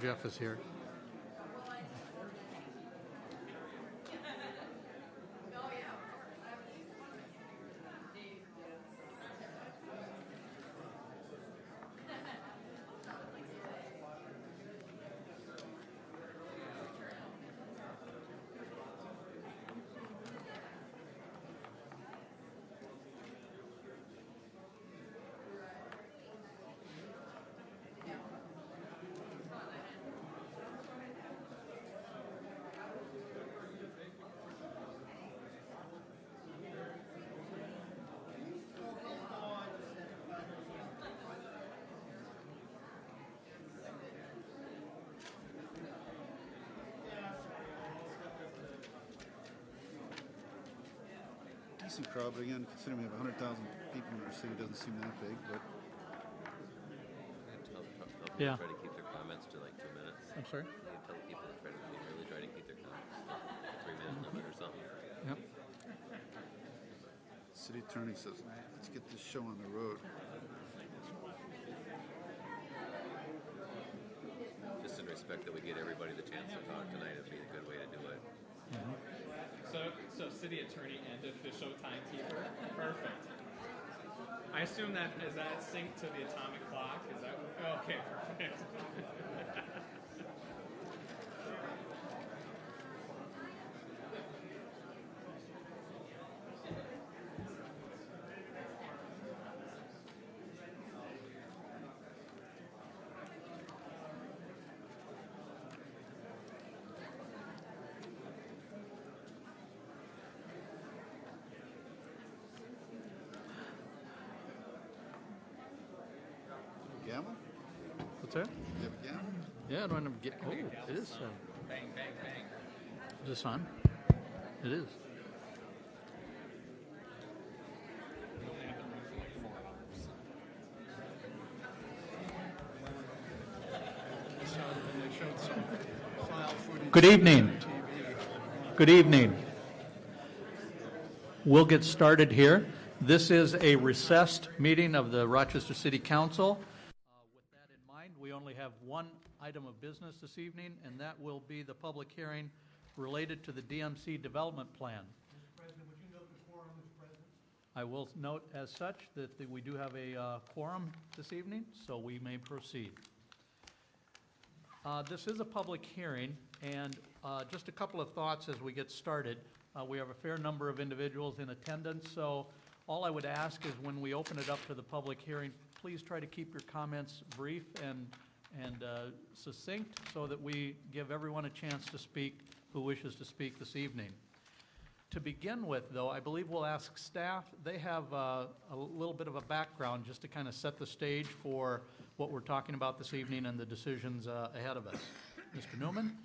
Jeff is here. Decent crowd, but again, considering we have 100,000 people in our city, it doesn't seem that big, but Yeah. Try to keep their comments to like 2 minutes. I'm sorry? You tell people to really try to keep their comments to like a 3-minute limit or something. Yep. city attorney says, let's get this show on the road. Just in respect that we get everybody the chance to talk tonight, it'd be a good way to do it. So city attorney and official timekeeper, perfect. I assume that is that synced to the atomic clock? Is that okay? Perfect. Gavel? What's that? You have a gavel? Yeah, I don't have to get. Oh, it is. Bang, bang, bang. Is this on? It is. Good evening. Good evening. We'll get started here. This is a recessed meeting of the Rochester City Council. With that in mind, we only have one item of business this evening, and that will be the public hearing related to the DMC development plan. Mr. President, would you note the quorum is present? I will note as such that we do have a quorum this evening, so we may proceed. This is a public hearing, and just a couple of thoughts as we get started. We have a fair number of individuals in attendance, so all I would ask is when we open it up to the public hearing, please try to keep your comments brief and succinct so that we give everyone a chance to speak who wishes to speak this evening. To begin with, though, I believe we'll ask staff. They have a little bit of a background just to kind of set the stage for what we're talking about this evening and the decisions ahead of us. Mr. Newman?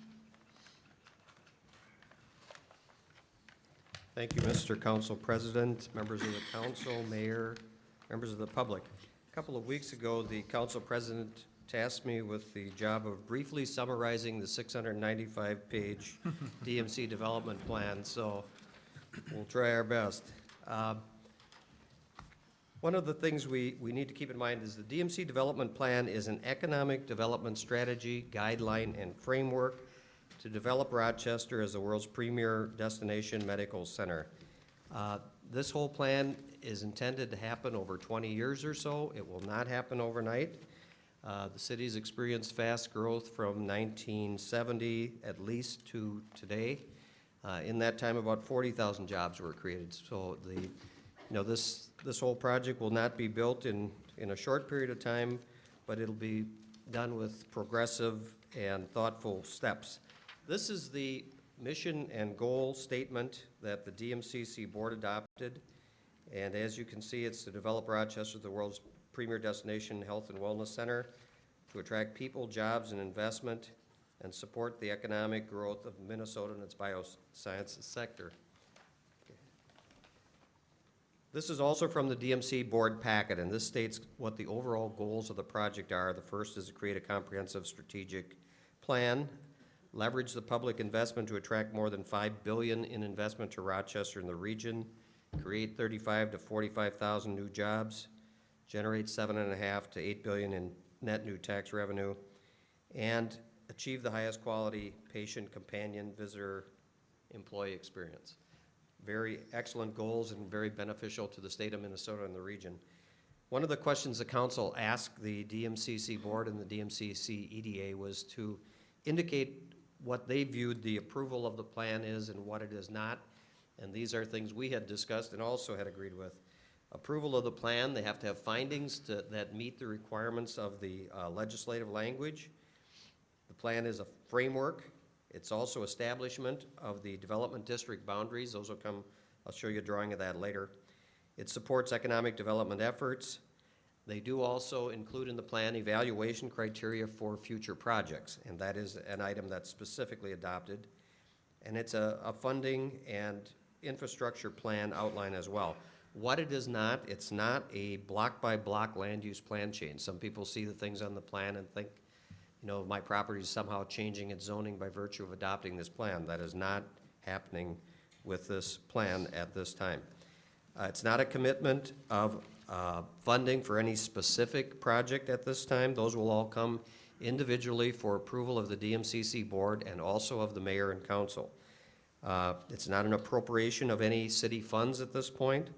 Thank you, Mr. Council President, members of the council, mayor, members of the public. A couple of weeks ago, the council president tasked me with the job of briefly summarizing the 695-page DMC development plan, so we'll try our best. One of the things we need to keep in mind is the DMC development plan is an economic development strategy, guideline, and framework to develop Rochester as the world's premier destination medical center. This whole plan is intended to happen over 20 years or so. It will not happen overnight. The city's experienced fast growth from 1970 at least to today. In that time, about 40,000 jobs were created. So this whole project will not be built in a short period of time, but it'll be done with progressive and thoughtful steps. This is the mission and goal statement that the DMCC board adopted. And as you can see, it's to develop Rochester, the world's premier destination health and wellness center, to attract people, jobs, and investment, and support the economic growth of Minnesota and its biosciences sector. This is also from the DMC board packet, and this states what the overall goals of the project are. The first is to create a comprehensive strategic plan, leverage the public investment to attract more than $5 billion in investment to Rochester and the region, create 35,000 to 45,000 new jobs, generate $7.5 to $8 billion in net new tax revenue, and achieve the highest quality patient, companion, visitor, employee experience. Very excellent goals and very beneficial to the state of Minnesota and the region. One of the questions the council asked the DMCC board and the DMCC EDA was to indicate what they viewed the approval of the plan is and what it is not. And these are things we had discussed and also had agreed with. Approval of the plan, they have to have findings that meet the requirements of the legislative language. The plan is a framework. It's also establishment of the development district boundaries. Those will come, I'll show you a drawing of that later. It supports economic development efforts. They do also include in the plan evaluation criteria for future projects, and that is an item that's specifically adopted. And it's a funding and infrastructure plan outline as well. What it is not, it's not a block-by-block land use plan change. Some people see the things on the plan and think, you know, my property is somehow changing its zoning by virtue of adopting this plan. That is not happening with this plan at this time. It's not a commitment of funding for any specific project at this time. Those will all come individually for approval of the DMCC board and also of the mayor and council. It's not an appropriation of any city funds at this point,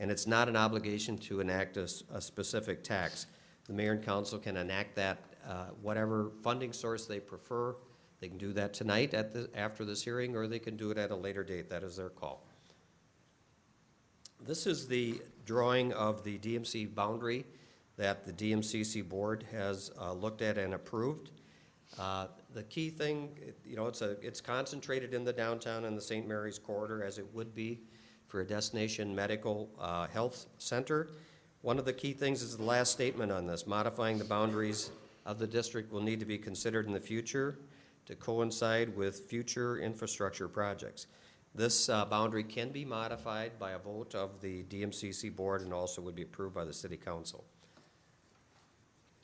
and it's not an obligation to enact a specific tax. The mayor and council can enact that whatever funding source they prefer. They can do that tonight after this hearing, or they can do it at a later date. That is their call. This is the drawing of the DMC boundary that the DMCC board has looked at and approved. The key thing, you know, it's concentrated in the downtown and the St. Mary's corridor, as it would be for a destination medical health center. One of the key things is the last statement on this. Modifying the boundaries of the district will need to be considered in the future to coincide with future infrastructure projects. This boundary can be modified by a vote of the DMCC board and also would be approved by the city council.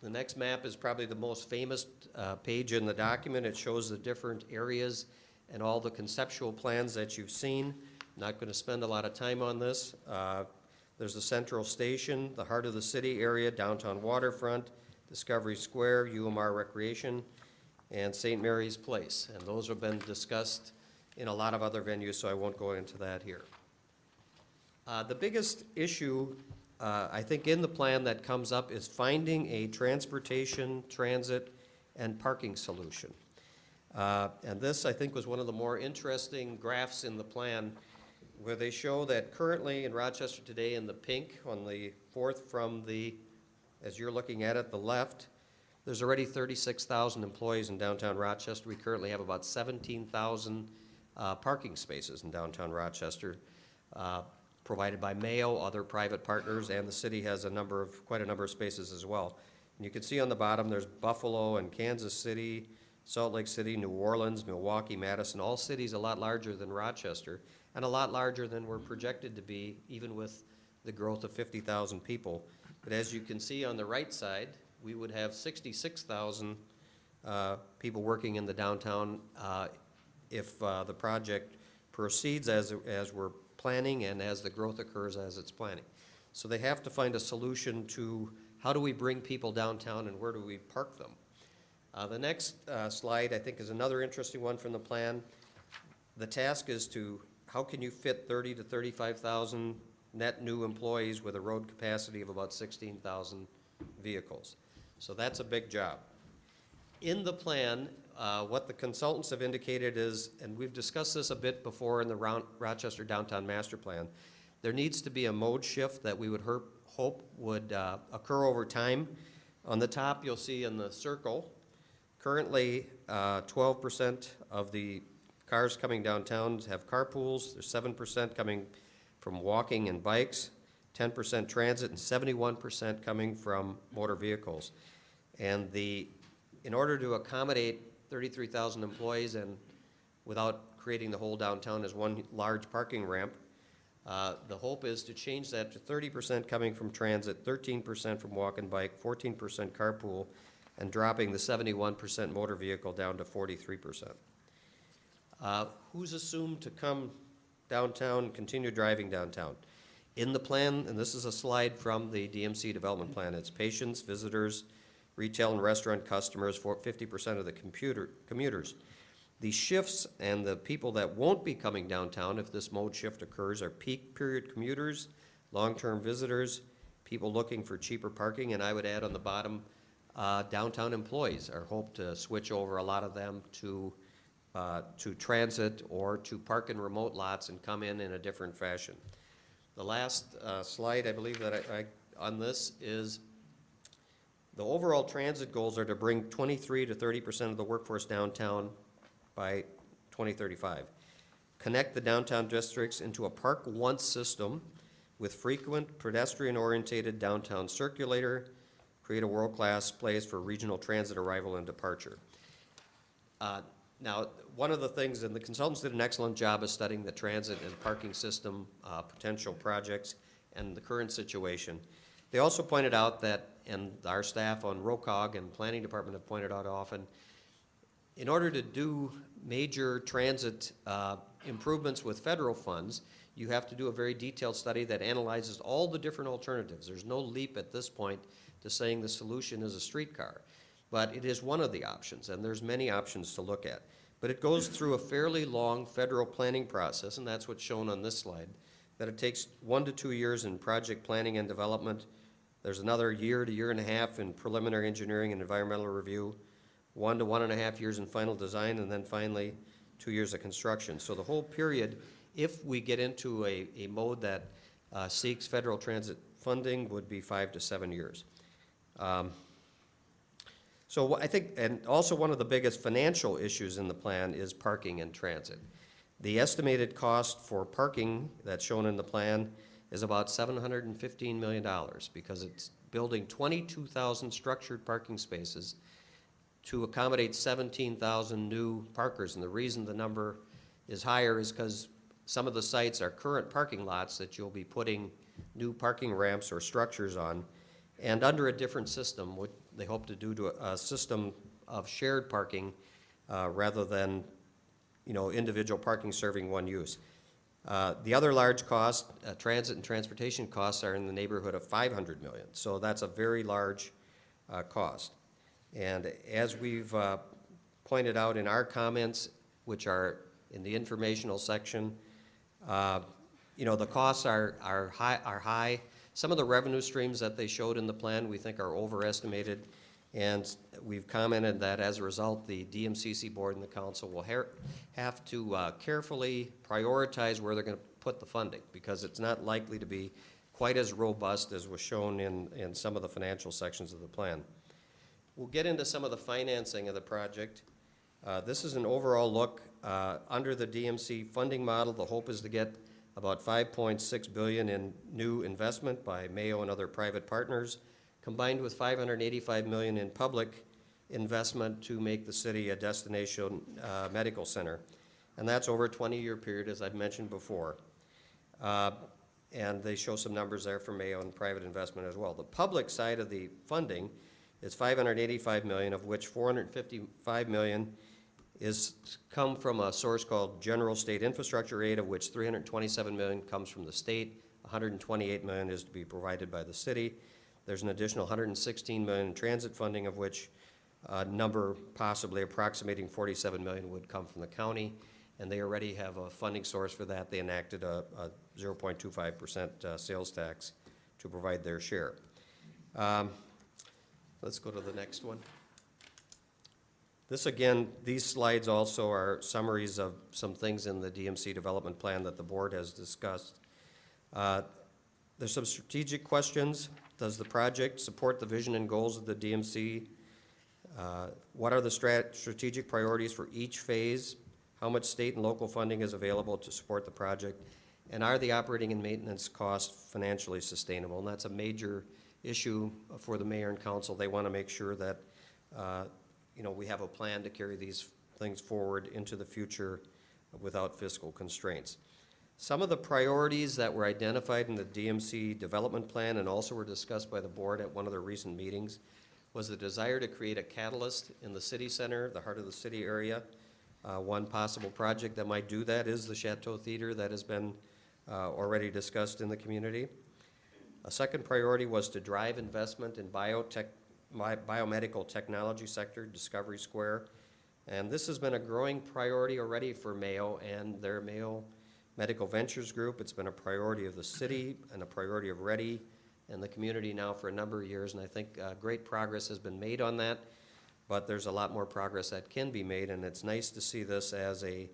The next map is probably the most famous page in the document. It shows the different areas and all the conceptual plans that you've seen. I'm not going to spend a lot of time on this. There's the Central Station, the heart of the city area, downtown waterfront, Discovery Square, UMR Recreation, and St. Mary's Place. And those have been discussed in a lot of other venues, so I won't go into that here. The biggest issue, I think, in the plan that comes up is finding a transportation, transit, and parking solution. And this, I think, was one of the more interesting graphs in the plan, where they show that currently in Rochester today, in the pink on the fourth from the, as you're looking at it, the left, there's already 36,000 employees in downtown Rochester. We currently have about 17,000 parking spaces in downtown Rochester, provided by Mayo, other private partners, and the city has quite a number of spaces as well. And you can see on the bottom there's Buffalo and Kansas City, Salt Lake City, New Orleans, Milwaukee, Madison, all cities a lot larger than Rochester and a lot larger than we're projected to be, even with the growth of 50,000 people. But as you can see on the right side, we would have 66,000 people working in the downtown if the project proceeds as we're planning and as the growth occurs as it's planning. So they have to find a solution to how do we bring people downtown and where do we park them. The next slide, I think, is another interesting one from the plan. The task is to, how can you fit 30 to 35,000 net new employees with a road capacity of about 16,000 vehicles? So that's a big job. In the plan, what the consultants have indicated is, and we've discussed this a bit before in the Rochester Downtown Master Plan, there needs to be a mode shift that we would hope would occur over time. On the top, you'll see in the circle, currently 12% of the cars coming downtown have carpools. There's 7% coming from walking and bikes, 10% transit, and 71% coming from motor vehicles. And in order to accommodate 33,000 employees and without creating the whole downtown as one large parking ramp, the hope is to change that to 30% coming from transit, 13% from walk and bike, 14% carpool, and dropping the 71% motor vehicle down to 43%. Who's assumed to come downtown and continue driving downtown? In the plan, and this is a slide from the DMC development plan, it's patients, visitors, retail and restaurant customers for 50% of the commuters. The shifts and the people that won't be coming downtown if this mode shift occurs are peak period commuters, long-term visitors, people looking for cheaper parking, and I would add on the bottom, downtown employees are hoped to switch over, a lot of them, to transit or to park in remote lots and come in a different fashion. The last slide, I believe that I on this is the overall transit goals are to bring 23 to 30% of the workforce downtown by 2035. Connect the downtown districts into a park once system with frequent pedestrian-oriented downtown circulator, create a world-class place for regional transit arrival and departure. Now, one of the things, and the consultants did an excellent job of studying the transit and parking system potential projects and the current situation. They also pointed out that, and our staff on ROCOG and Planning Department have pointed out often, in order to do major transit improvements with federal funds, you have to do a very detailed study that analyzes all the different alternatives. There's no leap at this point to saying the solution is a streetcar, but it is one of the options, and there's many options to look at. But it goes through a fairly long federal planning process, and that's what's shown on this slide, that it takes 1 to 2 years in project planning and development. There's another year to year and a half in preliminary engineering and environmental review, 1 to 1.5 years in final design, and then finally 2 years of construction. So the whole period, if we get into a mode that seeks federal transit funding, would be 5 to 7 years. So I think, and also one of the biggest financial issues in the plan is parking and transit. The estimated cost for parking that's shown in the plan is about $715 million because it's building 22,000 structured parking spaces to accommodate 17,000 new parkers. And the reason the number is higher is because some of the sites are current parking lots that you'll be putting new parking ramps or structures on, and under a different system, what they hope to do to a system of shared parking rather than, individual parking serving one use. The other large cost, transit and transportation costs, are in the neighborhood of $500 million. So that's a very large cost. And as we've pointed out in our comments, which are in the informational section, the costs are high. Some of the revenue streams that they showed in the plan we think are overestimated, and we've commented that as a result the DMCC board and the council will have to carefully prioritize where they're going to put the funding, because it's not likely to be quite as robust as was shown in some of the financial sections of the plan. We'll get into some of the financing of the project. This is an overall look. Under the DMC funding model, the hope is to get about $5.6 billion in new investment by Mayo and other private partners, combined with $585 million in public investment to make the city a destination medical center. And that's over a 20-year period, as I've mentioned before. And they show some numbers there for Mayo and private investment as well. The public side of the funding is $585 million, of which $455 million is come from a source called General State Infrastructure Aid, of which $327 million comes from the state, $128 million is to be provided by the city. There's an additional $116 million in transit funding, of which a number possibly approximating $47 million would come from the county, and they already have a funding source for that. They enacted a 0.25% sales tax to provide their share. Let's go to the next one. This again, these slides also are summaries of some things in the DMC development plan that the board has discussed. There's some strategic questions. Does the project support the vision and goals of the DMC? What are the strategic priorities for each phase? How much state and local funding is available to support the project? And are the operating and maintenance costs financially sustainable? And that's a major issue for the mayor and council. They want to make sure that we have a plan to carry these things forward into the future without fiscal constraints. Some of the priorities that were identified in the DMC development plan and also were discussed by the board at one of their recent meetings was the desire to create a catalyst in the city center, the heart of the city area. One possible project that might do that is the Chateau Theater that has been already discussed in the community. A second priority was to drive investment in biotech biomedical technology sector, Discovery Square. And this has been a growing priority already for Mayo and their Mayo Medical Ventures Group. It's been a priority of the city and a priority of Ready and the community now for a number of years, and I think great progress has been made on that, but there's a lot more progress that can be made, and it's nice to see this as a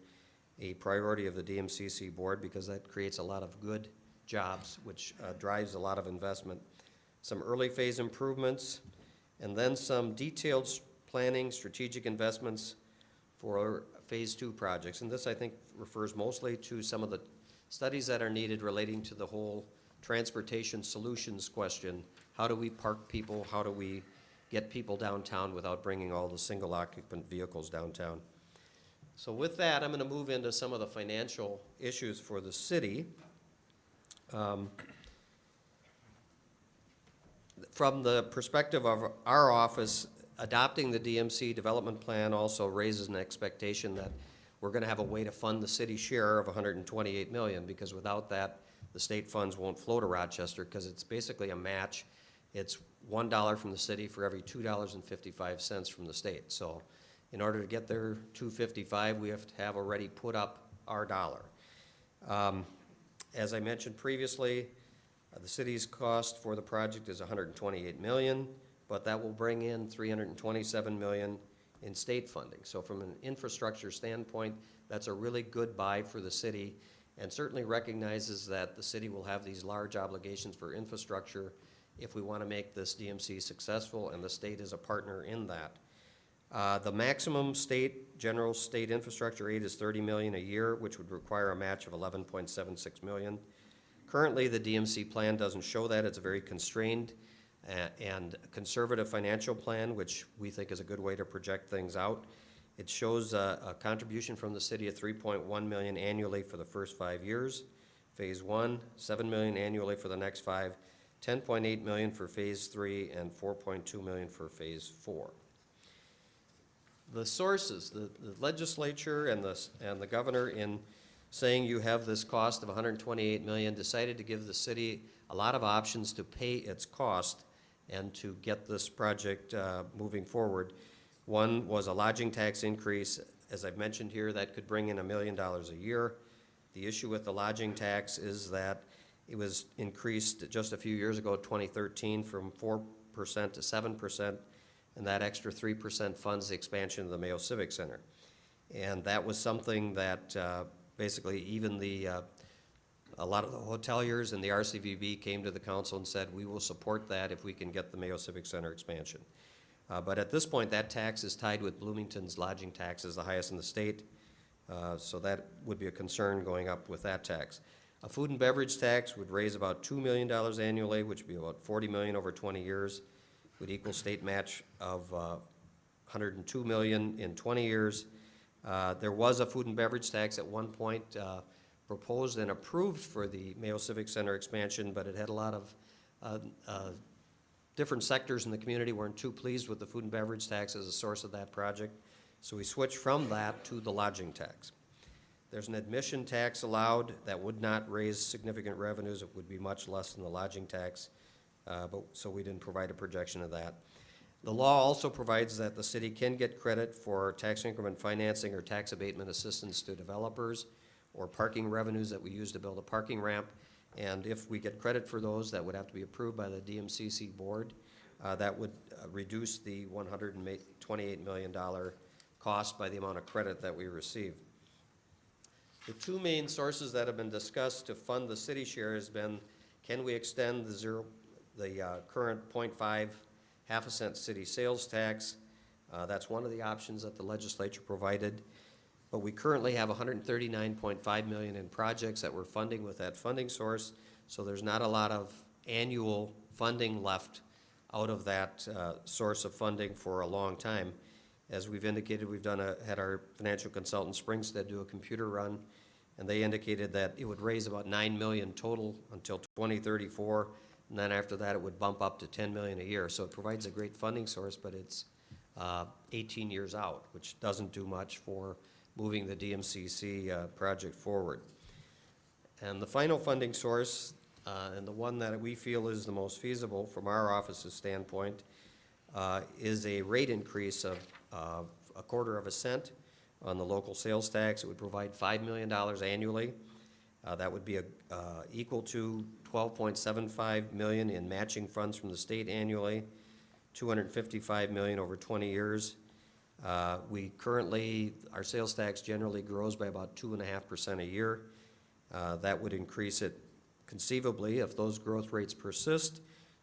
priority of the DMCC board because that creates a lot of good jobs, which drives a lot of investment. Some early phase improvements, and then some detailed planning, strategic investments for phase 2 projects. And this, I think, refers mostly to some of the studies that are needed relating to the whole transportation solutions question. How do we park people? How do we get people downtown without bringing all the single occupant vehicles downtown? So with that, I'm going to move into some of the financial issues for the city. From the perspective of our office, adopting the DMC development plan also raises an expectation that we're going to have a way to fund the city share of $128 million, because without that, the state funds won't flow to Rochester, because it's basically a match. It's $1 from the city for every $2.55 from the state. So in order to get their $2.55, we have to have already put up our dollar. As I mentioned previously, the city's cost for the project is $128 million, but that will bring in $327 million in state funding. So from an infrastructure standpoint, that's a really good buy for the city, and certainly recognizes that the city will have these large obligations for infrastructure if we want to make this DMC successful, and the state is a partner in that. The maximum general state infrastructure aid is $30 million a year, which would require a match of $11.76 million. Currently, the DMC plan doesn't show that. It's a very constrained and conservative financial plan, which we think is a good way to project things out. It shows a contribution from the city of $3.1 million annually for the first 5 years. Phase 1, $7 million annually for the next 5, $10.8 million for phase 3, and $4.2 million for phase 4. The sources, the legislature and the governor, in saying you have this cost of $128 million, decided to give the city a lot of options to pay its cost and to get this project moving forward. One was a lodging tax increase. As I've mentioned here, that could bring in $1 million a year. The issue with the lodging tax is that it was increased just a few years ago, 2013, from 4% to 7%, and that extra 3% funds the expansion of the Mayo Civic Center. And that was something that basically even a lot of the hoteliers and the RCVB came to the council and said, we will support that if we can get the Mayo Civic Center expansion. But at this point, that tax is tied with Bloomington's lodging tax as the highest in the state, so that would be a concern going up with that tax. A food and beverage tax would raise about $2 million annually, which would be about $40 million over 20 years, would equal state match of $102 million in 20 years. There was a food and beverage tax at one point proposed and approved for the Mayo Civic Center expansion, but it had a lot of different sectors in the community weren't too pleased with the food and beverage tax as a source of that project. So we switched from that to the lodging tax. There's an admission tax allowed that would not raise significant revenues. It would be much less than the lodging tax, so we didn't provide a projection of that. The law also provides that the city can get credit for tax increment financing or tax abatement assistance to developers or parking revenues that we use to build a parking ramp. And if we get credit for those, that would have to be approved by the DMCC board. That would reduce the $128 million cost by the amount of credit that we receive. The two main sources that have been discussed to fund the city share has been, can we extend the current 0.5 half a cent city sales tax? That's one of the options that the legislature provided. But we currently have $139.5 million in projects that we're funding with that funding source, so there's not a lot of annual funding left out of that source of funding for a long time. As we've indicated, we've had our financial consultant Springstead do a computer run, and they indicated that it would raise about $9 million total until 2034, and then after that it would bump up to $10 million a year. So it provides a great funding source, but it's 18 years out, which doesn't do much for moving the DMCC project forward. And the final funding source, and the one that we feel is the most feasible from our office's standpoint, is a rate increase of a quarter of a cent on the local sales tax. It would provide $5 million annually. That would be equal to $12.75 million in matching funds from the state annually, $255 million over 20 years. We currently, our sales tax generally grows by about 2.5% a year. That would increase it conceivably, if those growth rates persist,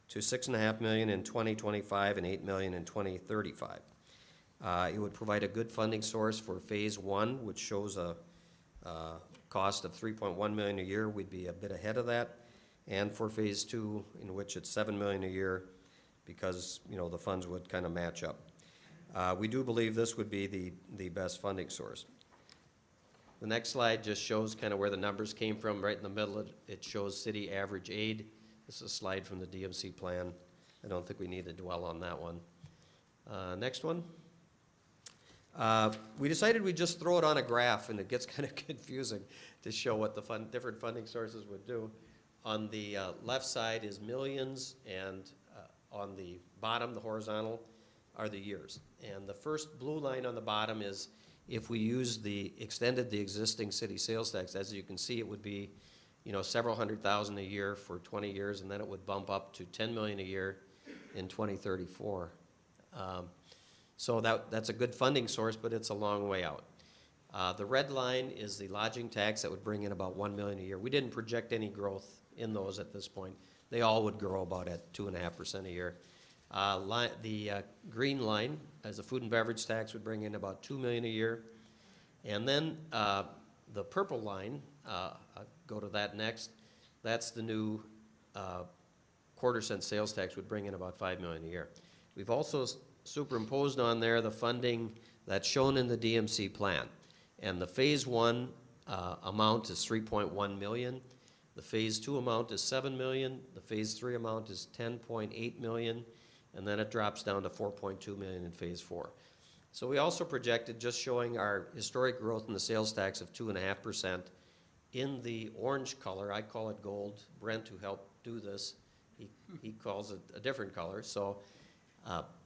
to $6.5 million in 2025 and $8 million in 2035. It would provide a good funding source for Phase 1, which shows a cost of $3.1 million a year. We'd be a bit ahead of that. And for Phase 2, in which it's $7 million a year, because, you know, the funds would kind of match up. We do believe this would be the best funding source. The next slide just shows kind of where the numbers came from. Right in the middle, it shows city average aid. This is a slide from the DMC plan. I don't think we need to dwell on that one. Next one. We decided we'd just throw it on a graph, and it gets kind of confusing to show what the different funding sources would do. On the left side is millions, and on the bottom, the horizontal, are the years. And the first blue line on the bottom is if we extended the existing city sales tax. As you can see, it would be, you know, several $100,000 a year for 20 years, and then it would bump up to $10 million a year in 2034. So that's a good funding source, but it's a long way out. The red line is the lodging tax that would bring in about $1 million a year. We didn't project any growth in those at this point. They all would grow about at 2.5% a year. The green line, as a food and beverage tax, would bring in about $2 million a year. And then the purple line, I'll go to that next, that's the new quarter-cent sales tax, would bring in about $5 million a year. We've also superimposed on there the funding that's shown in the DMC plan. And the Phase 1 amount is $3.1 million. The Phase 2 amount is $7 million. The Phase 3 amount is $10.8 million. And then it drops down to $4.2 million in Phase 4. So we also projected, just showing our historic growth in the sales tax of 2.5%. In the orange color, I call it gold. Brent, who helped do this, he calls it a different color. So,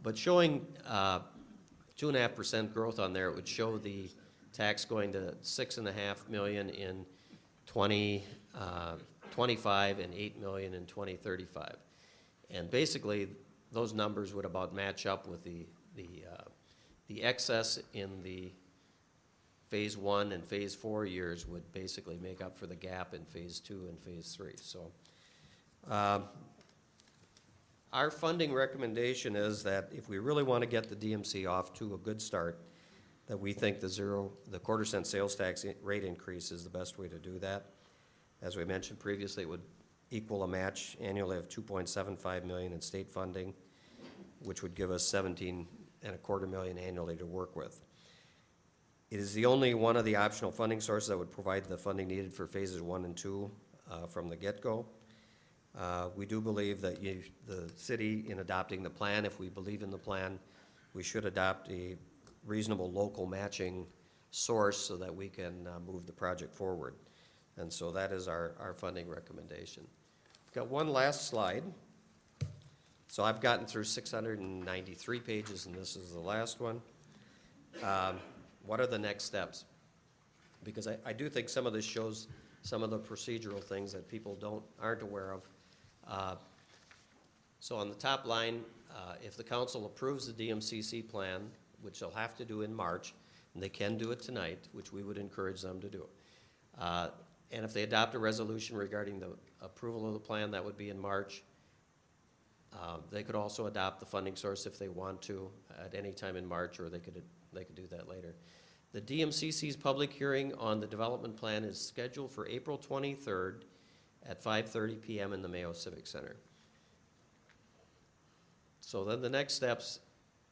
but showing 2.5% growth on there, it would show the tax going to $6.5 million in 2025 and $8 million in 2035. And basically, those numbers would about match up with the excess in the Phase 1 and Phase 4 years would basically make up for the gap in Phase 2 and Phase 3. So our funding recommendation is that if we really want to get the DMC off to a good start, that we think the quarter-cent sales tax rate increase is the best way to do that. As we mentioned previously, it would equal a match annually of $2.75 million in state funding, which would give us $17.25 million annually to work with. It is the only one of the optional funding sources that would provide the funding needed for Phases 1 and 2 from the get-go. We do believe that the city, in adopting the plan, if we believe in the plan, we should adopt a reasonable local matching source so that we can move the project forward. And so that is our funding recommendation. I've got one last slide. So I've gotten through 693 pages, and this is the last one. What are the next steps? Because I do think some of this shows some of the procedural things that people aren't aware of. So on the top line, if the council approves the DMCC plan, which they'll have to do in March, and they can do it tonight, which we would encourage them to do. And if they adopt a resolution regarding the approval of the plan, that would be in March. They could also adopt the funding source if they want to at any time in March, or they could do that later. The DMCC's public hearing on the development plan is scheduled for April 23rd at 5:30 p.m. in the Mayo Civic Center. So then the next steps,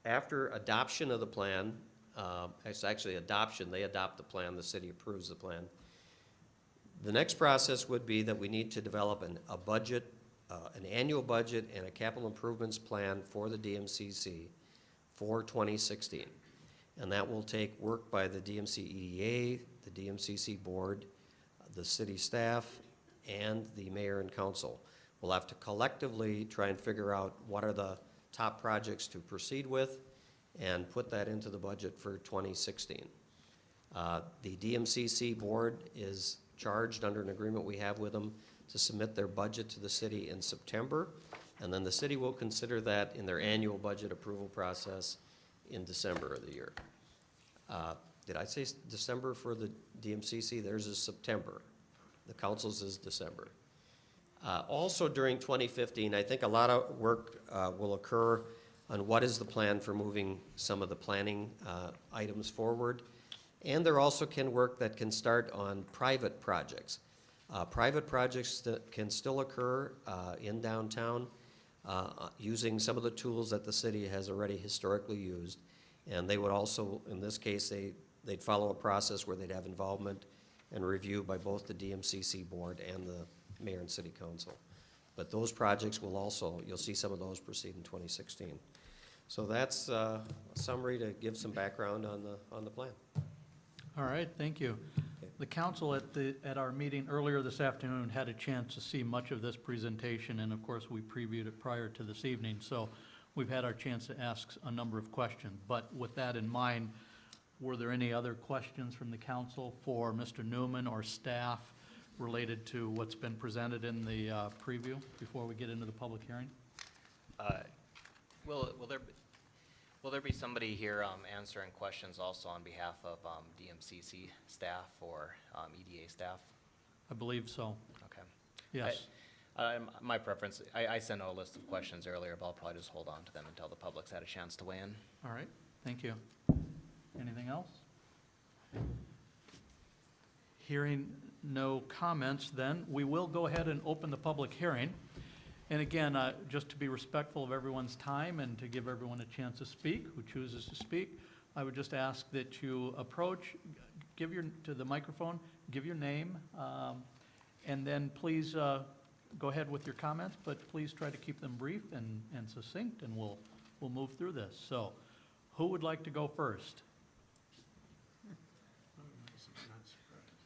after adoption of the plan, it's actually adoption, they adopt the plan, the city approves the plan. The next process would be that we need to develop a budget, an annual budget and a capital improvements plan for the DMCC for 2016. And that will take work by the DMC EDA, the DMCC board, the city staff, and the mayor and council. We'll have to collectively try and figure out what are the top projects to proceed with and put that into the budget for 2016. The DMCC board is charged under an agreement we have with them to submit their budget to the city in September, and then the city will consider that in their annual budget approval process in December of the year. Did I say December for the DMCC? Theirs is September. The council's is December. Also during 2015, I think a lot of work will occur on what is the plan for moving some of the planning items forward. And there also can work that can start on private projects. Private projects that can still occur in downtown using some of the tools that the city has already historically used. And they would also, in this case, they'd follow a process where they'd have involvement and review by both the DMCC board and the mayor and city council. But those projects will also, you'll see some of those proceed in 2016. So that's a summary to give some background on the plan. All right, thank you. The council at our meeting earlier this afternoon had a chance to see much of this presentation, and of course, we previewed it prior to this evening, so we've had our chance to ask a number of questions. But with that in mind, were there any other questions from the council for Mr. Newman or staff related to what's been presented in the preview before we get into the public hearing? Will there be somebody here answering questions also on behalf of DMCC staff or EDA staff? I believe so, Okay. yes. My preference, I sent out a list of questions earlier, but I'll probably just hold on to them until the public's had a chance to weigh in. All right, thank you. Anything else? Hearing no comments, then we will go ahead and open the public hearing. And again, just to be respectful of everyone's time and to give everyone a chance to speak, who chooses to speak, I would just ask that you approach, to the microphone, give your name, and then please go ahead with your comments, but please try to keep them brief and succinct, and we'll move through this. So, who would like to go first?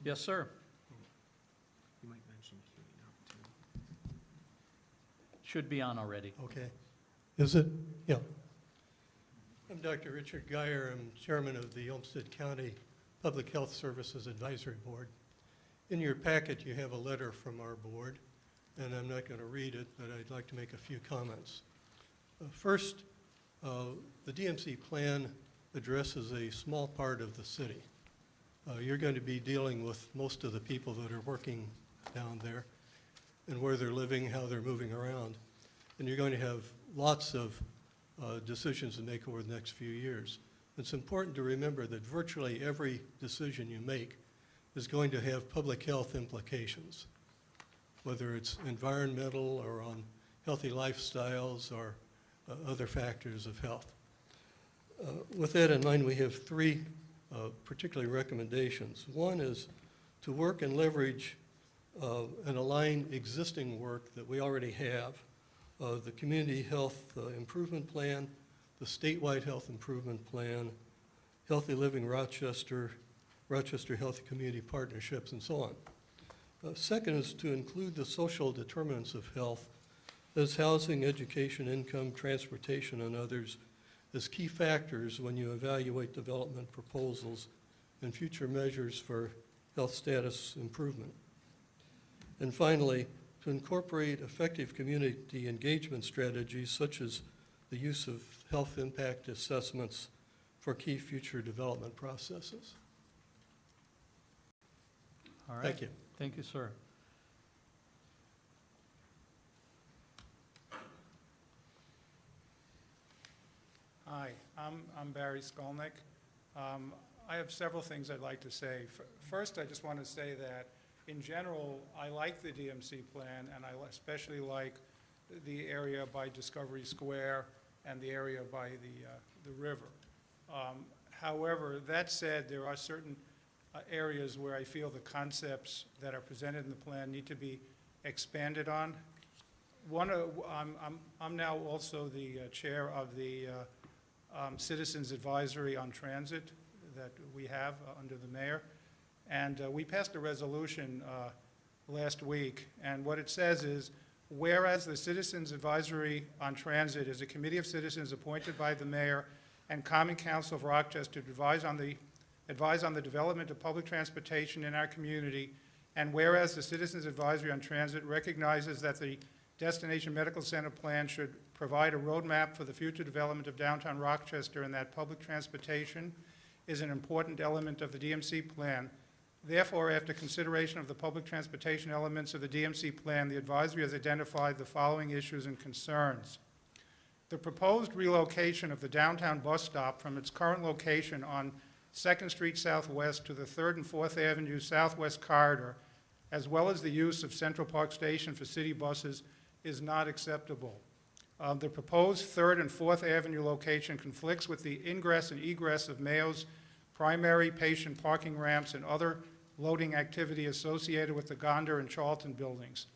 Yes, sir. You might mention queuing up too. Should be on already. Okay. Is it? Yeah. I'm Dr. Richard Geyer. I'm chairman of the Olmsted County Public Health Services Advisory Board. In your packet, you have a letter from our board, and I'm not going to read it, but I'd like to make a few comments. First, the DMC plan addresses a small part of the city. You're going to be dealing with most of the people that are working down there and where they're living, how they're moving around. And you're going to have lots of decisions to make over the next few years. It's important to remember that virtually every decision you make is going to have public health implications, whether it's environmental or on healthy lifestyles or other factors of health. With that in mind, we have three particularly recommendations. One is to work and leverage and align existing work that we already have, the Community Health Improvement Plan, the Statewide Health Improvement Plan, Healthy Living Rochester, Rochester Healthy Community Partnerships, and so on. Second is to include the social determinants of health as housing, education, income, transportation, and others as key factors when you evaluate development proposals and future measures for health status improvement. And finally, to incorporate effective community engagement strategies such as the use of health impact assessments for key future development processes. All right. Thank you. Thank you, sir. Hi, I'm Barry Skolnick. I have several things I'd like to say. First, I just want to say that in general, I like the DMC plan, and I especially like the area by Discovery Square and the area by the river. However, that said, there are certain areas where I feel the concepts that are presented in the plan need to be expanded on. I'm now also the chair of the Citizens Advisory on Transit that we have under the mayor. And we passed a resolution last week, and what it says is Whereas the Citizens Advisory on Transit is a committee of citizens appointed by the mayor and Common Council of Rochester to advise on the development of public transportation in our community, and whereas the Citizens Advisory on Transit recognizes that the Destination Medical Center plan should provide a roadmap for the future development of downtown Rochester, and that public transportation is an important element of the DMC plan. Therefore, after consideration of the public transportation elements of the DMC plan, the advisory has identified the following issues and concerns. The proposed relocation of the downtown bus stop from its current location on 2nd Street Southwest to the 3rd and 4th Avenue Southwest corridor, as well as the use of Central Park Station for city buses, is not acceptable. The proposed 3rd and 4th Avenue location conflicts with the ingress and egress of Mayo's primary patient parking ramps and other loading activity associated with the Gonder and Charlton buildings.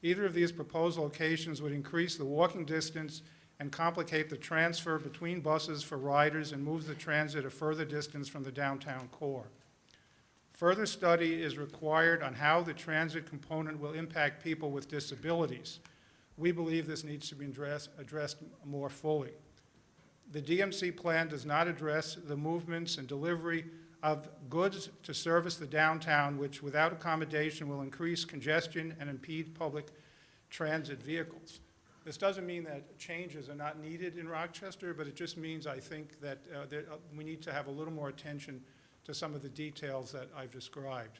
Either of these proposed locations would increase the walking distance and complicate the transfer between buses for riders and moves the transit a further distance from the downtown core. Further study is required on how the transit component will impact people with disabilities. We believe this needs to be addressed more fully. The DMC plan does not address the movements and delivery of goods to service the downtown, which without accommodation will increase congestion and impede public transit vehicles. This doesn't mean that changes are not needed in Rochester, but it just means, I think, that we need to have a little more attention to some of the details that I've described.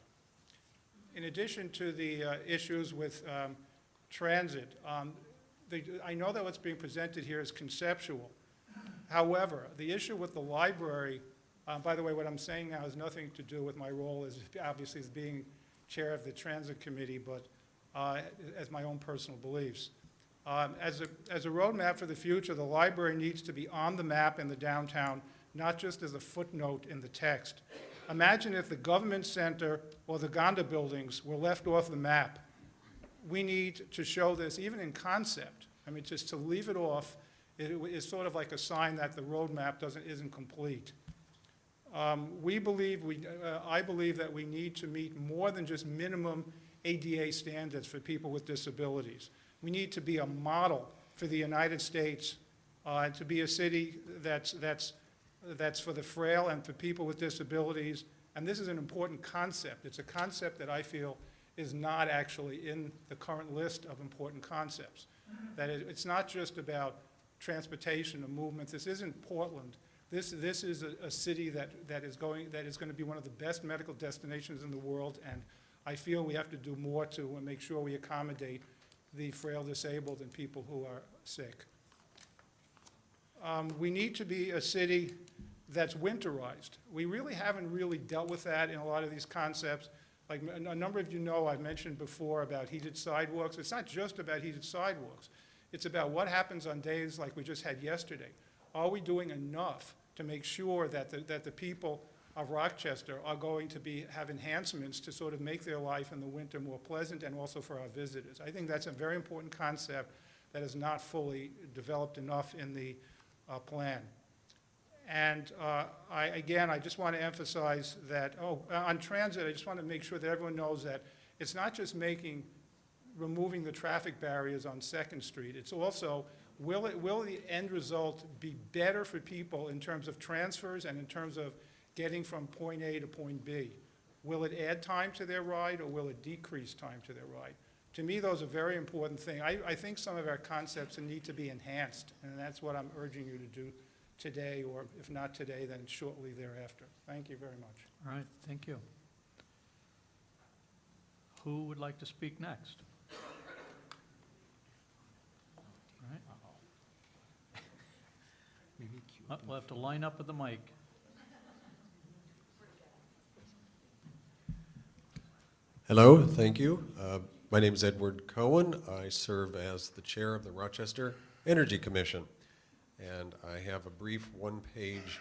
In addition to the issues with transit, I know that what's being presented here is conceptual. However, the issue with the library, by the way, what I'm saying now has nothing to do with my role as obviously as being chair of the transit committee, but as my own personal beliefs. As a roadmap for the future, the library needs to be on the map in the downtown, not just as a footnote in the text. Imagine if the government center or the Gonder buildings were left off the map. We need to show this, even in concept. I mean, just to leave it off is sort of like a sign that the roadmap isn't complete. I believe that we need to meet more than just minimum ADA standards for people with disabilities. We need to be a model for the United States, to be a city that's for the frail and for people with disabilities. And this is an important concept. It's a concept that I feel is not actually in the current list of important concepts. That it's not just about transportation and movement. This isn't Portland. This is a city that is going to be one of the best medical destinations in the world, and I feel we have to do more to make sure we accommodate the frail, disabled, and people who are sick. We need to be a city that's winterized. We really haven't really dealt with that in a lot of these concepts. Like a number of you know, I've mentioned before about heated sidewalks. It's not just about heated sidewalks. It's about what happens on days like we just had yesterday. Are we doing enough to make sure that the people of Rochester are going to have enhancements to sort of make their life in the winter more pleasant, and also for our visitors? I think that's a very important concept that is not fully developed enough in the plan. And I just want to emphasize that, on transit, I just want to make sure that everyone knows that it's not just removing the traffic barriers on 2nd Street. It's also, will the end result be better for people in terms of transfers and in terms of getting from point A to point B? Will it add time to their ride, or will it decrease time to their ride? To me, those are very important things. I think some of our concepts need to be enhanced, and that's what I'm urging you to do today, or if not today, then shortly thereafter. Thank you very much. All right, thank you. Who would like to speak next? All right. Maybe cue Oh, we'll have to line up with the mic. Hello, thank you. My name is Edward Cohen. I serve as the chair of the Rochester Energy Commission. And I have a brief one-page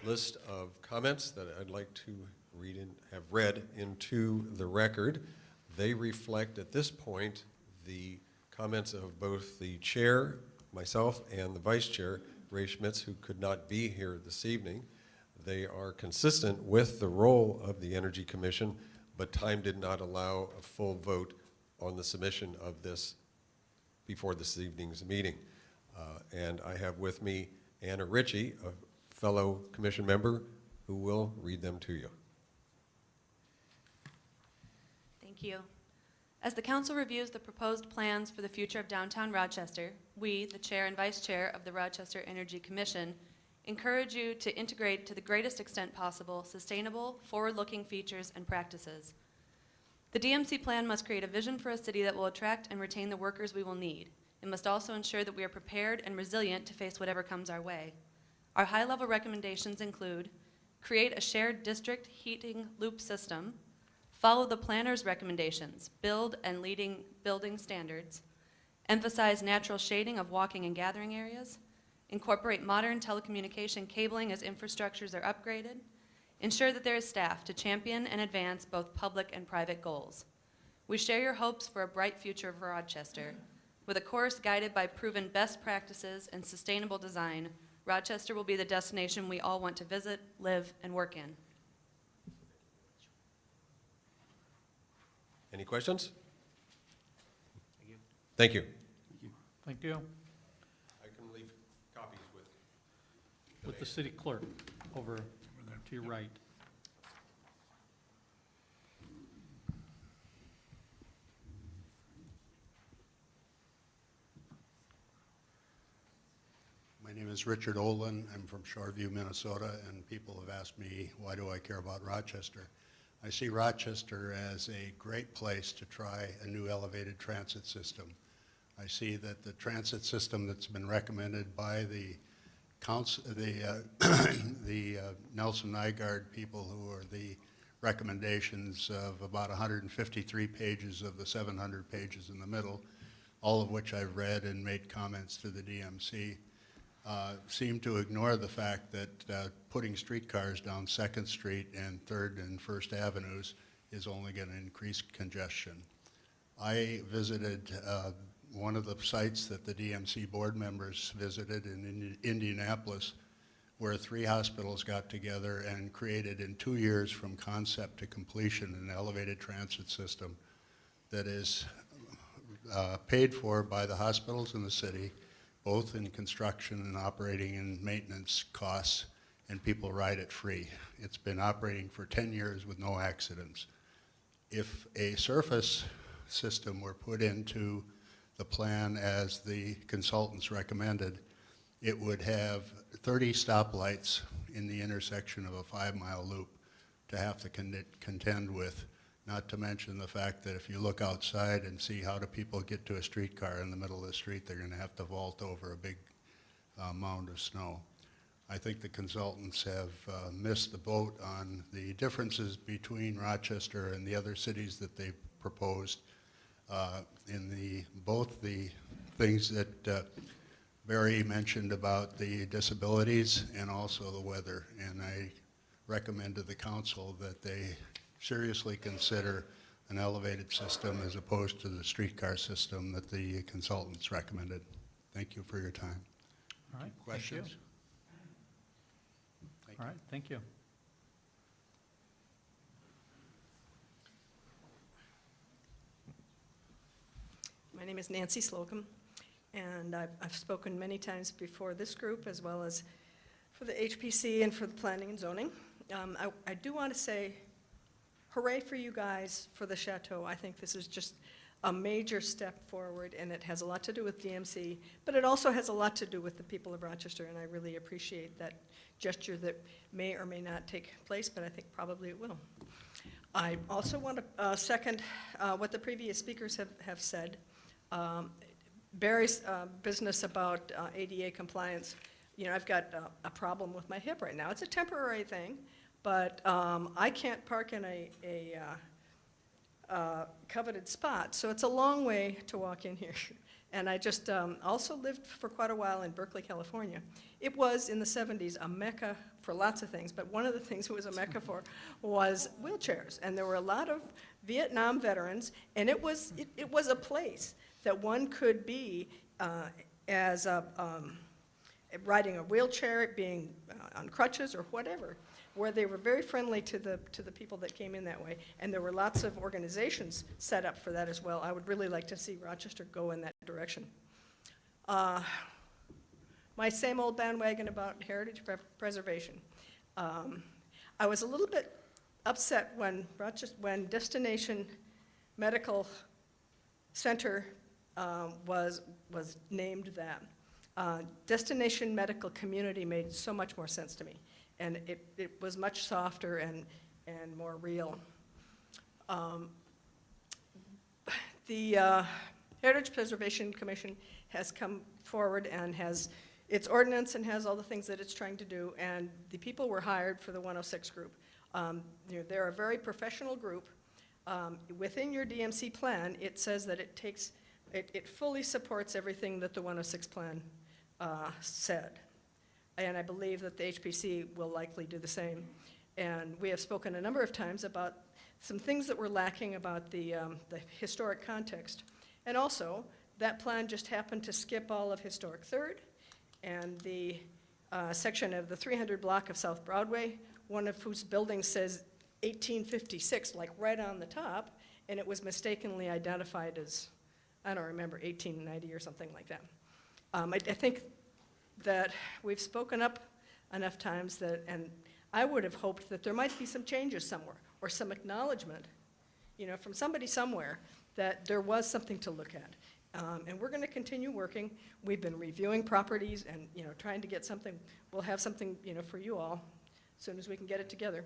list of comments that I'd like to have read into the record. They reflect, at this point, the comments of both the chair, myself, and the vice chair, Ray Schmitz, who could not be here this evening. They are consistent with the role of the Energy Commission, but time did not allow a full vote on the submission of this before this evening's meeting. And I have with me Anna Ritchie, a fellow commission member, who will read them to you. Thank you. As the council reviews the proposed plans for the future of downtown Rochester, we, the chair and vice chair of the Rochester Energy Commission, encourage you to integrate to the greatest extent possible sustainable, forward-looking features and practices. The DMC plan must create a vision for a city that will attract and retain the workers we will need. It must also ensure that we are prepared and resilient to face whatever comes our way. Our high-level recommendations include create a shared district heating loop system, follow the planner's recommendations, build and leading building standards, emphasize natural shading of walking and gathering areas, incorporate modern telecommunication cabling as infrastructures are upgraded, ensure that there is staff to champion and advance both public and private goals. We share your hopes for a bright future for Rochester. With a course guided by proven best practices and sustainable design, Rochester will be the destination we all want to visit, live, and work in. Any questions? Thank you. Thank you. I can leave copies With the city clerk over to your right. My name is Richard Olin. I'm from Shoreview, Minnesota, and people have asked me, why do I care about Rochester? I see Rochester as a great place to try a new elevated transit system. I see that the transit system that's been recommended by the council, the Nelson Nygaard people, who are the recommendations of about 153 pages of the 700 pages in the middle, all of which I've read and made comments to the DMC, seem to ignore the fact that putting streetcars down 2nd Street and 3rd and 1st Avenues is only going to increase congestion. I visited one of the sites that the DMC board members visited in Indianapolis, where 3 hospitals got together and created in 2 years from concept to completion an elevated transit system that is paid for by the hospitals in the city, both in construction and operating and maintenance costs, and people ride it free. It's been operating for 10 years with no accidents. If a surface system were put into the plan as the consultants recommended, it would have 30 stoplights in the intersection of a 5-mile loop to have to contend with, not to mention the fact that if you look outside and see how do people get to a streetcar in the middle of the street, they're going to have to vault over a big mound of snow. I think the consultants have missed the boat on the differences between Rochester and the other cities that they've proposed in both the things that Barry mentioned about the disabilities and also the weather. And I recommend to the council that they seriously consider an elevated system as opposed to the streetcar system that the consultants recommended. Thank you for your time. All right. Questions? Thank you. All right. Thank you. My name is Nancy Slocum, and I've spoken many times before this group as well as for the HPC and for the planning and zoning. I do want to say hooray for you guys for the chateau. I think this is just a major step forward, and it has a lot to do with DMC, but it also has a lot to do with the people of Rochester, and I really appreciate that gesture that may or may not take place, but I think probably it will. I also want to second what the previous speakers have said. Barry's business about ADA compliance. You know, I've got a problem with my hip right now. It's a temporary thing, but I can't park in a coveted spot, so it's a long way to walk in here. And I just also lived for quite a while in Berkeley, California. It was, in the 70s, a mecca for lots of things, but one of the things it was a mecca for was wheelchairs. And there were a lot of Vietnam veterans, and it was a place that one could be as riding a wheelchair, being on crutches or whatever, where they were very friendly to the people that came in that way. And there were lots of organizations set up for that as well. I would really like to see Rochester go in that direction. My same old bandwagon about heritage preservation. I was a little bit upset when Destination Medical Center was named that. Destination Medical Community made so much more sense to me, and it was much softer and more real. The Heritage Preservation Commission has come forward and has its ordinance and has all the things that it's trying to do, and the people were hired for the 106 group. They're a very professional group. Within your DMC plan, it says that it fully supports everything that the 106 plan said. And I believe that the HPC will likely do the same. And we have spoken a number of times about some things that were lacking about the historic context. And also, that plan just happened to skip all of Historic 3rd and the section of the 300 block of South Broadway, one of whose buildings says 1856, like right on the top, and it was mistakenly identified as, I don't remember, 1890 or something like that. I think that we've spoken up enough times that, and I would have hoped that there might be some changes somewhere, or some acknowledgement, from somebody somewhere, that there was something to look at. And we're going to continue working. We've been reviewing properties and, trying to get something. We'll have something, for you all as soon as we can get it together.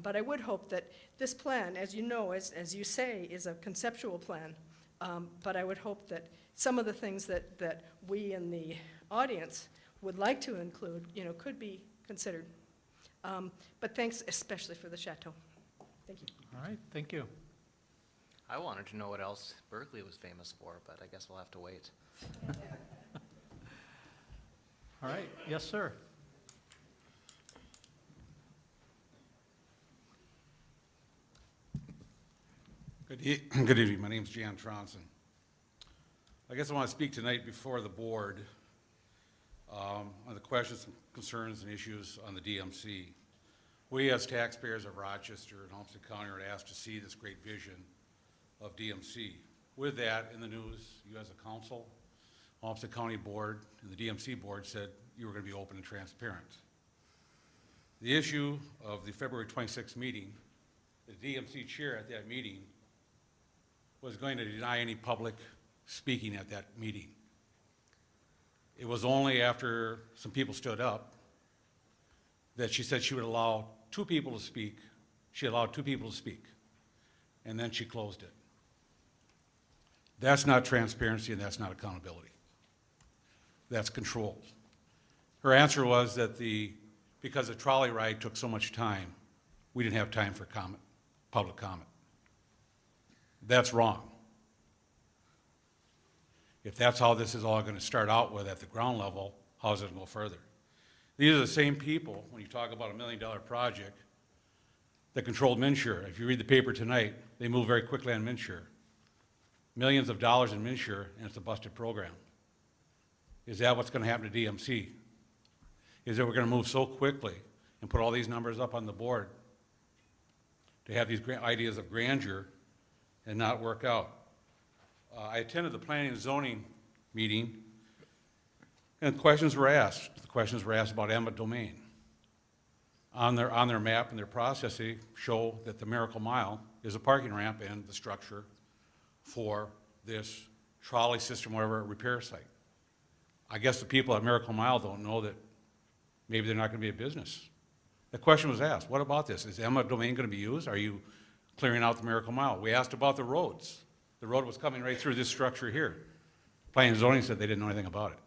But I would hope that this plan, as you know, as you say, is a conceptual plan. But I would hope that some of the things that we in the audience would like to include, could be considered. But thanks especially for the chateau. Thank you. All right, thank you. I wanted to know what else Berkeley was famous for, but I guess we'll have to wait. All right, yes, sir. Good evening. My name's Jan Tronson. I guess I want to speak tonight before the board on the questions, concerns, and issues on the DMC. We as taxpayers of Rochester and Homestead County are asked to see this great vision of DMC. With that in the news, you as a council, Homestead County Board, and the DMC Board said you were going to be open and transparent. The issue of the February 26th meeting, the DMC chair at that meeting was going to deny any public speaking at that meeting. It was only after some people stood up that she said she would allow 2 people to speak. She allowed 2 people to speak, and then she closed it. That's not transparency, and that's not accountability. That's control. Her answer was that because the trolley ride took so much time, we didn't have time for public comment. That's wrong. If that's how this is all going to start out with at the ground level, how is it going to go further? These are the same people, when you talk about $1 million project, that controlled MNsure. If you read the paper tonight, they move very quickly on MNsure. Millions of dollars in MNsure, and it's a busted program. Is that what's going to happen to DMC? Is that we're going to move so quickly and put all these numbers up on the board to have these ideas of grandeur and not work out? I attended the planning and zoning meeting, and questions were asked. The questions were asked about eminent domain. On their map and their process, they show that the Miracle Mile is a parking ramp and the structure for this trolley system, whatever, repair site. I guess the people at Miracle Mile don't know that maybe they're not going to be a business. The question was asked, what about this? Is eminent domain going to be used? Are you clearing out the Miracle Mile? We asked about the roads. The road was coming right through this structure here. Planning and zoning said they didn't know anything about it.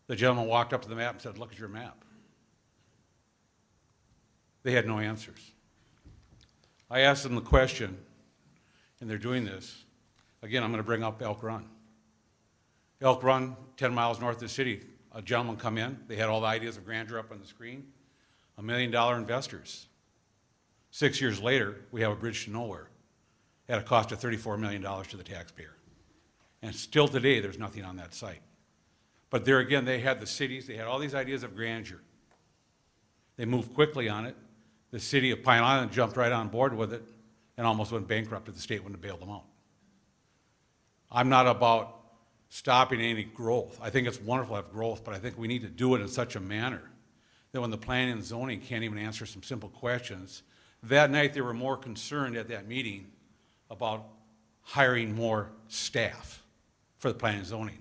The gentleman walked up to the map and said, look at your map. They had no answers. I asked them the question, and they're doing this. Again, I'm going to bring up Elk Run. Elk Run, 10 miles north of the city, a gentleman come in. They had all the ideas of grandeur up on the screen. $1 million investors. 6 years later, we have a bridge to nowhere at a cost of $34 million to the taxpayer. And still today, there's nothing on that site. But there again, they had the cities, they had all these ideas of grandeur. They moved quickly on it. The city of Pine Island jumped right on board with it and almost went bankrupt if the state wouldn't have bailed them out. I'm not about stopping any growth. I think it's wonderful to have growth, but I think we need to do it in such a manner that when the planning and zoning can't even answer some simple questions. That night, they were more concerned at that meeting about hiring more staff for the planning and zoning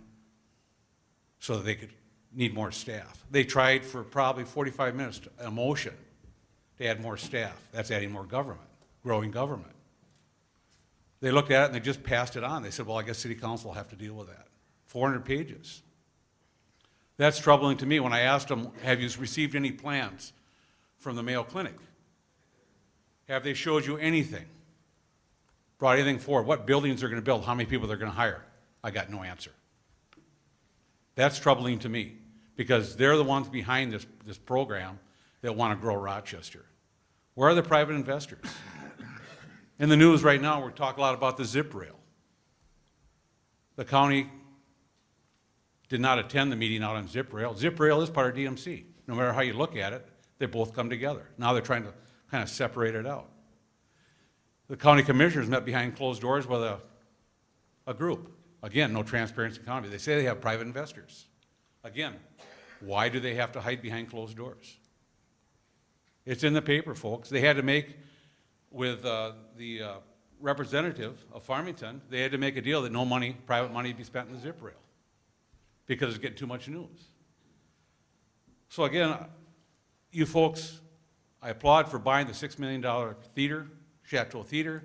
so that they could need more staff. They tried for probably 45 minutes, a motion to add more staff. That's adding more government, growing government. They looked at it and they just passed it on. They said, well, I guess city council will have to deal with that. 400 pages. That's troubling to me. When I asked them, have you received any plans from the Mayo Clinic? Have they showed you anything? Brought anything forward? What buildings they're going to build? How many people they're going to hire? I got no answer. That's troubling to me because they're the ones behind this program that want to grow Rochester. Where are the private investors? In the news right now, we're talking a lot about the zip rail. The county did not attend the meeting out on zip rail. Zip rail is part of DMC. No matter how you look at it, they both come together. Now they're trying to kind of separate it out. The county commissioners met behind closed doors with a group. Again, no transparency in county. They say they have private investors. Again, why do they have to hide behind closed doors? It's in the paper, folks. They had to make, with the representative of Farmington, they had to make a deal that no money, private money, be spent in the zip rail because it's getting too much news. So again, you folks, I applaud for buying the $6 million theater, Chateau Theater,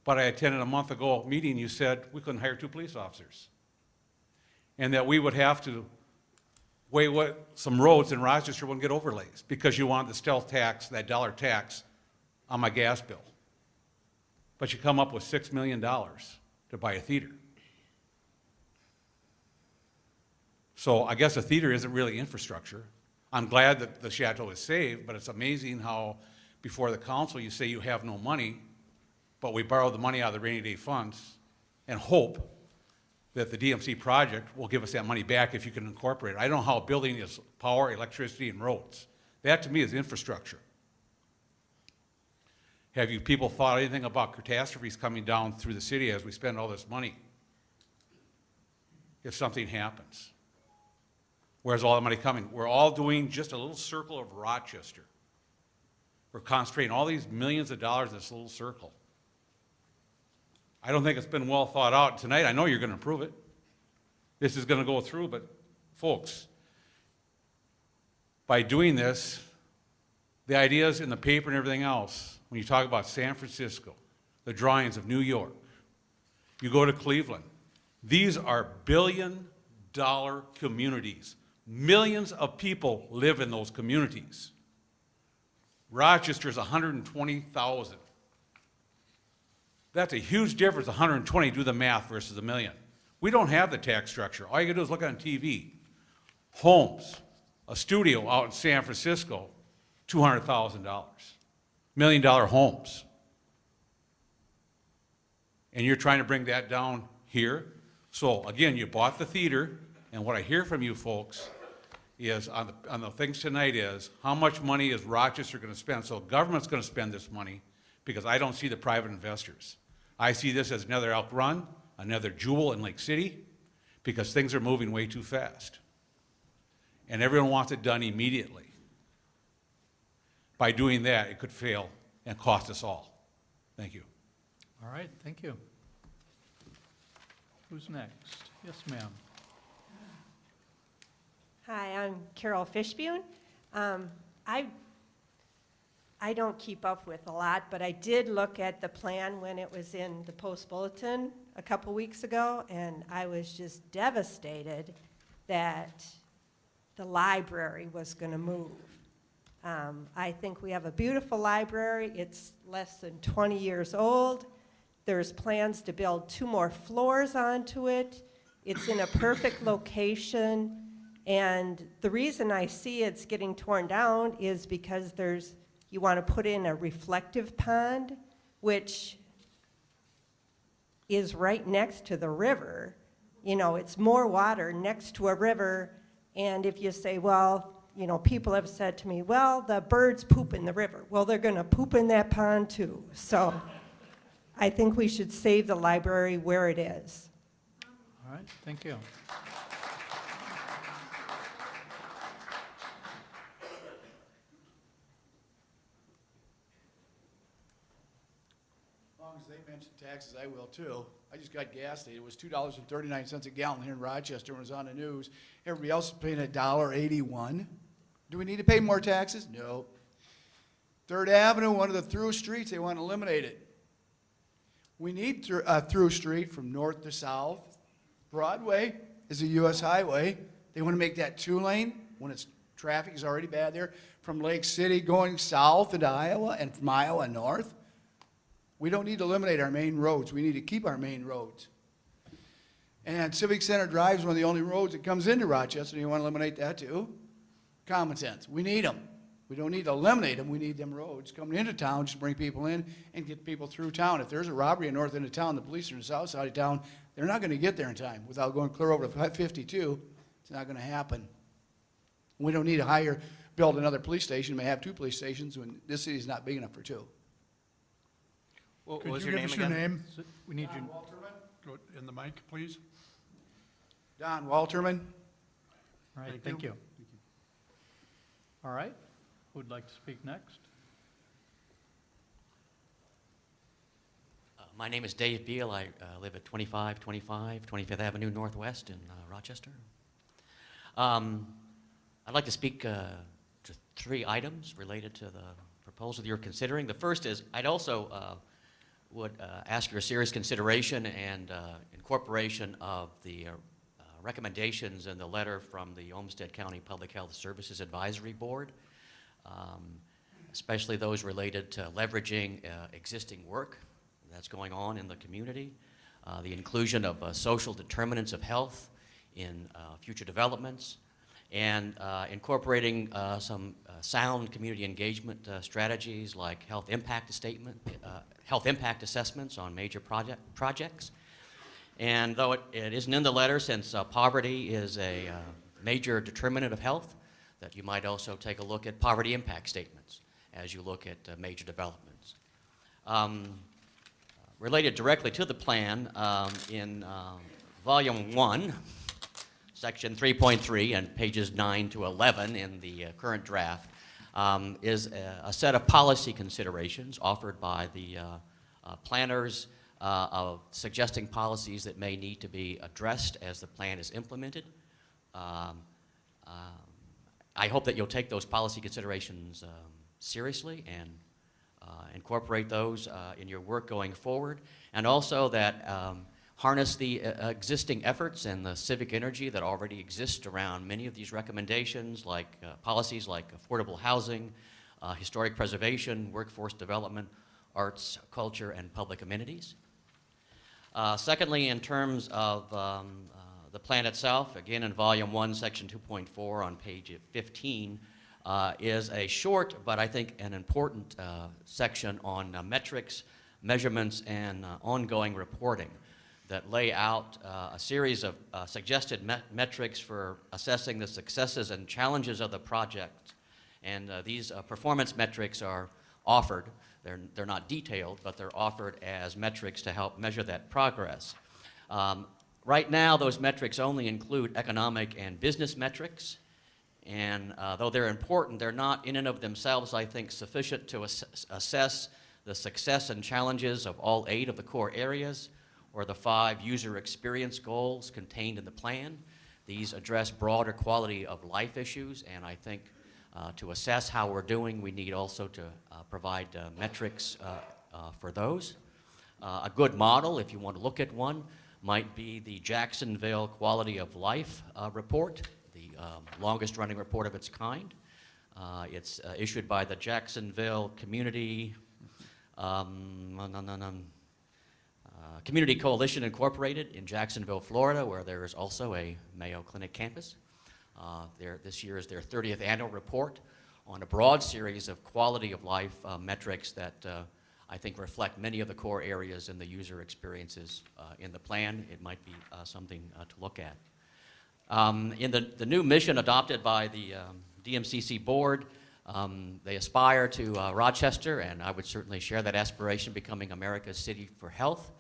but I attended a month ago meeting, you said we couldn't hire 2 police officers. And that we would have to weigh what some roads in Rochester wouldn't get overlays because you want the stealth tax, that dollar tax on my gas bill. But you come up with $6 million to buy a theater. So I guess a theater isn't really infrastructure. I'm glad that the Chateau is saved, but it's amazing how before the council you say you have no money, but we borrow the money out of the rainy day funds and hope that the DMC project will give us that money back if you can incorporate it. I don't know how a building is power, electricity, and roads. That to me is infrastructure. Have you people thought anything about catastrophes coming down through the city as we spend all this money? If something happens. Where's all the money coming? We're all doing just a little circle of Rochester. We're concentrating all these millions of dollars in this little circle. I don't think it's been well thought out. Tonight, I know you're going to approve it. This is going to go through, but folks, by doing this, the ideas in the paper and everything else, when you talk about San Francisco, the drawings of New York, you go to Cleveland, these are billion-dollar communities. Millions of people live in those communities. Rochester's 120,000. That's a huge difference, 120, do the math, versus a million. We don't have the tax structure. All you can do is look on TV. Homes, a studio out in San Francisco, $200,000. $1 million homes. And you're trying to bring that down here. So again, you bought the theater, and what I hear from you folks is on the things tonight is how much money is Rochester going to spend? So government's going to spend this money because I don't see the private investors. I see this as another Elk Run, another Jewel in Lake City, because things are moving way too fast. And everyone wants it done immediately. By doing that, it could fail and cost us all. Thank you. All right, thank you. Who's next? Yes, ma'am. Hi, I'm Carol Fishbune. I don't keep up with a lot, but I did look at the plan when it was in the Post Bulletin a couple weeks ago, and I was just devastated that the library was going to move. I think we have a beautiful library. It's less than 20 years old. There's plans to build 2 more floors onto it. It's in a perfect location. And the reason I see it's getting torn down is because you want to put in a reflective pond, which is right next to the river. You know, it's more water next to a river, and if you say, well, you know, people have said to me, well, the birds poop in the river. Well, they're going to poop in that pond too. So I think we should save the library where it is. All right, thank you. As long as they mention taxes, I will too. I just got gas today. It was $2.39 a gallon here in Rochester when it was on the news. Everybody else is paying $1.81. Do we need to pay more taxes? No. Third Avenue, one of the through streets, they want to eliminate it. We need a through street from north to south. Broadway is a U.S. highway. They want to make that 2-lane when traffic is already bad there. From Lake City going south into Iowa and from Iowa north. We don't need to eliminate our main roads. We need to keep our main roads. And Civic Center Drive is one of the only roads that comes into Rochester. You want to eliminate that too? Common sense. We need them. We don't need to eliminate them. We need them roads coming into town just to bring people in and get people through town. If there's a robbery in north end of town, the police are in the south side of town, they're not going to get there in time without going clear over to 52. It's not going to happen. We don't need to build another police station. We may have 2 police stations when this city is not big enough for 2. What Could was you your give name us again? your name? We need you. Go in the mic, please. Don Walterman. All right, thank you. All right, who'd like to speak next? My name is Dave Beal. I live at 2525 25th Avenue Northwest in Rochester. I'd like to speak to 3 items related to the proposal that you're considering. The first is I'd also would ask your serious consideration and incorporation of the recommendations in the letter from the Olmsted County Public Health Services Advisory Board, especially those related to leveraging existing work that's going on in the community, the inclusion of social determinants of health in future developments, and incorporating some sound community engagement strategies like health impact assessments on major projects. And though it isn't in the letter, since poverty is a major determinant of health, that you might also take a look at poverty impact statements as you look at major developments. Related directly to the plan, in Volume 1, Section 3.3 and pages 9 to 11 in the current draft is a set of policy considerations offered by the planners of suggesting policies that may need to be addressed as the plan is implemented. I hope that you'll take those policy considerations seriously and incorporate those in your work going forward, and also that harness the existing efforts and the civic energy that already exist around many of these recommendations, like policies like affordable housing, historic preservation, workforce development, arts, culture, and public amenities. Secondly, in terms of the plan itself, again in Volume 1, Section 2.4 on page 15, is a short but I think an important section on metrics, measurements, and ongoing reporting that lay out a series of suggested metrics for assessing the successes and challenges of the project. And these performance metrics are offered. They're not detailed, but they're offered as metrics to help measure that progress. Right now, those metrics only include economic and business metrics, and though they're important, they're not in and of themselves, I think, sufficient to assess the success and challenges of all 8 of the core areas or the 5 user experience goals contained in the plan. These address broader quality of life issues, and I think to assess how we're doing, we need also to provide metrics for those. A good model, if you want to look at one, might be the Jacksonville Quality of Life Report, the longest running report of its kind. It's issued by the Jacksonville Community Community Coalition Incorporated in Jacksonville, Florida, where there is also a Mayo Clinic campus. This year is their 30th annual report on a broad series of quality of life metrics that I think reflect many of the core areas in the user experiences in the plan. It might be something to look at. In the new mission adopted by the DMCC board, they aspire to Rochester, and I would certainly share that aspiration, becoming America's city for health.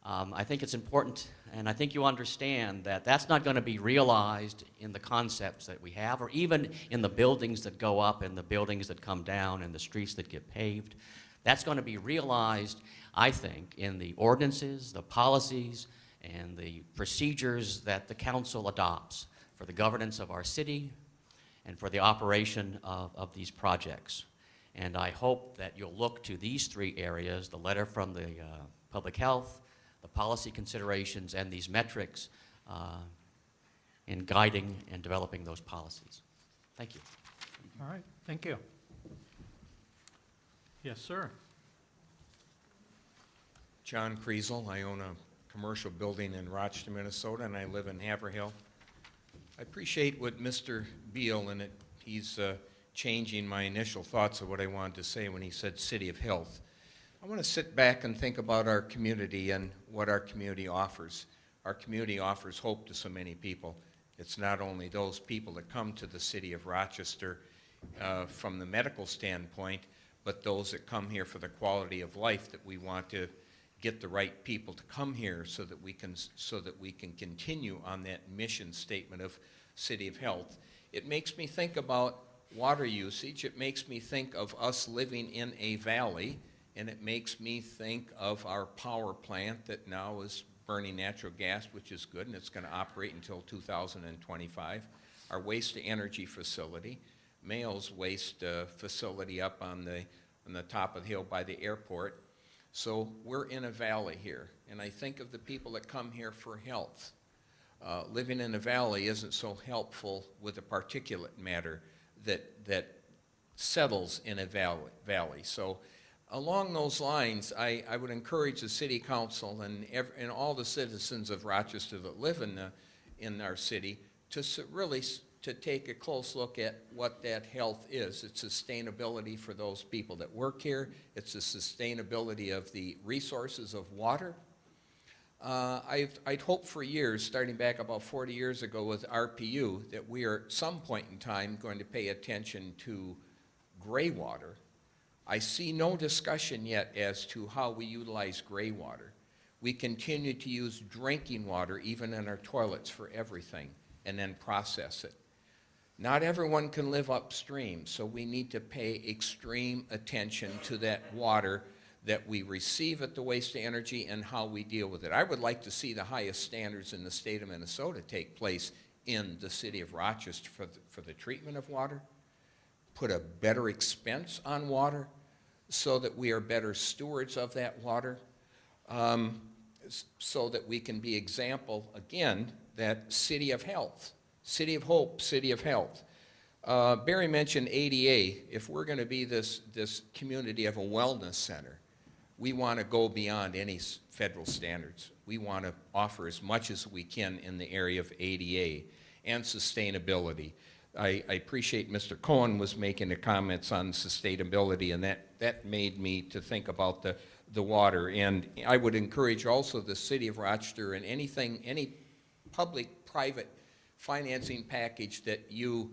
I think it's important, and I think you understand that that's not going to be realized in the concepts that we have, or even in the buildings that go up and the buildings that come down and the streets that get paved. That's going to be realized, I think, in the ordinances, the policies, and the procedures that the council adopts for the governance of our city and for the operation of these projects. And I hope that you'll look to these three areas, the letter from the public health, the policy considerations, and these metrics in guiding and developing those policies. Thank you. All right, thank you. Yes, sir. John Kriesel. I own a commercial building in Rochester, Minnesota, and I live in Haverhill. I appreciate what Mr. Beal, and he's changing my initial thoughts of what I wanted to say when he said City of Health. I want to sit back and think about our community and what our community offers. Our community offers hope to so many people. It's not only those people that come to the city of Rochester from the medical standpoint, but those that come here for the quality of life, that we want to get the right people to come here so that we can continue on that mission statement of City of Health. It makes me think about water usage. It makes me think of us living in a valley, and it makes me think of our power plant that now is burning natural gas, which is good, and it's going to operate until 2025. Our waste-to-energy facility, Mayo's waste facility up on the top of the hill by the airport. So we're in a valley here, and I think of the people that come here for health. Living in a valley isn't so helpful with the particulate matter that settles in a valley. So along those lines, I would encourage the City Council and all the citizens of Rochester that live in our city to really take a close look at what that health is. It's sustainability for those people that work here. It's the sustainability of the resources of water. I'd hoped for years, starting back about 40 years ago with RPU, that we are at some point in time going to pay attention to gray water. I see no discussion yet as to how we utilize gray water. We continue to use drinking water, even in our toilets, for everything, and then process it. Not everyone can live upstream, so we need to pay extreme attention to that water that we receive at the waste-to-energy and how we deal with it. I would like to see the highest standards in the state of Minnesota take place in the city of Rochester for the treatment of water, put a better expense on water so that we are better stewards of that water, so that we can be example, again, that city of health. City of hope, city of health. Barry mentioned ADA. If we're going to be this community of a wellness center, we want to go beyond any federal standards. We want to offer as much as we can in the area of ADA and sustainability. I appreciate Mr. Cohen was making the comments on sustainability, and that made me to think about the water. And I would encourage also the city of Rochester and any public-private financing package that you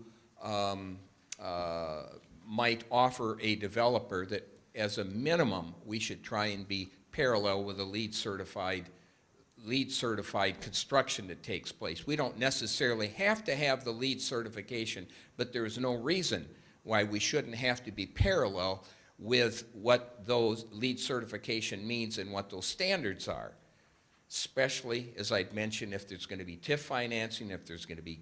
might offer a developer, that as a minimum we should try and be parallel with a LEED certified construction that takes place. We don't necessarily have to have the LEED certification, but there is no reason why we shouldn't have to be parallel with what those LEED certification means and what those standards are. Especially, as I'd mentioned, if there's going to be TIF financing, if there's going to be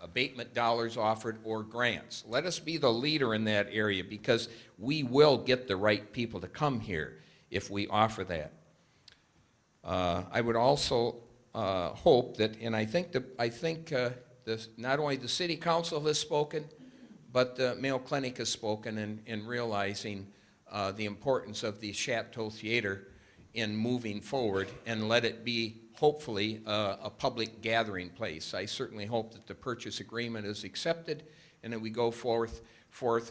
abatement dollars offered, or grants. Let us be the leader in that area, because we will get the right people to come here if we offer that. I would also hope that, and I think not only the City Council has spoken, but the Mayo Clinic has spoken in realizing the importance of the Chateau Theater in moving forward, and let it be, hopefully, a public gathering place. I certainly hope that the purchase agreement is accepted and that we go forth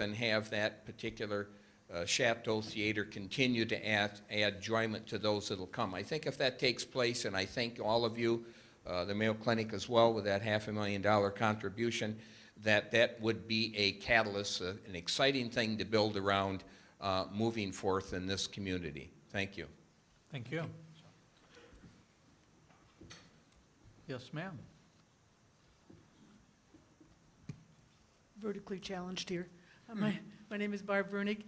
and have that particular Chateau Theater continue to add enjoyment to those that'll come. I think if that takes place, and I thank all of you, the Mayo Clinic as well, with that $500,000 contribution, that would be a catalyst, an exciting thing to build around moving forth in this community. Thank you. Thank you. Yes, ma'am. Vertically challenged here. My name is Barb Vernig,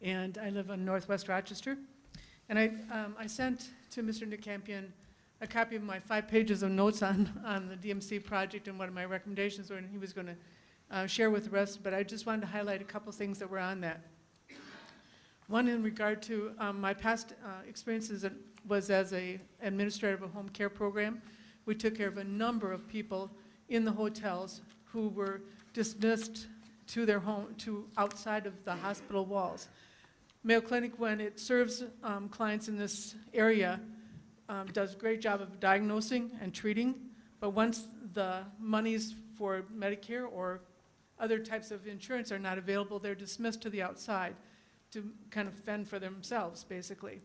and I live in Northwest Rochester. And I sent to Mr. Nicampian a copy of my 5 pages of notes on the DMC project and what my recommendations were, and he was going to share with the rest, but I just wanted to highlight a couple things that were on that. One in regard to my past experiences was as an administrator of a home care program. We took care of a number of people in the hotels who were dismissed to their home, to outside of the hospital walls. Mayo Clinic, when it serves clients in this area, does a great job of diagnosing and treating, but once the monies for Medicare or other types of insurance are not available, they're dismissed to the outside to kind of fend for themselves, basically.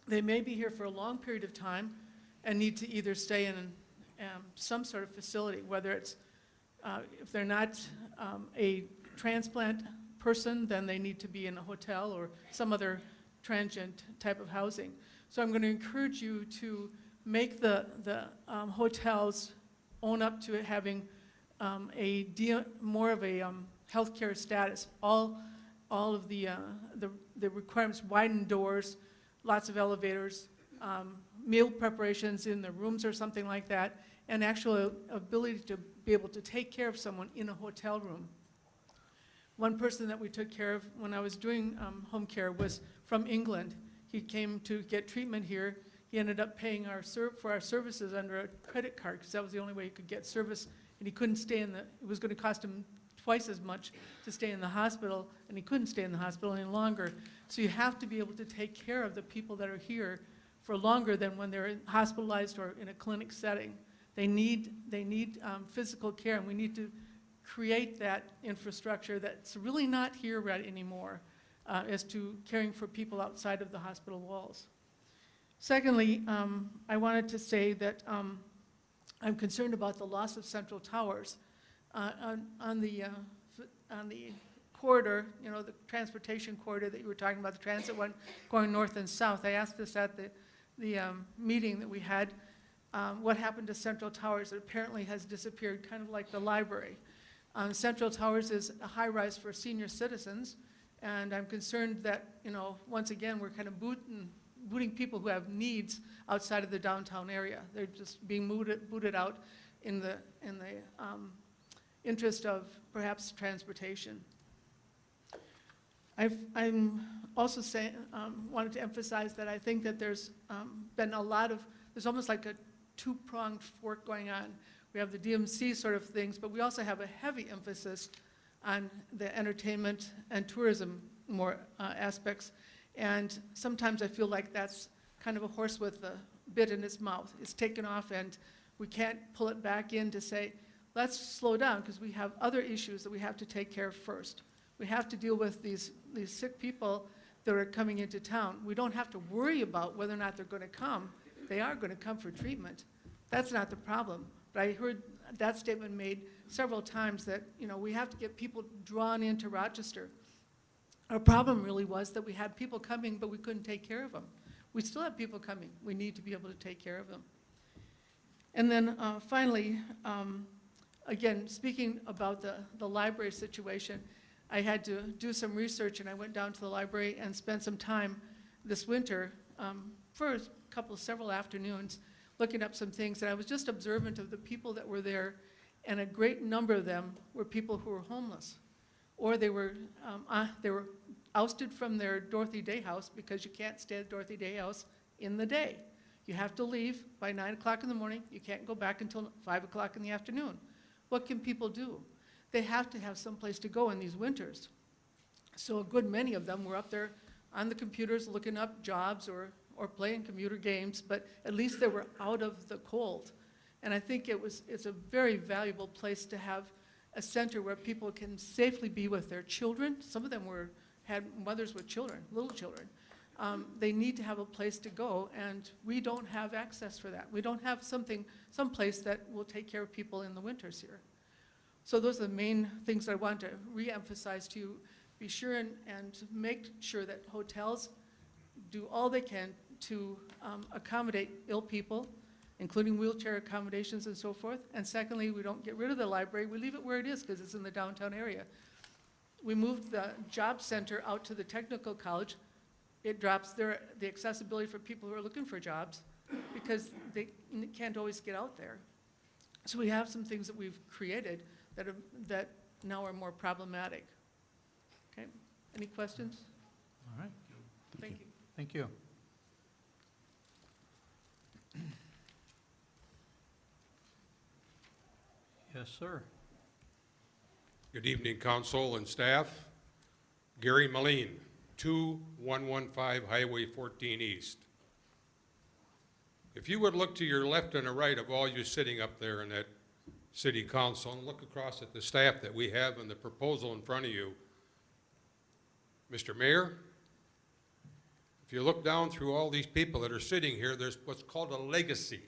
They may be here for a long period of time and need to either stay in some sort of facility, whether it's, if they're not a transplant person, then they need to be in a hotel or some other transient type of housing. So I'm going to encourage you to make the hotels own up to having more of a healthcare status. All of the requirements, widened doors, lots of elevators, meal preparations in the rooms or something like that, and actual ability to be able to take care of someone in a hotel room. One person that we took care of when I was doing home care was from England. He came to get treatment here. He ended up paying for our services under a credit card because that was the only way he could get service, and he couldn't stay it was going to cost him twice as much to stay in the hospital, and he couldn't stay in the hospital any longer. So you have to be able to take care of the people that are here for longer than when they're hospitalized or in a clinic setting. They need physical care, and we need to create that infrastructure that's really not here right anymore as to caring for people outside of the hospital walls. Secondly, I wanted to say that I'm concerned about the loss of central towers. On the corridor, you know, the transportation corridor that you were talking about, the transit one going north and south. I asked this at the meeting that we had. What happened to Central Towers? It apparently has disappeared, kind of like the library. Central Towers is a high-rise for senior citizens, and I'm concerned that, you know, once again, we're kind of booting people who have needs outside of the downtown area. They're just being booted out in the interest of perhaps transportation. I'm also wanted to emphasize that I think that there's been there's almost like a two-pronged fork going on. We have the DMC sort of things, but we also have a heavy emphasis on the entertainment and tourism more aspects. And sometimes I feel like that's kind of a horse with a bit in its mouth. It's taken off and we can't pull it back in to say, let's slow down because we have other issues that we have to take care of first. We have to deal with these sick people that are coming into town. We don't have to worry about whether or not they're going to come. They are going to come for treatment. That's not the problem. But I heard that statement made several times that, you know, we have to get people drawn into Rochester. Our problem really was that we had people coming, but we couldn't take care of them. We still have people coming. We need to be able to take care of them. And then finally, again, speaking about the library situation, I had to do some research, and I went down to the library and spent some time this winter for several afternoons looking up some things, and I was just observant of the people that were there, and a great number of them were people who were homeless, or they were ousted from their Dorothy Day house because you can't stay at Dorothy Day house in the day. You have to leave by 9 o'clock in the morning. You can't go back until 5 o'clock in the afternoon. What can people do? They have to have some place to go in these winters. So a good many of them were up there on the computers looking up jobs or playing computer games, but at least they were out of the cold. And I think it's a very valuable place to have a center where people can safely be with their children. Some of them had mothers with children, little children. They need to have a place to go, and we don't have access for that. We don't have some place that will take care of people in the winters here. So those are the main things I want to reemphasize to you. Be sure and make sure that hotels do all they can to accommodate ill people, including wheelchair accommodations and so forth. And secondly, we don't get rid of the library. We leave it where it is because it's in the downtown area. We moved the job center out to the technical college. It drops the accessibility for people who are looking for jobs because they can't always get out there. So we have some things that we've created that now are more problematic. Okay, any questions? All right. Thank you. Thank you. Yes, sir. Good evening, council and staff. Gary Moline, 2115 Highway 14 East. If you would look to your left and the right of all you sitting up there in that city council and look across at the staff that we have and the proposal in front of you, Mr. Mayor, if you look down through all these people that are sitting here, there's what's called a legacy.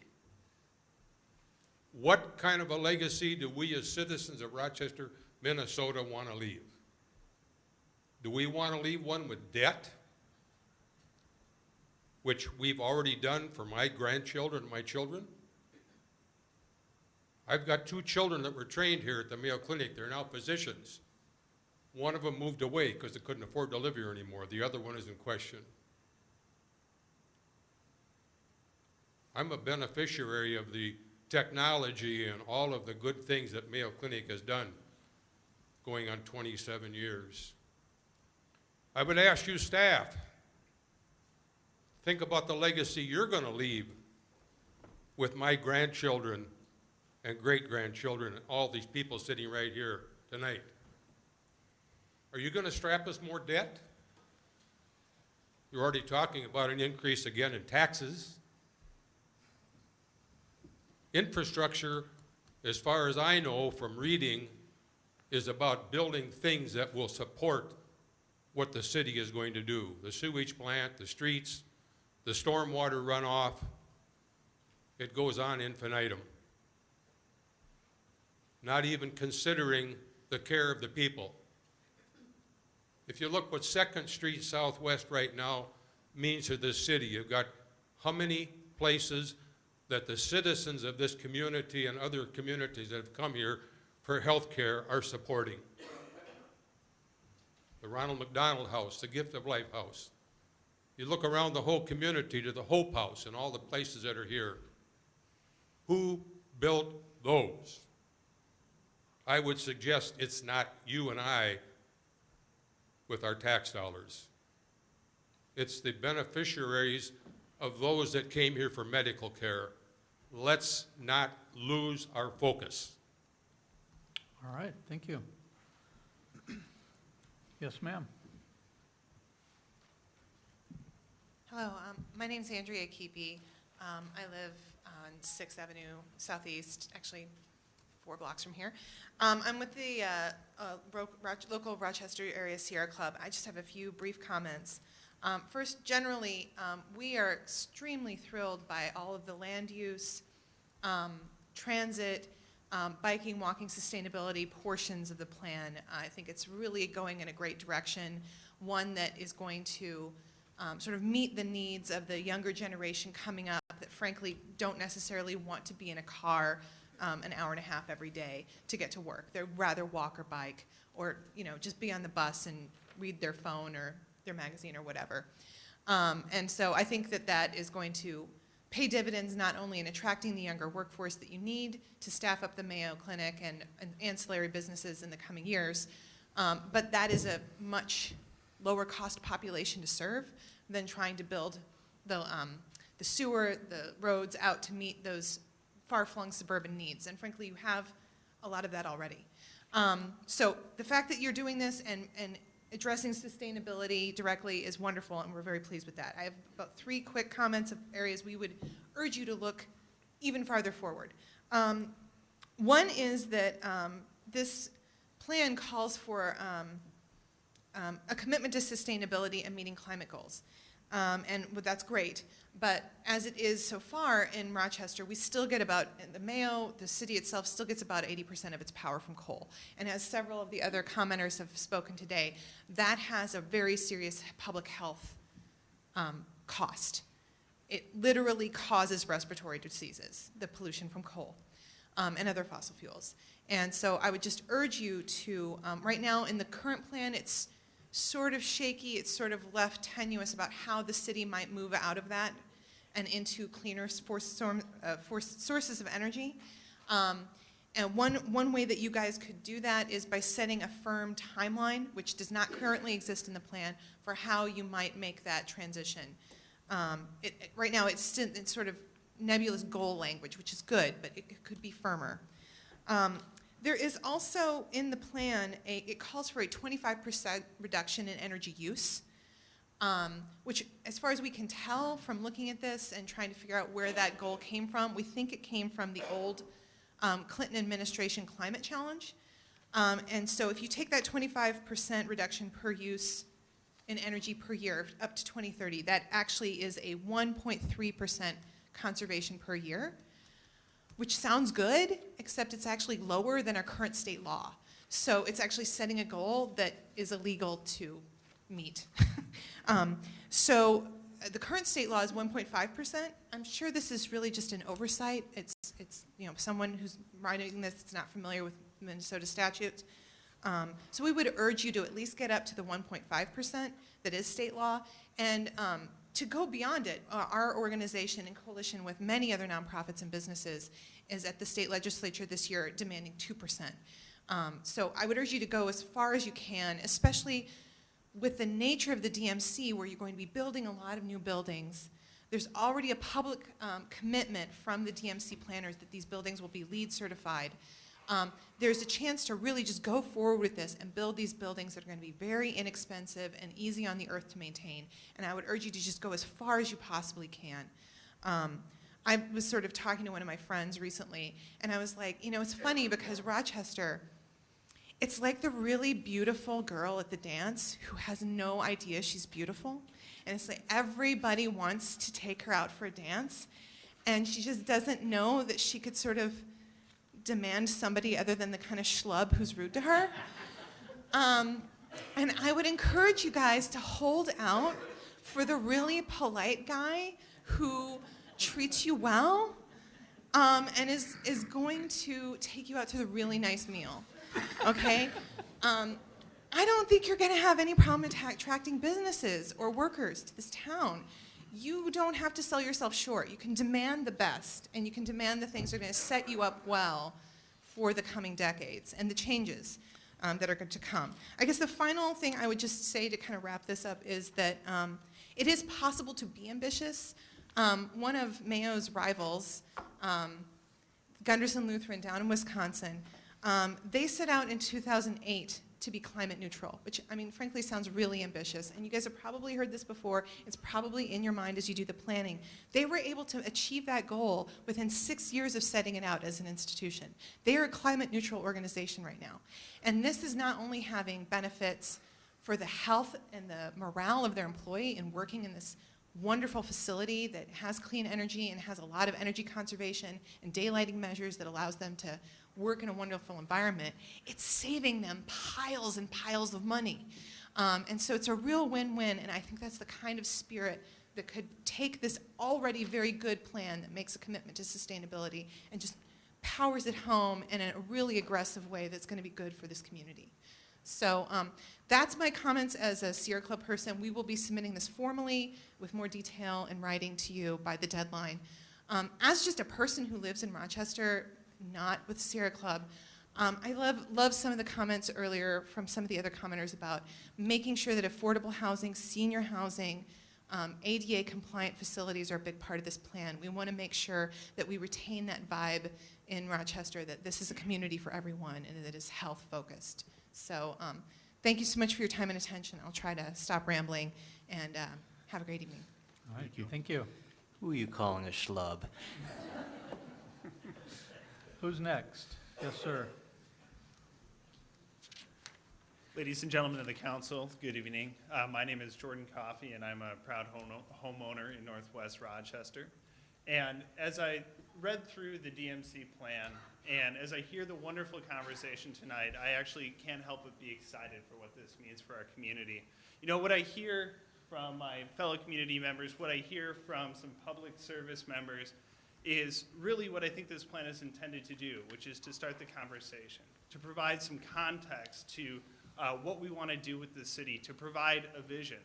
What kind of a legacy do we as citizens of Rochester, Minnesota want to leave? Do we want to leave one with debt, which we've already done for my grandchildren and my children? I've got 2 children that were trained here at the Mayo Clinic. They're now physicians. One of them moved away because they couldn't afford to live here anymore. The other one is in question. I'm a beneficiary of the technology and all of the good things that Mayo Clinic has done going on 27 years. I would ask you staff, think about the legacy you're going to leave with my grandchildren and great-grandchildren and all these people sitting right here tonight. Are you going to strap us more debt? You're already talking about an increase again in taxes. Infrastructure, as far as I know from reading, is about building things that will support what the city is going to do. The sewage plant, the streets, the stormwater runoff, it goes on infinitum. Not even considering the care of the people. If you look what 2nd Street Southwest right now means to this city, you've got how many places that the citizens of this community and other communities that have come here for health care are supporting. The Ronald McDonald House, the Gift of Life House. You look around the whole community to the Hope House and all the places that are here. Who built those? I would suggest it's not you and I with our tax dollars. It's the beneficiaries of those that came here for medical care. Let's not lose our focus. All right, thank you. Yes, ma'am. Hello, my name's Andrea Keepy. I live on 6th Avenue Southeast, actually 4 blocks from here. I'm with the local Rochester Area Sierra Club. I just have a few brief comments. First, generally, we are extremely thrilled by all of the land use, transit, biking, walking, sustainability portions of the plan. I think it's really going in a great direction, one that is going to sort of meet the needs of the younger generation coming up that frankly don't necessarily want to be in a car an hour and a half every day to get to work. They'd rather walk or bike or just be on the bus and read their phone or their magazine or whatever. And so I think that that is going to pay dividends not only in attracting the younger workforce that you need to staff up the Mayo Clinic and ancillary businesses in the coming years, but that is a much lower cost population to serve than trying to build the sewer, the roads out to meet those far-flung suburban needs. And frankly, you have a lot of that already. So the fact that you're doing this and addressing sustainability directly is wonderful, and we're very pleased with that. I have about 3 quick comments of areas we would urge you to look even farther forward. One is that this plan calls for a commitment to sustainability and meeting climate goals. Well, that's great. But as it is so far in Rochester, we still get about, in the Mayo, the city itself still gets about 80% of its power from coal. And as several of the other commenters have spoken today, that has a very serious public health cost. It literally causes respiratory diseases, the pollution from coal and other fossil fuels. And so I would just urge you to, right now in the current plan, it's sort of shaky, it's sort of left tenuous about how the city might move out of that and into cleaner sources of energy. And one way that you guys could do that is by setting a firm timeline, which does not currently exist in the plan, for how you might make that transition. Right now it's in sort of nebulous goal language, which is good, but it could be firmer. There is also in the plan, it calls for a 25% reduction in energy use, which as far as we can tell from looking at this and trying to figure out where that goal came from, we think it came from the old Clinton administration climate challenge. And so if you take that 25% reduction per use in energy per year up to 2030, that actually is a 1.3% conservation per year, which sounds good, except it's actually lower than our current state law. So it's actually setting a goal that is illegal to meet. So the current state law is 1.5%. I'm sure this is really just an oversight. It's someone who's writing this is not familiar with Minnesota statutes. So we would urge you to at least get up to the 1.5% that is state law, and to go beyond it. Our organization, in coalition with many other nonprofits and businesses, is at the state legislature this year demanding 2%. So I would urge you to go as far as you can, especially with the nature of the DMC, where you're going to be building a lot of new buildings. There's already a public commitment from the DMC planners that these buildings will be LEED certified. There's a chance to really just go forward with this and build these buildings that are going to be very inexpensive and easy on the earth to maintain. And I would urge you to just go as far as you possibly can. I was sort of talking to one of my friends recently, and I was like, it's funny because Rochester, it's like the really beautiful girl at the dance who has no idea she's beautiful. And it's like everybody wants to take her out for a dance, and she just doesn't know that she could sort of demand somebody other than the kind of schlub who's rude to her. And I would encourage you guys to hold out for the really polite guy who treats you well and is going to take you out to the really nice meal, okay? I don't think you're going to have any problem attracting businesses or workers to this town. You don't have to sell yourself short. You can demand the best, and you can demand the things that are going to set you up well for the coming decades and the changes that are going to come. I guess the final thing I would just say to kind of wrap this up is that it is possible to be ambitious. One of Mayo's rivals, Gunderson Lutheran down in Wisconsin, they set out in 2008 to be climate neutral, which, I mean, frankly sounds really ambitious. And you guys have probably heard this before. It's probably in your mind as you do the planning. They were able to achieve that goal within 6 years of setting it out as an institution. They are a climate neutral organization right now. And this is not only having benefits for the health and the morale of their employee in working in this wonderful facility that has clean energy and has a lot of energy conservation and daylighting measures that allows them to work in a wonderful environment, it's saving them piles and piles of money. And so it's a real win-win, and I think that's the kind of spirit that could take this already very good plan that makes a commitment to sustainability and just powers it home in a really aggressive way that's going to be good for this community. So that's my comments as a Sierra Club person. We will be submitting this formally with more detail in writing to you by the deadline. As just a person who lives in Rochester, not with Sierra Club, I love some of the comments earlier from some of the other commenters about making sure that affordable housing, senior housing, ADA compliant facilities are a big part of this plan. We want to make sure that we retain that vibe in Rochester, that this is a community for everyone and that is health focused. So thank you so much for your time and attention. I'll try to stop rambling and have a great evening. All right, thank you. Who are you calling a schlub? Who's next? Yes, sir. Ladies and gentlemen of the council, good evening. My name is Jordan Coffey, and I'm a proud homeowner in Northwest Rochester. And as I read through the DMC plan, and as I hear the wonderful conversation tonight, I actually can't help but be excited for what this means for our community. You know, what I hear from my fellow community members, what I hear from some public service members, is really what I think this plan is intended to do, which is to start the conversation, to provide some context to what we want to do with the city, to provide a vision.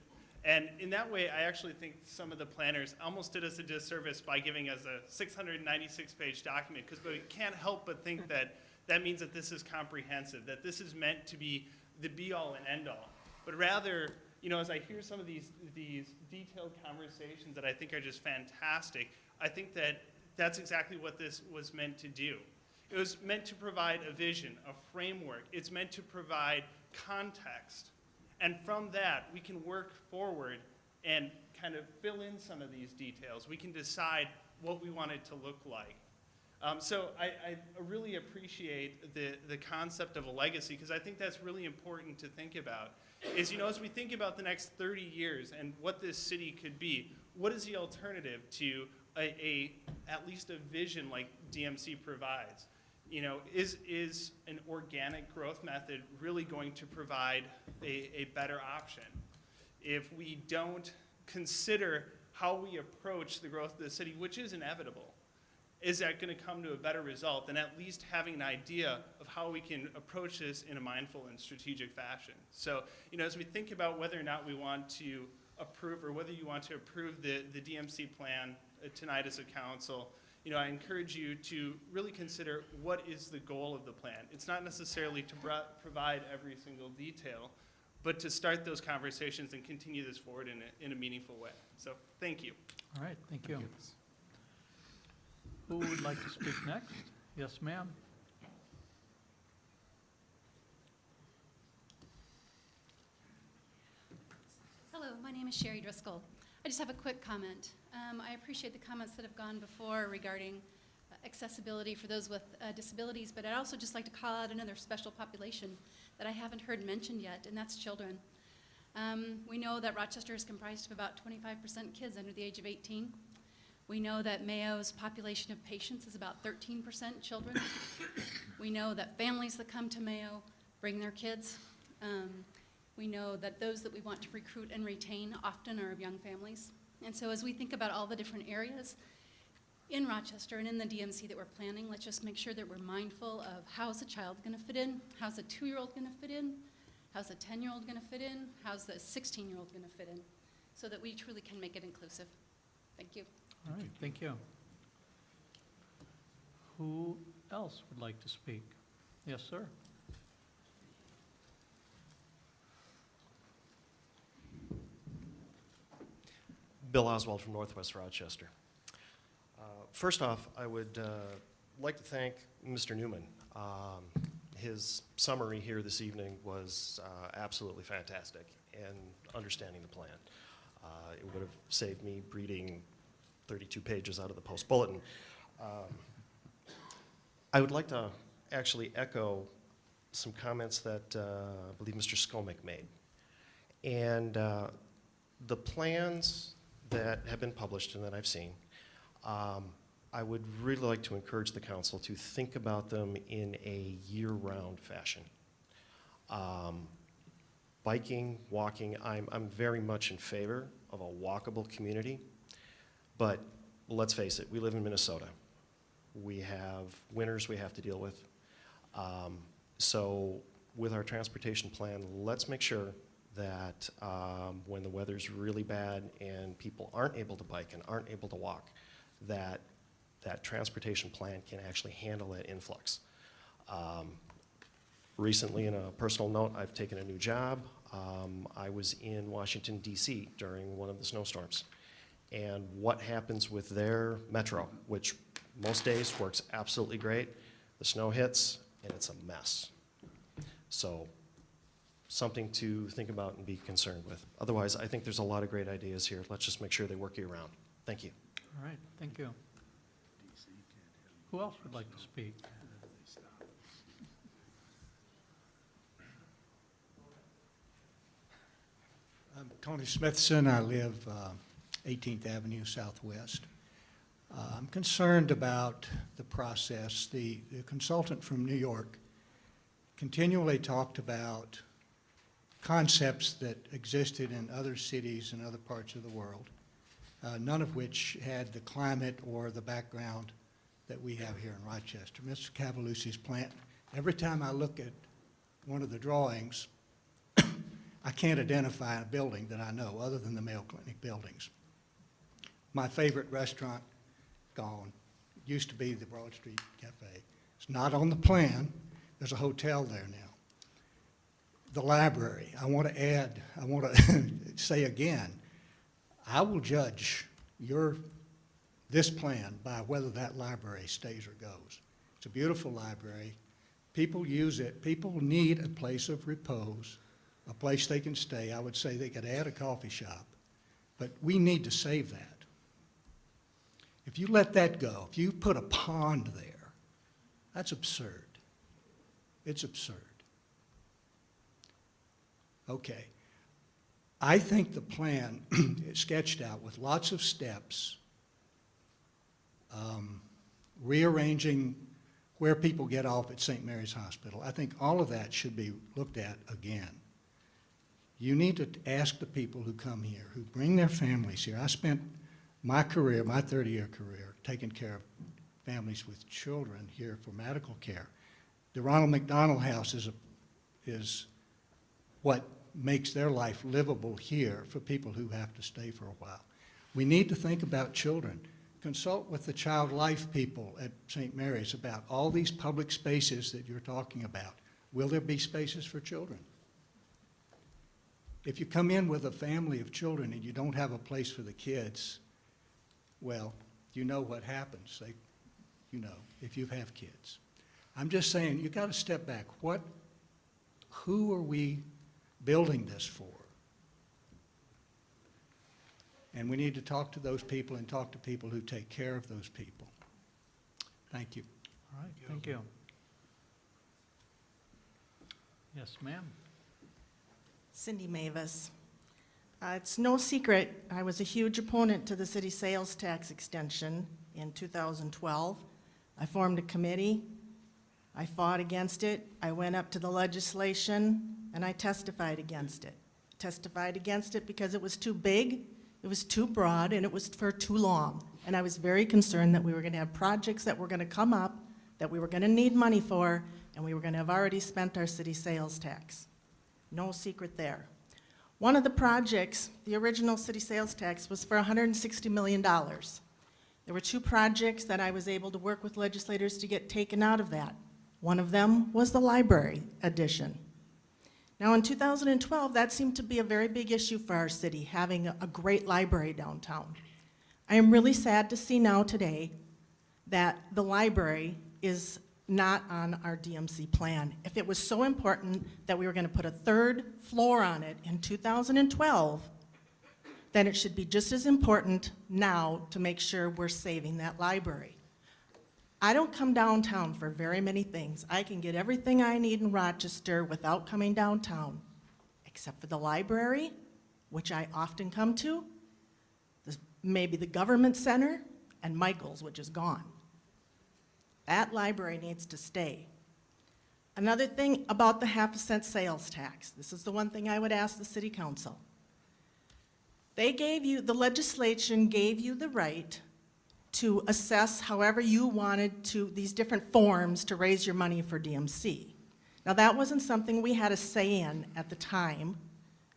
And in that way, I actually think some of the planners almost did us a disservice by giving us a 696-page document, because we can't help but think that that means that this is comprehensive, that this is meant to be the be-all and end-all. But rather, you know, as I hear some of these detailed conversations that I think are just fantastic, I think that that's exactly what this was meant to do. It was meant to provide a vision, a framework. It's meant to provide context. And from that, we can work forward and kind of fill in some of these details. We can decide what we want it to look like. So I really appreciate the concept of a legacy, because I think that's really important to think about. Is, you know, as we think about the next 30 years and what this city could be, what is the alternative to at least a vision like DMC provides? You know, is an organic growth method really going to provide a better option? If we don't consider how we approach the growth of the city, which is inevitable, is that going to come to a better result than at least having an idea of how we can approach this in a mindful and strategic fashion? So, you know, as we think about whether or not we want to approve, or whether you want to approve the DMC plan tonight as a council, you know, I encourage you to really consider what is the goal of the plan. It's not necessarily to provide every single detail, but to start those conversations and continue this forward in a meaningful way. So, thank you. All right, thank you. Who would like to speak next? Yes, ma'am. Hello, my name is Sherry Driscoll. I just have a quick comment. I appreciate the comments that have gone before regarding accessibility for those with disabilities, but I'd also just like to call out another special population that I haven't heard mentioned yet, and that's children. We know that Rochester is comprised of about 25% kids under the age of 18. We know that Mayo's population of patients is about 13% children. We know that families that come to Mayo bring their kids. We know that those that we want to recruit and retain often are of young families. And so as we think about all the different areas in Rochester and in the DMC that we're planning, let's just make sure that we're mindful of how's a child going to fit in, how's a 2-year-old going to fit in, how's a 10-year-old going to fit in, how's the 16-year-old going to fit in, so that we truly can make it inclusive. Thank you. All right, thank you. Who else would like to speak? Yes, sir. Bill Oswald from Northwest Rochester. First off, I would like to thank Mr. Newman. His summary here this evening was absolutely fantastic in understanding the plan. It would have saved me reading 32 pages out of the Post Bulletin. I would like to actually echo some comments that I believe Mr. Skolnick made. And the plans that have been published and that I've seen, I would really like to encourage the council to think about them in a year-round fashion. Biking, walking, I'm very much in favor of a walkable community, but let's face it, we live in Minnesota. We have winters we have to deal with. So with our transportation plan, let's make sure that when the weather's really bad and people aren't able to bike and aren't able to walk, that transportation plan can actually handle that influx. Recently, in a personal note, I've taken a new job. I was in Washington, D.C. during one of the snowstorms. And what happens with their metro, which most days works absolutely great, the snow hits and it's a mess. So something to think about and be concerned with. Otherwise, I think there's a lot of great ideas here. Let's just make sure they work year-round. Thank you. All right, thank you. Who else would like to speak? I'm Tony Smithson. I live 18th Avenue Southwest. I'm concerned about the process. The consultant from New York continually talked about concepts that existed in other cities and other parts of the world, none of which had the climate or the background that we have here in Rochester. Mr. Cavalucci's plant, every time I look at one of the drawings, I can't identify a building that I know other than the Mayo Clinic buildings. My favorite restaurant, gone. It used to be the Broad Street Cafe. It's not on the plan. There's a hotel there now. The library, I want to say again, I will judge this plan by whether that library stays or goes. It's a beautiful library. People use it. People need a place of repose, a place they can stay. I would say they could add a coffee shop, but we need to save that. If you let that go, if you put a pond there, that's absurd. It's absurd. Okay. I think the plan is sketched out with lots of steps, rearranging where people get off at St. Mary's Hospital. I think all of that should be looked at again. You need to ask the people who come here, who bring their families here. I spent my career, my 30-year career, taking care of families with children here for medical care. The Ronald McDonald House is what makes their life livable here for people who have to stay for a while. We need to think about children. Consult with the child life people at St. Mary's about all these public spaces that you're talking about. Will there be spaces for children? If you come in with a family of children and you don't have a place for the kids, well, you know what happens. You know, if you have kids. I'm just saying, you got to step back. Who are we building this for? And we need to talk to those people and talk to people who take care of those people. Thank you. All right, thank you. Yes, ma'am. Cindy Mavis. It's no secret, I was a huge opponent to the city sales tax extension in 2012. I formed a committee. I fought against it. I went up to the legislation, and I testified against it. Testified against it because it was too big, it was too broad, and it was for too long. And I was very concerned that we were going to have projects that were going to come up, that we were going to need money for, and we were going to have already spent our city sales tax. No secret there. One of the projects, the original city sales tax, was for $160 million. There were two projects that I was able to work with legislators to get taken out of that. One of them was the library addition. Now in 2012, that seemed to be a very big issue for our city, having a great library downtown. I am really sad to see now today that the library is not on our DMC plan. If it was so important that we were going to put a third floor on it in 2012, then it should be just as important now to make sure we're saving that library. I don't come downtown for very many things. I can get everything I need in Rochester without coming downtown, except for the library, which I often come to, maybe the government center, and Michael's, which is gone. That library needs to stay. Another thing about the half-cent sales tax. This is the one thing I would ask the city council. They gave you, the legislation gave you the right to assess however you wanted to, these different forms to raise your money for DMC. Now that wasn't something we had a say in at the time.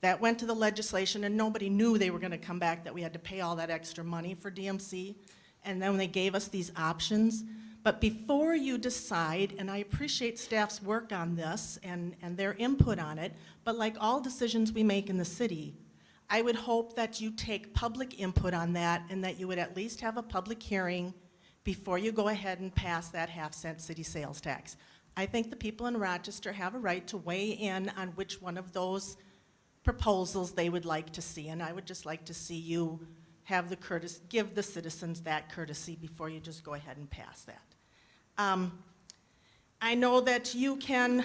That went to the legislation and nobody knew they were going to come back that we had to pay all that extra money for DMC. And then they gave us these options. But before you decide, and I appreciate staff's work on this and their input on it, but like all decisions we make in the city, I would hope that you take public input on that and that you would at least have a public hearing before you go ahead and pass that half-cent city sales tax. I think the people in Rochester have a right to weigh in on which one of those proposals they would like to see, and I would just like to see you have the courtesy, give the citizens that courtesy before you just go ahead and pass that. I know that you can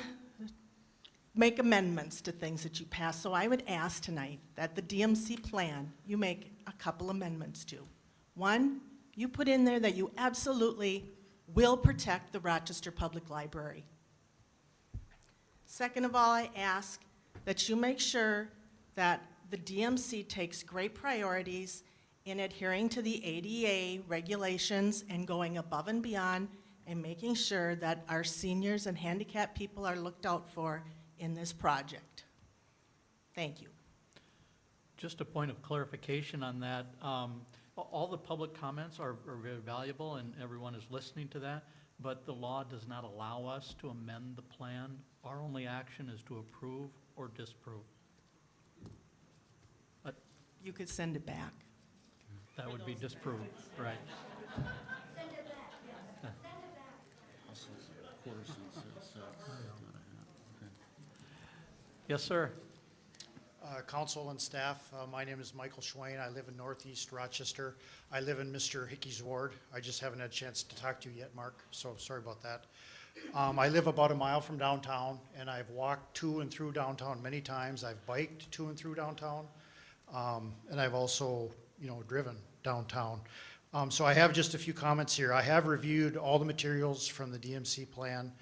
make amendments to things that you pass. So I would ask tonight that the DMC plan, you make a couple amendments to. One, you put in there that you absolutely will protect the Rochester Public Library. Second of all, I ask that you make sure that the DMC takes great priorities in adhering to the ADA regulations and going above and beyond and making sure that our seniors and handicapped people are looked out for in this project. Thank you. Just a point of clarification on that. All the public comments are very valuable, and everyone is listening to that, but the law does not allow us to amend the plan. Our only action is to approve or disapprove. You could send it back. That would be disproved, right? Yes, sir. Council and staff, my name is Michael Schwain. I live in Northeast Rochester. I live in Mr. Hickey's ward. I just haven't had a chance to talk to you yet, Mark, so sorry about that. I live about a mile from downtown, and I've walked to and through downtown many times. I've biked to and through downtown, and I've also, driven downtown. So I have just a few comments here. I have reviewed all the materials from the DMC plan,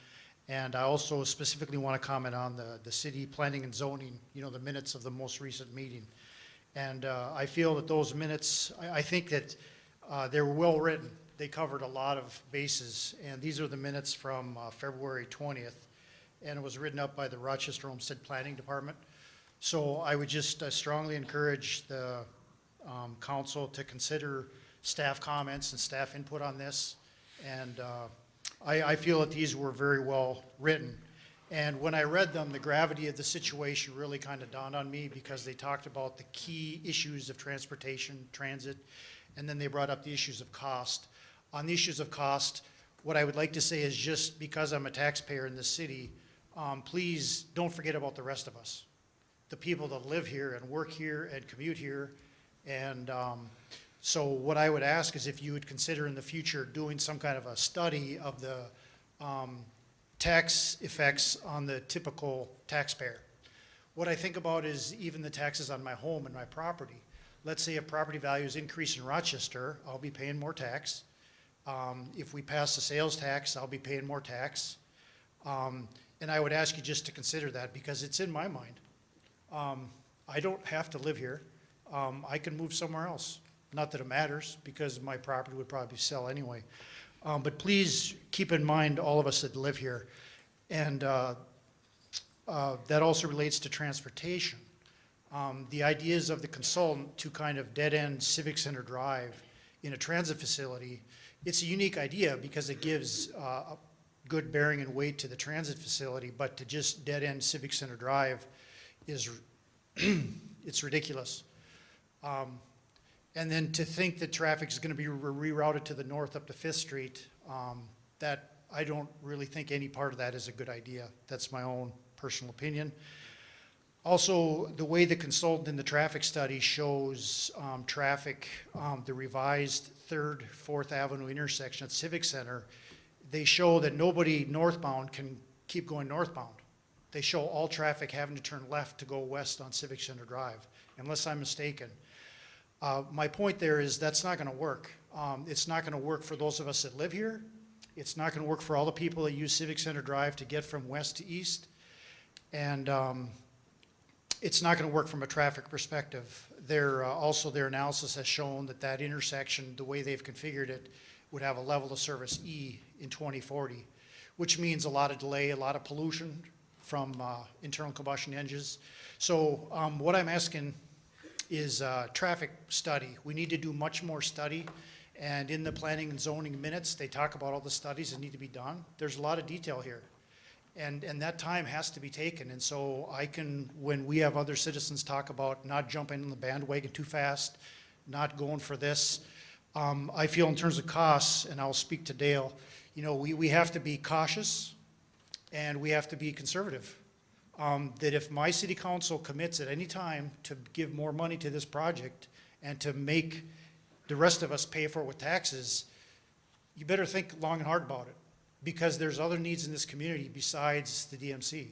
and I also specifically want to comment on the city planning and zoning, the minutes of the most recent meeting. And I feel that those minutes, I think that they were well written. They covered a lot of bases, and these are the minutes from February 20th, and it was written up by the Rochester Homestead Planning Department. So I would just strongly encourage the council to consider staff comments and staff input on this. And I feel that these were very well written. And when I read them, the gravity of the situation really kind of dawned on me, because they talked about the key issues of transportation, transit, and then they brought up the issues of cost. On the issues of cost, what I would like to say is, just because I'm a taxpayer in this city, please don't forget about the rest of us, the people that live here and work here and commute here. And so what I would ask is if you would consider in the future doing some kind of a study of the tax effects on the typical taxpayer. What I think about is even the taxes on my home and my property. Let's say if property values increase in Rochester, I'll be paying more tax. If we pass the sales tax, I'll be paying more tax. And I would ask you just to consider that, because it's in my mind. I don't have to live here. I can move somewhere else. Not that it matters, because my property would probably sell anyway. But please keep in mind all of us that live here. And that also relates to transportation. The ideas of the consultant to kind of dead-end Civic Center Drive in a transit facility, it's a unique idea because it gives a good bearing and weight to the transit facility, but to just dead-end Civic Center Drive is, it's ridiculous. And then to think that traffic is going to be rerouted to the north up to 5th Street, that I don't really think any part of that is a good idea. That's my own personal opinion. Also, the way the consultant in the traffic study shows traffic, the revised 3rd, 4th Avenue intersection at Civic Center, they show that nobody northbound can keep going northbound. They show all traffic having to turn left to go west on Civic Center Drive, unless I'm mistaken. My point there is that's not going to work. It's not going to work for those of us that live here. It's not going to work for all the people that use Civic Center Drive to get from west to east. And it's not going to work from a traffic perspective. Also, their analysis has shown that that intersection, the way they've configured it, would have a level of service E in 2040, which means a lot of delay, a lot of pollution from internal combustion engines. So what I'm asking is traffic study. We need to do much more study, and in the planning and zoning minutes, they talk about all the studies that need to be done. There's a lot of detail here, and that time has to be taken. And so I can, when we have other citizens talk about not jumping on the bandwagon too fast, not going for this, I feel in terms of costs, and I'll speak to Dale, we have to be cautious and we have to be conservative. That if my city council commits at any time to give more money to this project and to make the rest of us pay for it with taxes, you better think long and hard about it, because there's other needs in this community besides the DMC.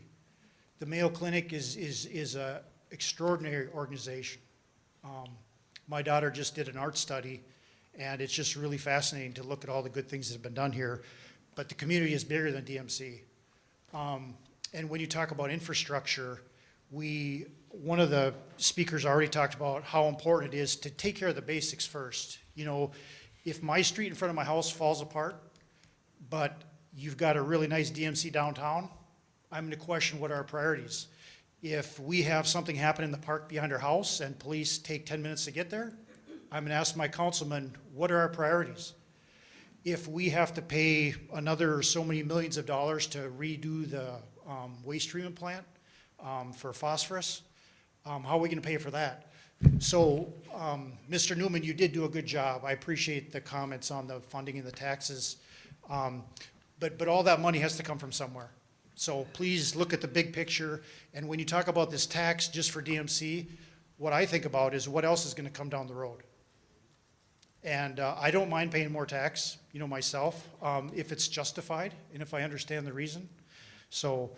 The Mayo Clinic is a extraordinary organization. My daughter just did an art study, and it's just really fascinating to look at all the good things that have been done here. But the community is bigger than DMC. And when you talk about infrastructure, one of the speakers already talked about how important it is to take care of the basics first. You know, if my street in front of my house falls apart, but you've got a really nice DMC downtown, I'm going to question what are our priorities. If we have something happen in the park behind our house and police take 10 minutes to get there, I'm going to ask my councilman, what are our priorities? If we have to pay another so many millions of dollars to redo the waste treatment plant for phosphorus, how are we going to pay for that? So, Mr. Newman, you did do a good job. I appreciate the comments on the funding and the taxes. But all that money has to come from somewhere. So please look at the big picture. And when you talk about this tax just for DMC, what I think about is what else is going to come down the road. And I don't mind paying more tax, you know, myself, if it's justified and if I understand the reason. So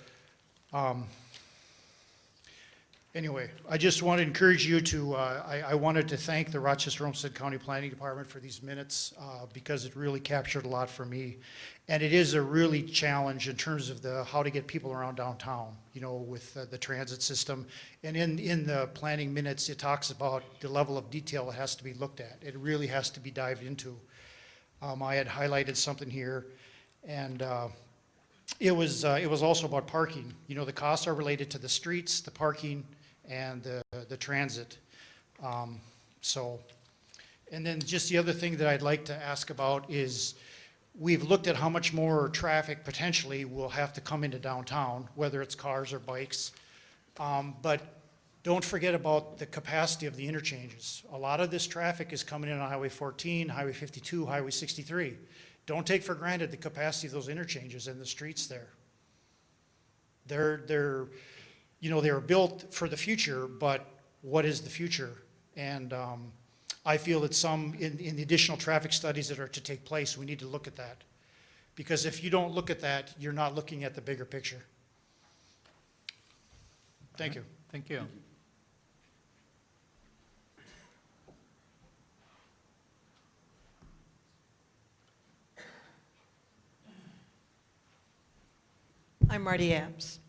anyway, I just want to encourage you to, I wanted to thank the Rochester Olmsted County Planning Department for these minutes because it really captured a lot for me. And it is a really challenge in terms of how to get people around downtown, you know, with the transit system. And in the planning minutes, it talks about the level of detail that has to be looked at. It really has to be dived into. I had highlighted something here, and it was also about parking. You know, the costs are related to the streets, the parking, and the transit. And then just the other thing that I'd like to ask about is we've looked at how much more traffic potentially will have to come into downtown, whether it's cars or bikes. But don't forget about the capacity of the interchanges. A lot of this traffic is coming in on Highway 14, Highway 52, Highway 63. Don't take for granted the capacity of those interchanges and the streets there. They're you know, they were built for the future, but what is the future? And I feel that in the additional traffic studies that are to take place, we need to look at that. Because if you don't look at that, you're not looking at the bigger picture. Thank you. Thank you. I'm Marty Abs,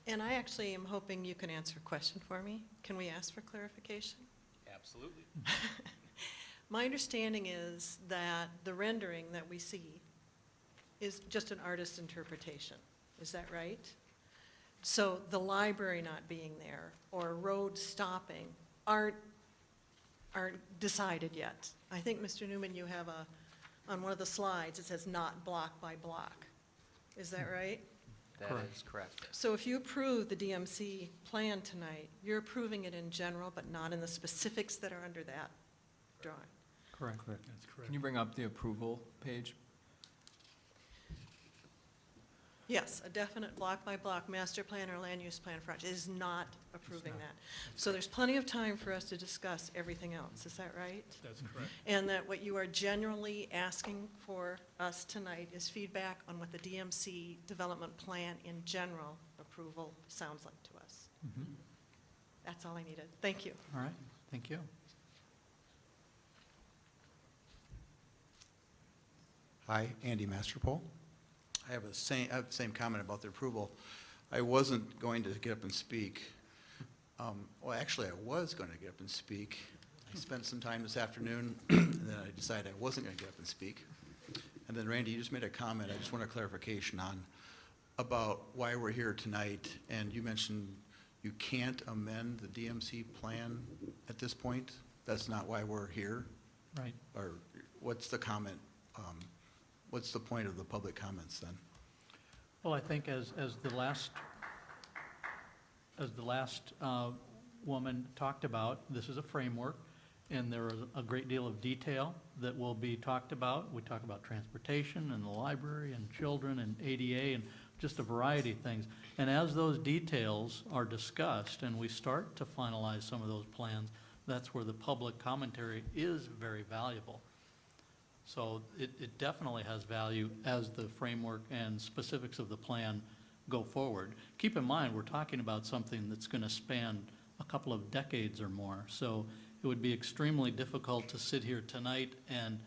and I actually am hoping you can answer a question for me. Can we ask for clarification? Absolutely. My understanding is that the rendering that we see is just an artist's interpretation. Is that right? So the library not being there or road stopping aren't decided yet. I think, Mr. Newman, you have on one of the slides, it says not block by block. Is that right? That is correct. So if you approve the DMC plan tonight, you're approving it in general, but not in the specifics that are under that drawing? Correct. That's correct. Can you bring up the approval page? Yes, a definite block-by-block master plan or land use plan for it is not approving that. So there's plenty of time for us to discuss everything else, is that right? That's correct. And that what you are generally asking for us tonight is feedback on what the DMC development plan in general approval sounds like to us. Mm-hmm. That's all I needed. Thank you. All right, thank you. Hi, Andy Masterpole. I have the same comment about the approval. I wasn't going to get up and speak. Well, actually, I was going to get up and speak. I spent some time this afternoon, and then I decided I wasn't going to get up and speak. And then, Randy, you just made a comment I just want a clarification on about why we're here tonight. And you mentioned you can't amend the DMC plan at this point. That's not why we're here? Right. Or what's the comment? What's the point of the public comments then? Well, I think as the last woman talked about, this is a framework, and there is a great deal of detail that will be talked about. We talk about transportation and the library and children and ADA and just a variety of things. And as those details are discussed and we start to finalize some of those plans, that's where the public commentary is very valuable. So it definitely has value as the framework and specifics of the plan go forward. Keep in mind, we're talking about something that's going to span a couple of decades or more. So it would be extremely difficult to sit here tonight and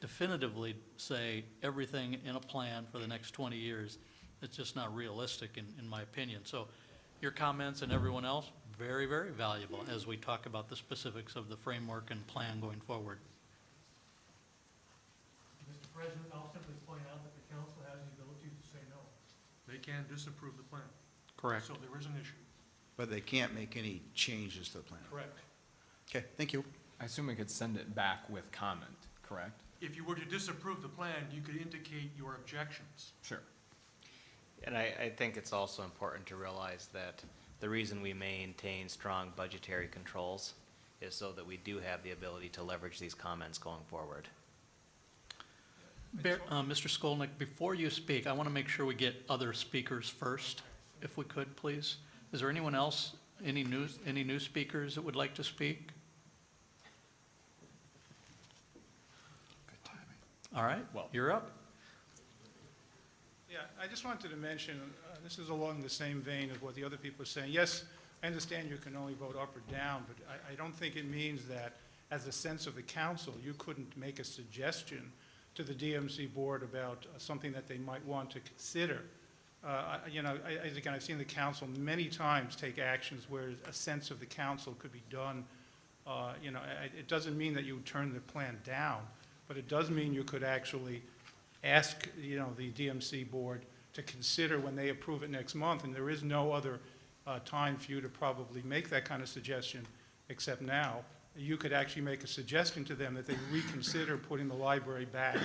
definitively say everything in a plan for the next 20 years. It's just not realistic in my opinion. So your comments and everyone else, very, very valuable as we talk about the specifics of the framework and plan going forward. Mr. President, I'll simply point out that the council has the ability to say no. They can disapprove the plan. Correct. So there is an issue. But they can't make any changes to the plan. Correct. Okay, thank you. I assume we could send it back with comment, correct? If you were to disapprove the plan, you could indicate your objections. Sure. And I think it's also important to realize that the reason we maintain strong budgetary controls is so that we do have the ability to leverage these comments going forward. Mr. Skolnick, before you speak, I want to make sure we get other speakers first, if we could, please. Is there anyone else, any new speakers that would like to speak? All right, well, you're up. Yeah, I just wanted to mention, this is along the same vein as what the other people are saying. Yes, I understand you can only vote up or down, but I don't think it means that as a sense of the council, you couldn't make a suggestion to the DMC board about something that they might want to consider. Again, I've seen the council many times take actions where a sense of the council could be done. It doesn't mean that you would turn the plan down, but it does mean you could actually ask, the DMC board to consider when they approve it next month, and there is no other time for you to probably make that kind of suggestion except now. You could actually make a suggestion to them that they reconsider putting the library back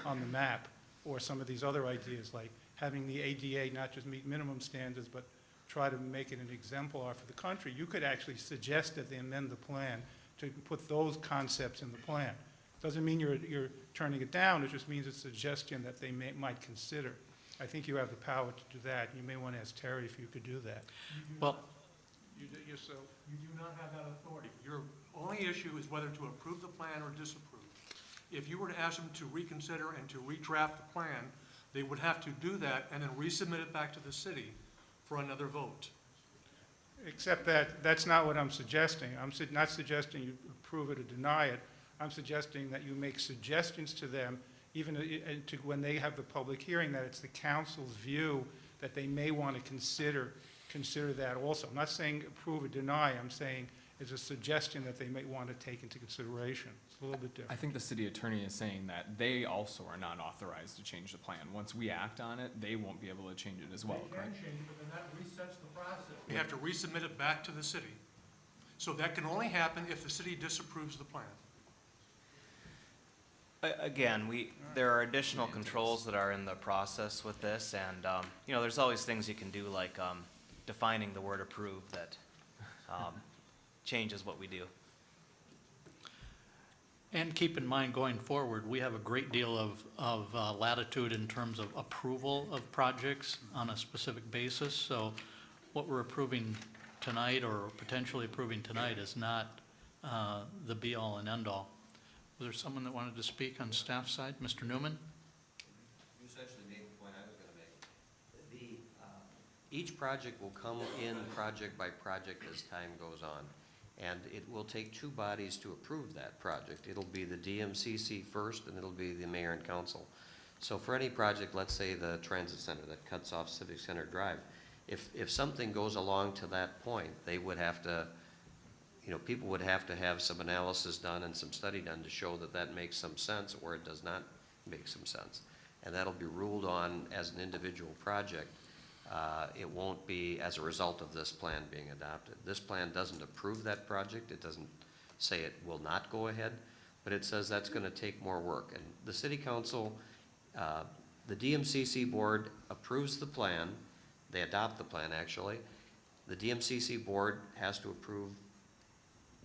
on the map, or some of these other ideas like having the ADA not just meet minimum standards, but try to make it an exemplar for the country. You could actually suggest that they amend the plan to put those concepts in the plan. Doesn't mean you're turning it down, it just means it's a suggestion that they might consider. I think you have the power to do that. You may want to ask Terry if you could do that. Well, You do not have that authority. Your only issue is whether to approve the plan or disapprove. If you were to ask them to reconsider and to redraft the plan, they would have to do that and then resubmit it back to the city for another vote. Except that that's not what I'm suggesting. I'm not suggesting you approve it or deny it. I'm suggesting that you make suggestions to them, even to when they have the public hearing, that it's the council's view that they may want to consider that also. I'm not saying approve or deny. I'm saying it's a suggestion that they may want to take into consideration. It's a little bit different. I think the city attorney is saying that they also are not authorized to change the plan. Once we act on it, they won't be able to change it as well, correct? They can change it, but then that resets the process. We have to resubmit it back to the city. So that can only happen if the city disapproves the plan. Again, there are additional controls that are in the process with this, and, there's always things you can do, like defining the word approve that changes what we do. and keep in mind going forward, we have a great deal of latitude in terms of approval of projects on a specific basis. So what we're approving tonight or potentially approving tonight is not the be-all and end-all. Was there someone that wanted to speak on staff side? Mr. Newman? You essentially made the point I was going to make. Each project will come in project by project as time goes on. And it will take two bodies to approve that project. It'll be the DMCC first, and it'll be the mayor and council. So for any project, let's say the transit center that cuts off Civic Center Drive, if something goes along to that point, they would have to, people would have to have some analysis done and some study done to show that that makes some sense or it does not make some sense. And that'll be ruled on as an individual project. It won't be as a result of this plan being adopted. This plan doesn't approve that project. It doesn't say it will not go ahead, but it says that's going to take more work. And the city council, the DMCC board approves the plan. They adopt the plan, actually. The DMCC board has to approve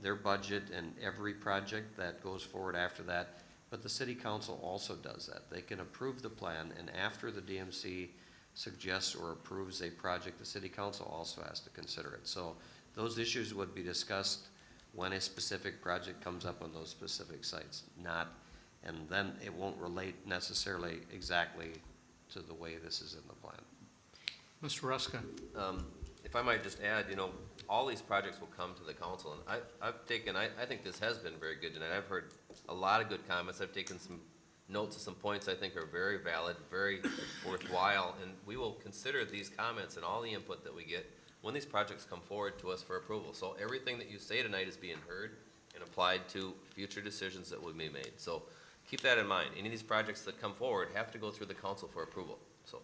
their budget and every project that goes forward after that, but the city council also does that. They can approve the plan, and after the DMC suggests or approves a project, the city council also has to consider it. So those issues would be discussed when a specific project comes up on those specific sites, and then it won't relate necessarily exactly to the way this is in the plan. Mr. Ruska. If I might just add, all these projects will come to the council, and I think this has been very good tonight. I've heard a lot of good comments. I've taken some notes of some points I think are very valid, very worthwhile, and we will consider these comments and all the input that we get when these projects come forward to us for approval. So everything that you say tonight is being heard and applied to future decisions that will be made. So keep that in mind. Any of these projects that come forward have to go through the council for approval. So.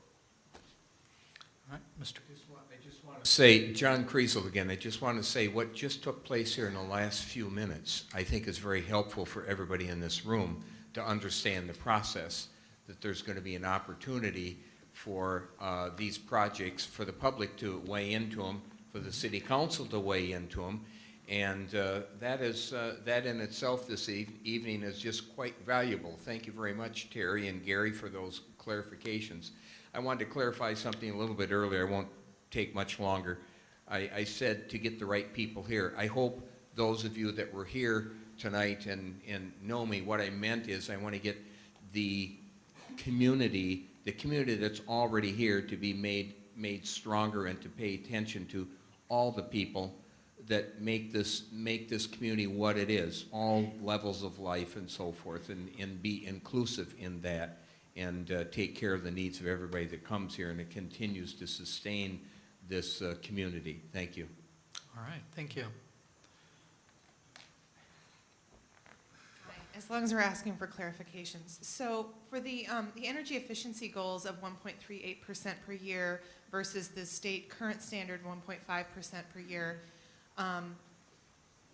All right, Mr. I just want to say, John Kriesel again, I just want to say what just took place here in the last few minutes, I think is very helpful for everybody in this room to understand the process, that there's going to be an opportunity for these projects, for the public to weigh into them, for the city council to weigh into them, and that in itself this evening is just quite valuable. Thank you very much, Terry and Gary, for those clarifications. I wanted to clarify something a little bit earlier. I won't take much longer. I said to get the right people here. I hope those of you that were here tonight and know me, what I meant is I want to get the community that's already here to be made stronger and to pay attention to all the people that make this community what it is, all levels of life and so forth, and be inclusive in that, and take care of the needs of everybody that comes here, and it continues to sustain this community. Thank you. All right, thank you. As long as we're asking for clarifications. So for the energy efficiency goals of 1.38% per year versus the state current standard 1.5% per year,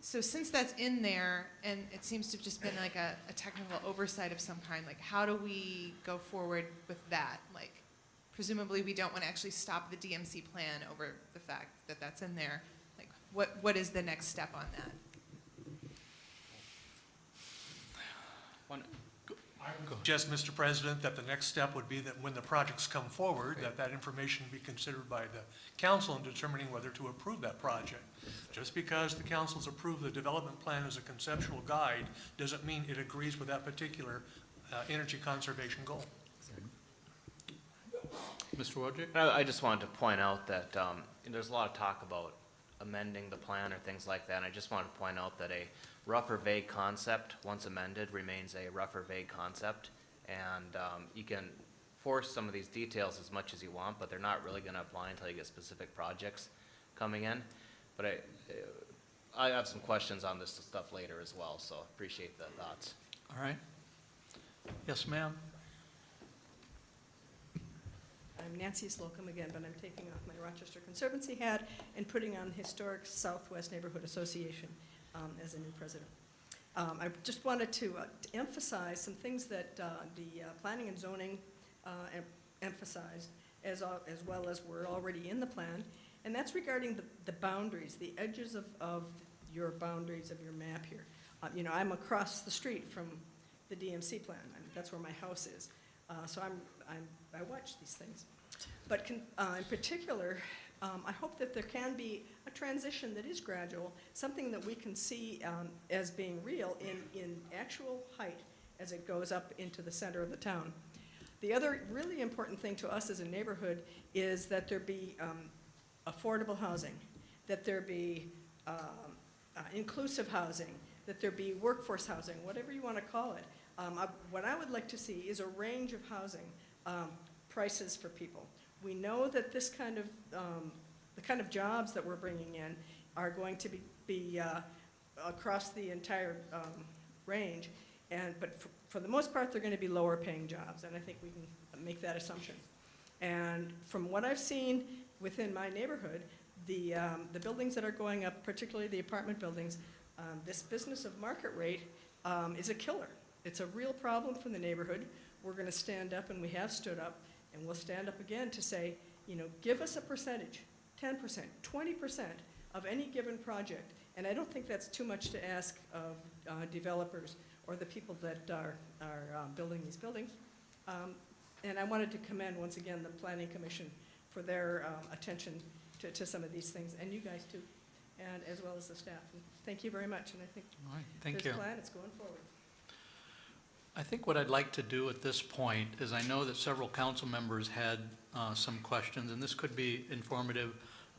so since that's in there, and it seems to have just been like a technical oversight of some kind, like how do we go forward with that? Like presumably we don't want to actually stop the DMC plan over the fact that that's in there. Like what is the next step on that? Just, Mr. President, that the next step would be that when the projects come forward, that information be considered by the council in determining whether to approve that project. Just because the council's approved the development plan as a conceptual guide doesn't mean it agrees with that particular energy conservation goal. Mr. Wojcik? I just wanted to point out that there's a lot of talk about amending the plan or things like that, and I just wanted to point out that a rough or vague concept, once amended, remains a rough or vague concept, and you can force some of these details as much as you want, but they're not really going to apply until you get specific projects coming in. But I have some questions on this stuff later as well, so appreciate the thoughts. All right. Yes, ma'am. I'm Nancy Slocum again, but I'm taking off my Rochester Conservancy hat and putting on the Historic Southwest Neighborhood Association as a new president. I just wanted to emphasize some things that the planning and zoning emphasized, as well as were already in the plan, and that's regarding the boundaries, the edges of your boundaries of your map here. I'm across the street from the DMC plan. That's where my house is. So I watch these things. But in particular, I hope that there can be a transition that is gradual, something that we can see as being real in actual height as it goes up into the center of the town. The other really important thing to us as a neighborhood is that there be affordable housing, that there be inclusive housing, that there be workforce housing, whatever you want to call it. What I would like to see is a range of housing prices for people. We know that this kind of, the kind of jobs that we're bringing in are going to be across the entire range, but for the most part, they're going to be lower paying jobs, and I think we can make that assumption. And from what I've seen within my neighborhood, the buildings that are going up, particularly the apartment buildings, this business of market rate is a killer. It's a real problem for the neighborhood. We're going to stand up, and we have stood up, and we'll stand up again to say, give us a percentage, 10%, 20% of any given project. And I don't think that's too much to ask of developers or the people that are building these buildings. And I wanted to commend, once again, the Planning Commission for their attention to some of these things, and you guys too, and as well as the staff. And thank you very much, and I think All right, thank you. this plan is going forward. I think what I'd like to do at this point is, I know that several council members had some questions, and this could be informative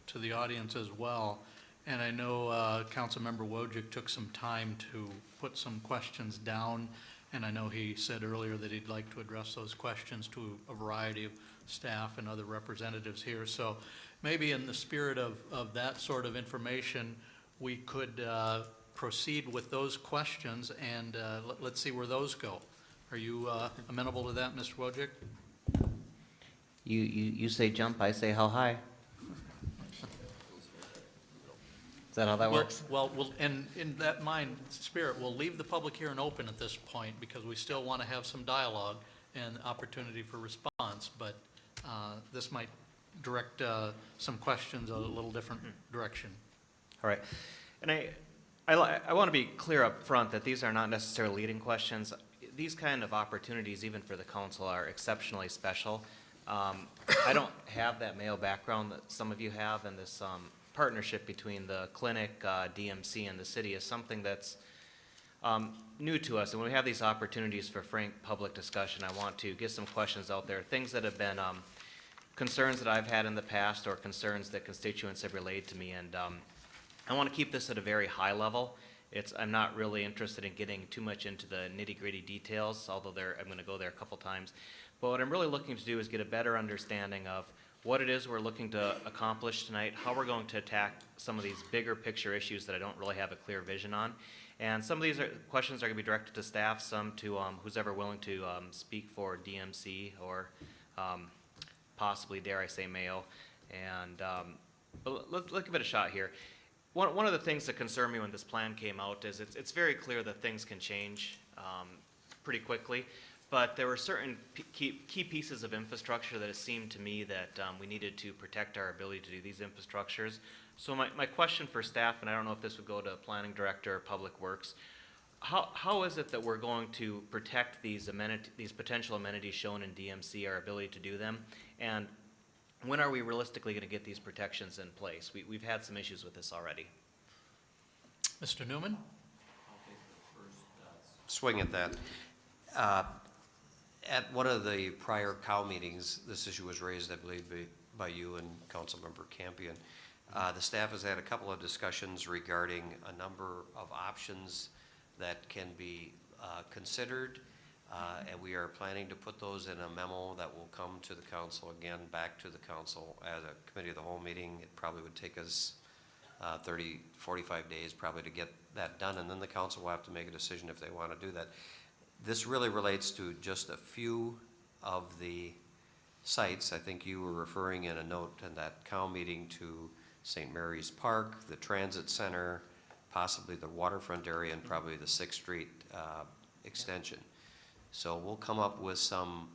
to the audience as well. And I know Councilmember Wojcik took some time to put some questions down, and I know he said earlier that he'd like to address those questions to a variety of staff and other representatives here. So maybe in the spirit of that sort of information, we could proceed with those questions, and let's see where those go. Are you amenable to that, Mr. Wojcik? You say jump, I say how high. Is that how that works? Well, and in that spirit, we'll leave the public hearing open at this point, because we still want to have some dialogue and opportunity for response, but this might direct some questions a little different direction. All right. And I want to be clear up front that these are not necessarily leading questions. These kind of opportunities, even for the council, are exceptionally special. I don't have that Mayo background that some of you have, and this partnership between the clinic, DMC, and the city is something that's new to us. And when we have these opportunities for frank public discussion, I want to get some questions out there, things that have been concerns that I've had in the past, or concerns that constituents have relayed to me. And I want to keep this at a very high level. I'm not really interested in getting too much into the nitty-gritty details, although I'm going to go there a couple times. But what I'm really looking to do is get a better understanding of what it is we're looking to accomplish tonight, how we're going to attack some of these bigger picture issues that I don't really have a clear vision on. And some of these questions are going to be directed to staff, some to who's ever willing to speak for DMC, or possibly, dare I say, Mayo. And but let's give it a shot here. One of the things that concerned me when this plan came out is it's very clear that things can change pretty quickly, but there were certain key pieces of infrastructure that it seemed to me that we needed to protect our ability to do these infrastructures. So my question for staff, and I don't know if this would go to Planning Director or Public Works, how is it that we're going to protect these potential amenities shown in DMC, our ability to do them, and when are we realistically going to get these protections in place? We've had some issues with this already. Mr. Newman? Swing at that. At one of the prior COW meetings, this issue was raised, I believe, by you and Councilmember Campion. The staff has had a couple of discussions regarding a number of options that can be considered, and we are planning to put those in a memo that will come to the council, again, back to the council as a committee of the whole meeting. It probably would take us 30, 45 days probably to get that done, and then the council will have to make a decision if they want to do that. This really relates to just a few of the sites. I think you were referring in a note in that COW meeting to St. Mary's Park, the Transit Center, possibly the waterfront area, and probably the 6th Street extension. So we'll come up with some,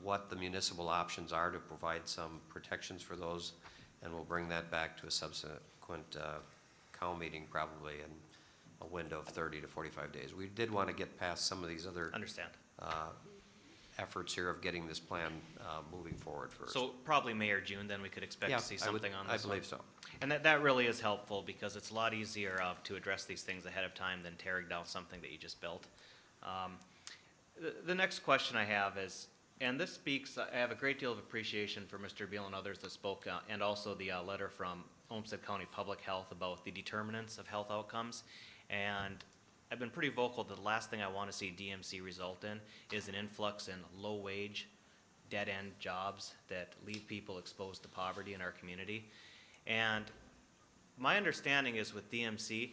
what the municipal options are to provide some protections for those, and we'll bring that back to a subsequent COW meeting probably in a window of 30 to 45 days. We did want to get past some of these other efforts here of getting this plan moving forward first. So probably May or June, then we could expect to see something on this. I believe so. And that really is helpful, because it's a lot easier to address these things ahead of time than tearing down something that you just built. The next question I have is, and this speaks, I have a great deal of appreciation for Mr. Beal and others that spoke, and also the letter from Olmsted County Public Health about the determinants of health outcomes. And I've been pretty vocal that the last thing I want to see DMC result in is an influx in low-wage, dead-end jobs that leave people exposed to poverty in our community. And my understanding is with DMC,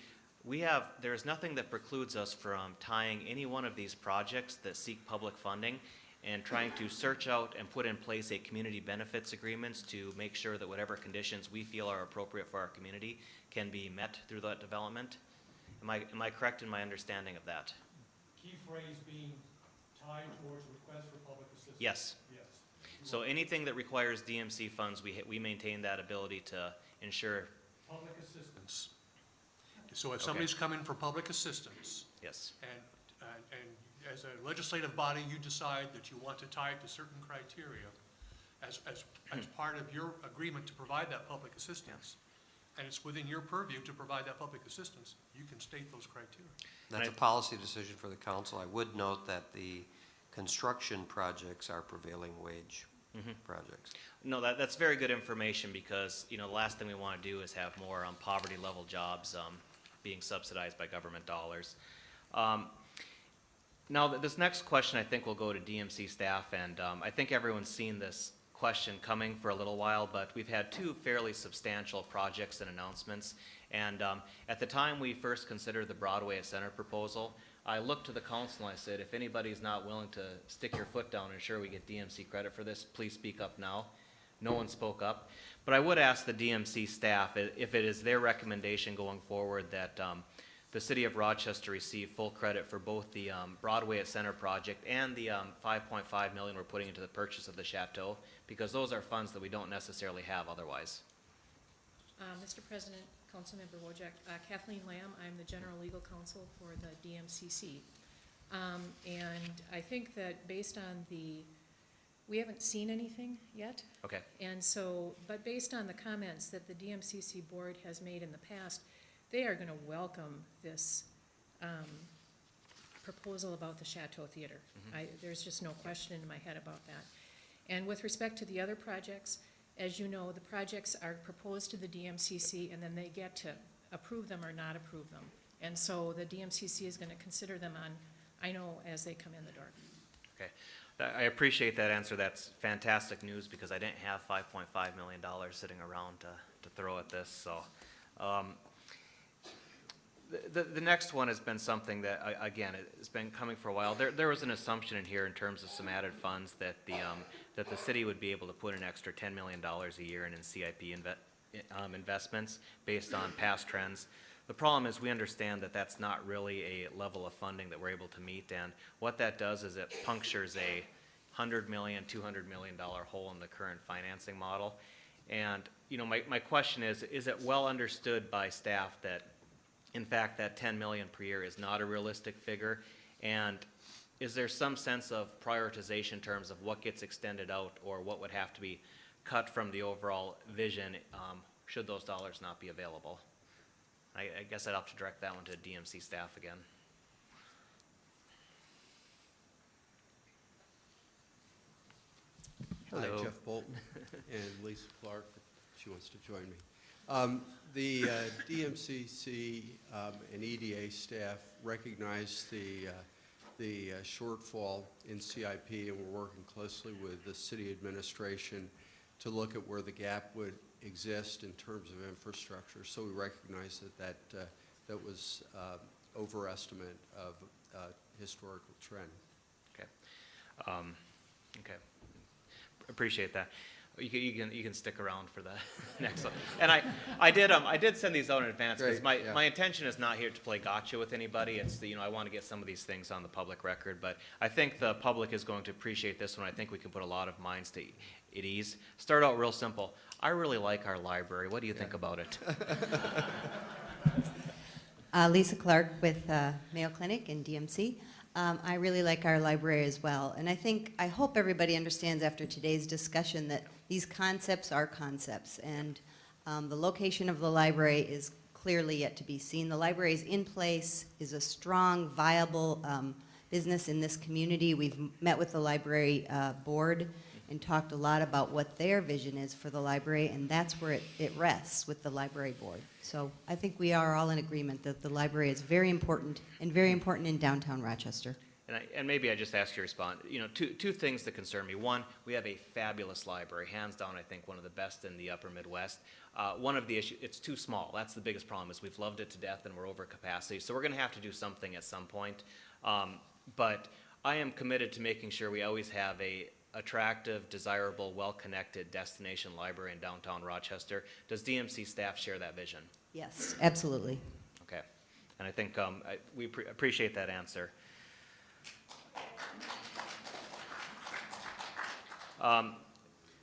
there's nothing that precludes us from tying any one of these projects that seek public funding and trying to search out and put in place a community benefits agreements to make sure that whatever conditions we feel are appropriate for our community can be met through that development. Am I correct in my understanding of that? Key phrase being tied towards request for public assistance. Yes. Yes. So anything that requires DMC funds, we maintain that ability to ensure. Public assistance. So if somebody's coming for public assistance. Yes. And as a legislative body, you decide that you want to tie it to certain criteria as part of your agreement to provide that public assistance, and it's within your purview to provide that public assistance, you can state those criteria. That's a policy decision for the council. I would note that the construction projects are prevailing wage projects. No, that's very good information because, you know, the last thing we want to do is have more poverty level jobs being subsidized by government dollars. Now, this next question I think will go to DMC staff, and I think everyone's seen this question coming for a little while, but we've had two fairly substantial projects and announcements. And at the time we first considered the Broadway at Center proposal, I looked to the council and I said, if anybody's not willing to stick your foot down and ensure we get DMC credit for this, please speak up now. No one spoke up. But I would ask the DMC staff if it is their recommendation going forward that the city of Rochester receive full credit for both the Broadway at Center project and the $5.5 million we're putting into the purchase of the chateau, because those are funds that we don't necessarily have otherwise. Mr. President, Councilmember Wojcik, Kathleen Lamb, I'm the General Legal Counsel for the DMCC. And I think that based on we haven't seen anything yet. Okay. And so, but based on the comments that the DMCC board has made in the past, they are going to welcome this proposal about the Chateau Theater. There's just no question in my head about that. And with respect to the other projects, as you know, the projects are proposed to the DMCC and then they get to approve them or not approve them. And so the DMCC is going to consider them as they come in the door. Okay. I appreciate that answer. That's fantastic news because I didn't have $5.5 million sitting around to throw at this. So, the next one has been something that, again, it's been coming for a while. There was an assumption in here in terms of some added funds that the city would be able to put an extra $10 million a year in CIP investments based on past trends. The problem is we understand that that's not really a level of funding that we're able to meet, and what that does is it punctures a $100 million, $200 million hole in the current financing model. And, you know, my question is it well understood by staff that in fact that 10 million per year is not a realistic figure? And is there some sense of prioritization in terms of what gets extended out or what would have to be cut from the overall vision should those dollars not be available? I guess I'd have to direct that one to DMC staff again. Hello. Hi, Jeff Bolton and Lisa Clark, if she wants to join me. The DMCC and EDA staff recognize the shortfall in CIP, and we're working closely with the city administration to look at where the gap would exist in terms of infrastructure. So we recognize that was overestimate of historical trend. Okay. Okay. Appreciate that. You can stick around for the next one. And I did send these out in advance because my intention is not here to play gotcha with anybody. It's I want to get some of these things on the public record, but I think the public is going to appreciate this one. I think we can put a lot of minds at ease. Start out real simple. I really like our library. What do you think about it? Lisa Clark with Mayo Clinic and DMC. I really like our library as well, and I hope everybody understands after today's discussion that these concepts are concepts, and the location of the library is clearly yet to be seen. The library is in place, is a strong, viable business in this community. We've met with the library board and talked a lot about what their vision is for the library, and that's where it rests with the library board. So I think we are all in agreement that the library is very important and very important in downtown Rochester. And maybe I just ask you to respond. Two things that concern me. One, we have a fabulous library, hands down, I think one of the best in the upper Midwest. One of the issues, it's too small. That's the biggest problem, is we've loved it to death and we're over capacity. So we're going to have to do something at some point. But I am committed to making sure we always have a attractive, desirable, well-connected destination library in downtown Rochester. Does DMC staff share that vision? Yes, absolutely. Okay. And I think we appreciate that answer.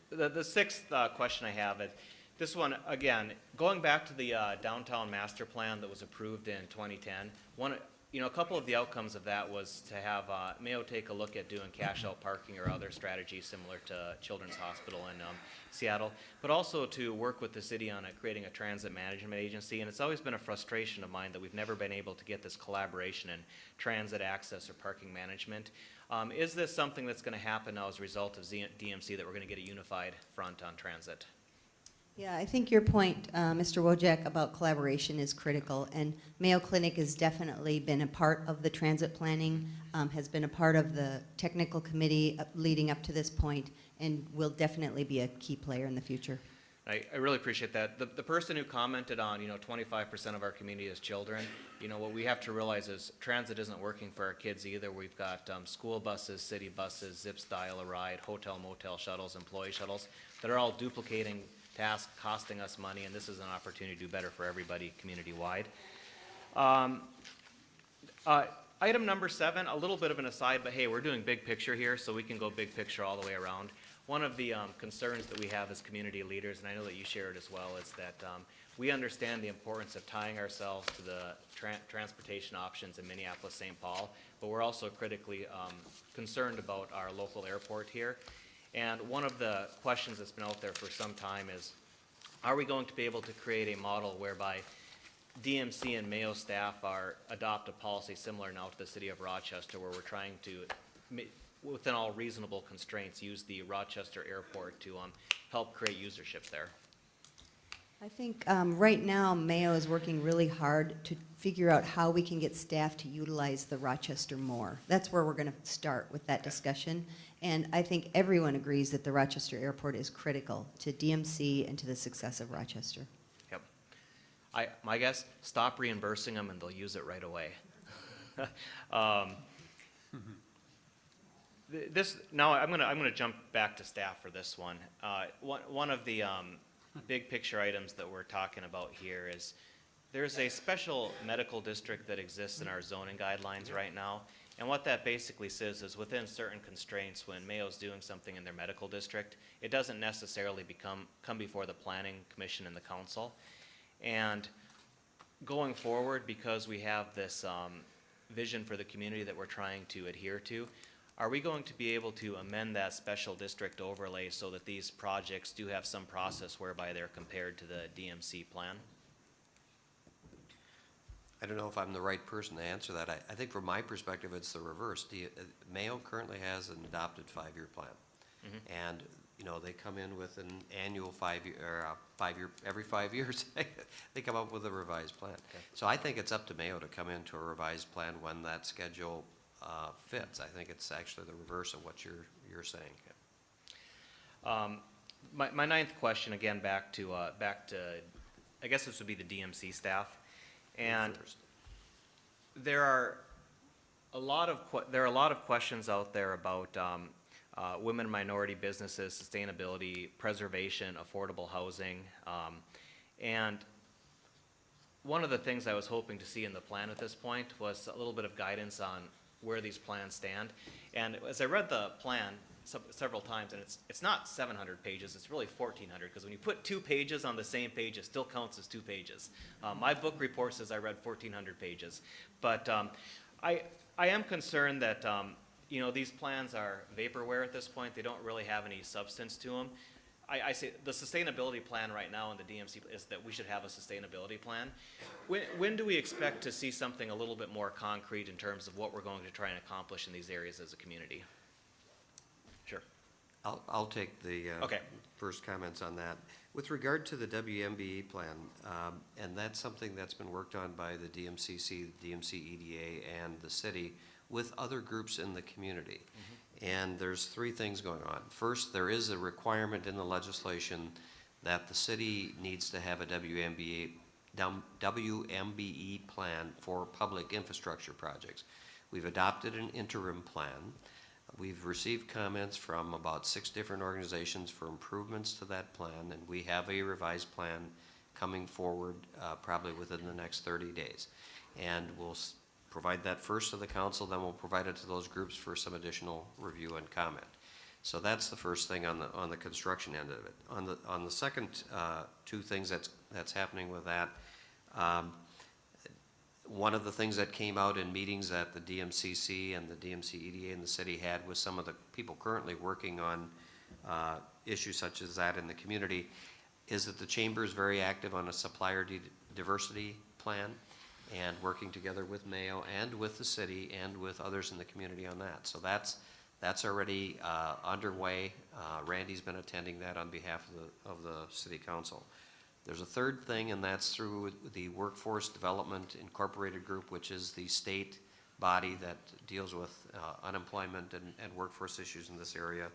The sixth question I have is, this one, again, going back to the downtown master plan that was approved in 2010, a couple of the outcomes of that was to have Mayo take a look at doing cash-out parking or other strategies similar to Children's Hospital in Seattle, but also to work with the city on creating a transit management agency. And it's always been a frustration of mine that we've never been able to get this collaboration in transit access or parking management. Is this something that's going to happen now as a result of DMC, that we're going to get a unified front on transit? Yeah, I think your point, Mr. Wojak, about collaboration is critical, and Mayo Clinic has definitely been a part of the transit planning, has been a part of the technical committee leading up to this point, and will definitely be a key player in the future. I really appreciate that. The person who commented on, 25% of our community is children, what we have to realize is transit isn't working for our kids either. We've got school buses, city buses, Zips Dial-A-Ride, hotel, motel shuttles, employee shuttles that are all duplicating tasks, costing us money, and this is an opportunity to do better for everybody community-wide. Item number 7, a little bit of an aside, but hey, we're doing big picture here, so we can go big picture all the way around. One of the concerns that we have as community leaders, and I know that you share it as well, is that we understand the importance of tying ourselves to the transportation options in Minneapolis-St. Paul, but we're also critically concerned about our local airport here. And one of the questions that's been out there for some time is, are we going to be able to create a model whereby DMC and Mayo staff adopt a policy similar now to the city of Rochester, where we're trying to, within all reasonable constraints, use the Rochester airport to help create usership there? I think right now Mayo is working really hard to figure out how we can get staff to utilize the Rochester more. That's where we're going to start with that discussion. And I think everyone agrees that the Rochester airport is critical to DMC and to the success of Rochester. Yep. My guess, stop reimbursing them and they'll use it right away. Now I'm gonna jump back to staff for this one. One of the big picture items that we're talking about here is there's a special medical district that exists in our zoning guidelines right now. And what that basically says is within certain constraints, when Mayo's doing something in their medical district, it doesn't necessarily come before the planning commission and the council. And going forward, because we have this vision for the community that we're trying to adhere to, are we going to be able to amend that special district overlay so that these projects do have some process whereby they're compared to the DMC plan? I don't know if I'm the right person to answer that. I think from my perspective, it's the reverse. Mayo currently has an adopted 5-year plan. Mm-hmm. And, they come in with an annual 5-year, every 5 years, they come up with a revised plan. Okay. So I think it's up to Mayo to come into a revised plan when that schedule fits. I think it's actually the reverse of what you're saying. Okay. My ninth question, again, back to I guess this would be the DMC staff. And there are a lot of questions out there about women and minority businesses, sustainability, preservation, affordable housing, and one of the things I was hoping to see in the plan at this point was a little bit of guidance on where these plans stand. And as I read the plan several times, and it's not 700 pages, it's really 1,400, because when you put 2 pages on the same page, it still counts as 2 pages. My book report says I read 1,400 pages. But I am concerned that these plans are vaporware at this point. They don't really have any substance to them. I say the sustainability plan right now in the DMC is that we should have a sustainability plan. When do we expect to see something a little bit more concrete in terms of what we're going to try and accomplish in these areas as a community? Sure. I'll take the first comments on that. With regard to the WMBE plan, and that's something that's been worked on by the DMCC, the DMC EDA, and the city with other groups in the community. Mm-hmm. And there's 3 things going on. First, there is a requirement in the legislation that the city needs to have a WMBE plan for public infrastructure projects. We've adopted an interim plan. We've received comments from about 6 different organizations for improvements to that plan, and we have a revised plan coming forward probably within the next 30 days. And we'll provide that first to the council, then we'll provide it to those groups for some additional review and comment. So that's the first thing on the construction end of it. On the second 2 things that's happening with that, One of the things that came out in meetings that the DMCC and the DMC EDA and the city had with some of the people currently working on issues such as that in the community is that the chamber is very active on a supplier diversity plan and working together with Mayo and with the city and with others in the community on that. So that's already underway. Randy's been attending that on behalf of the city council. There's a third thing, and that's through the Workforce Development Incorporated Group, which is the state body that deals with unemployment and workforce issues in this area.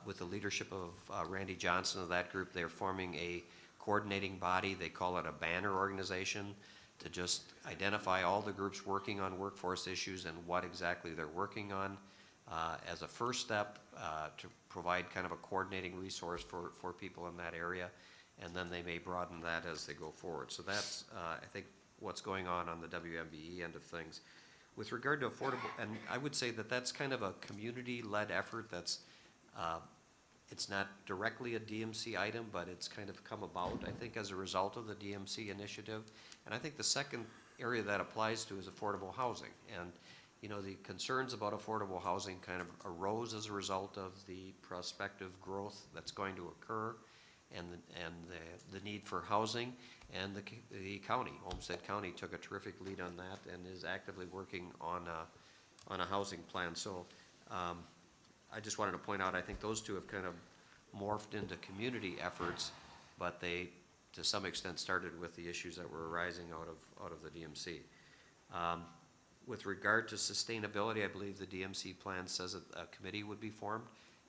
With the leadership of Randy Johnson of that group, they're forming a coordinating body. They call it a banner organization to just identify all the groups working on workforce issues and what exactly they're working on as a first step to provide kind of a coordinating resource for people in that area. And then they may broaden that as they go forward. So that's, I think, what's going on the WMBE end of things. With regard to affordable, and I would say that that's kind of a community-led effort that's, it's not directly a DMC item, but it's kind of come about, I think, as a result of the DMC initiative. And I think the second area that applies to is affordable housing. And, you know, the concerns about affordable housing kind of arose as a result of the prospective growth that's going to occur and the need for housing. And the county, Olmsted County, took a terrific lead on that and is actively working on a housing plan. So I just wanted to point out, I think those two have kind of morphed into community efforts, but they, to some extent, started with the issues that were arising out of the DMC. With regard to sustainability, I believe the DMC plan says that a committee would be formed.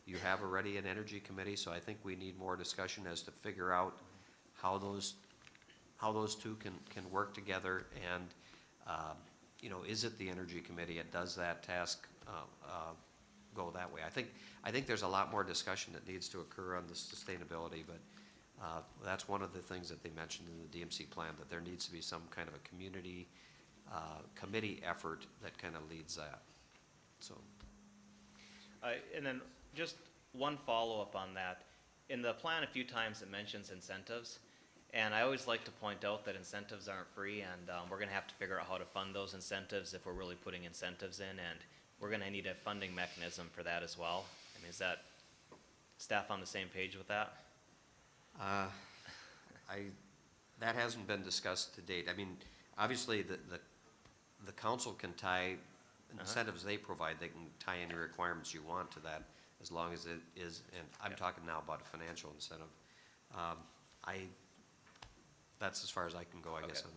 You have already an energy committee, so I think we need more discussion as to figure out how those two can work together. And you know, is it the energy committee, and does that task go that way? I think there's a lot more discussion that needs to occur on the sustainability, but that's one of the things that they mentioned in the DMC plan, that there needs to be some kind of a community committee effort that kind of leads that. So. And then just one follow-up on that. In the plan, a few times it mentions incentives, and I always like to point out that incentives aren't free, and we're going to have to figure out how to fund those incentives if we're really putting incentives in, and we're going to need a funding mechanism for that as well. I mean, is that staff on the same page with that? That hasn't been discussed to date. I mean, obviously the council can tie incentives they provide. They can tie any requirements you want to that, as long as it is. And I'm talking now about a financial incentive. That's as far as I can go, I guess, on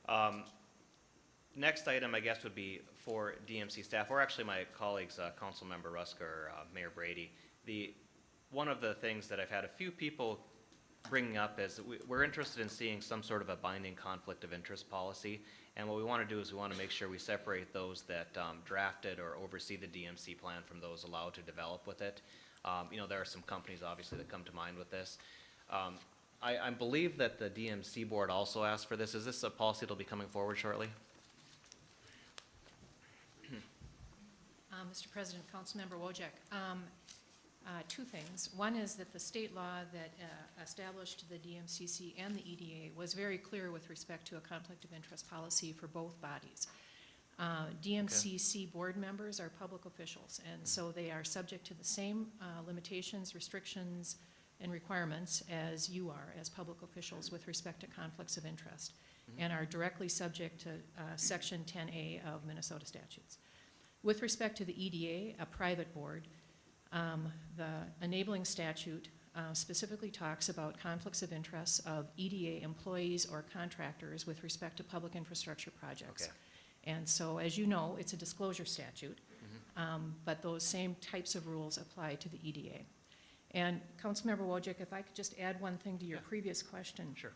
that. Next item, I guess, would be for DMC staff, or actually my colleagues, Councilmember Ruska or Mayor Brady. One of the things that I've had a few people bringing up is that we're interested in seeing some sort of a binding conflict of interest policy. And what we want to do is we want to make sure we separate those that drafted or oversee the DMC plan from those allowed to develop with it. You know, there are some companies, obviously, that come to mind with this. I believe that the DMC board also asked for this. Is this a policy that will be coming forward shortly? Mr. President, Councilmember Wojcik, two things. One is that the state law that established the DMCC and the EDA was very clear with respect to a conflict of interest policy for both bodies. DMCC board members are public officials, and so they are subject to the same limitations, restrictions, and requirements as you are as public officials with respect to conflicts of interest, and are directly subject to Section 10A of Minnesota statutes. With respect to the EDA, a private board, the enabling statute specifically talks about conflicts of interest of EDA employees or contractors with respect to public infrastructure projects. Okay. And so, as you know, it's a disclosure statute, but those same types of rules apply to the EDA. And Councilmember Wojcik, if I could just add one thing to your previous question. Sure.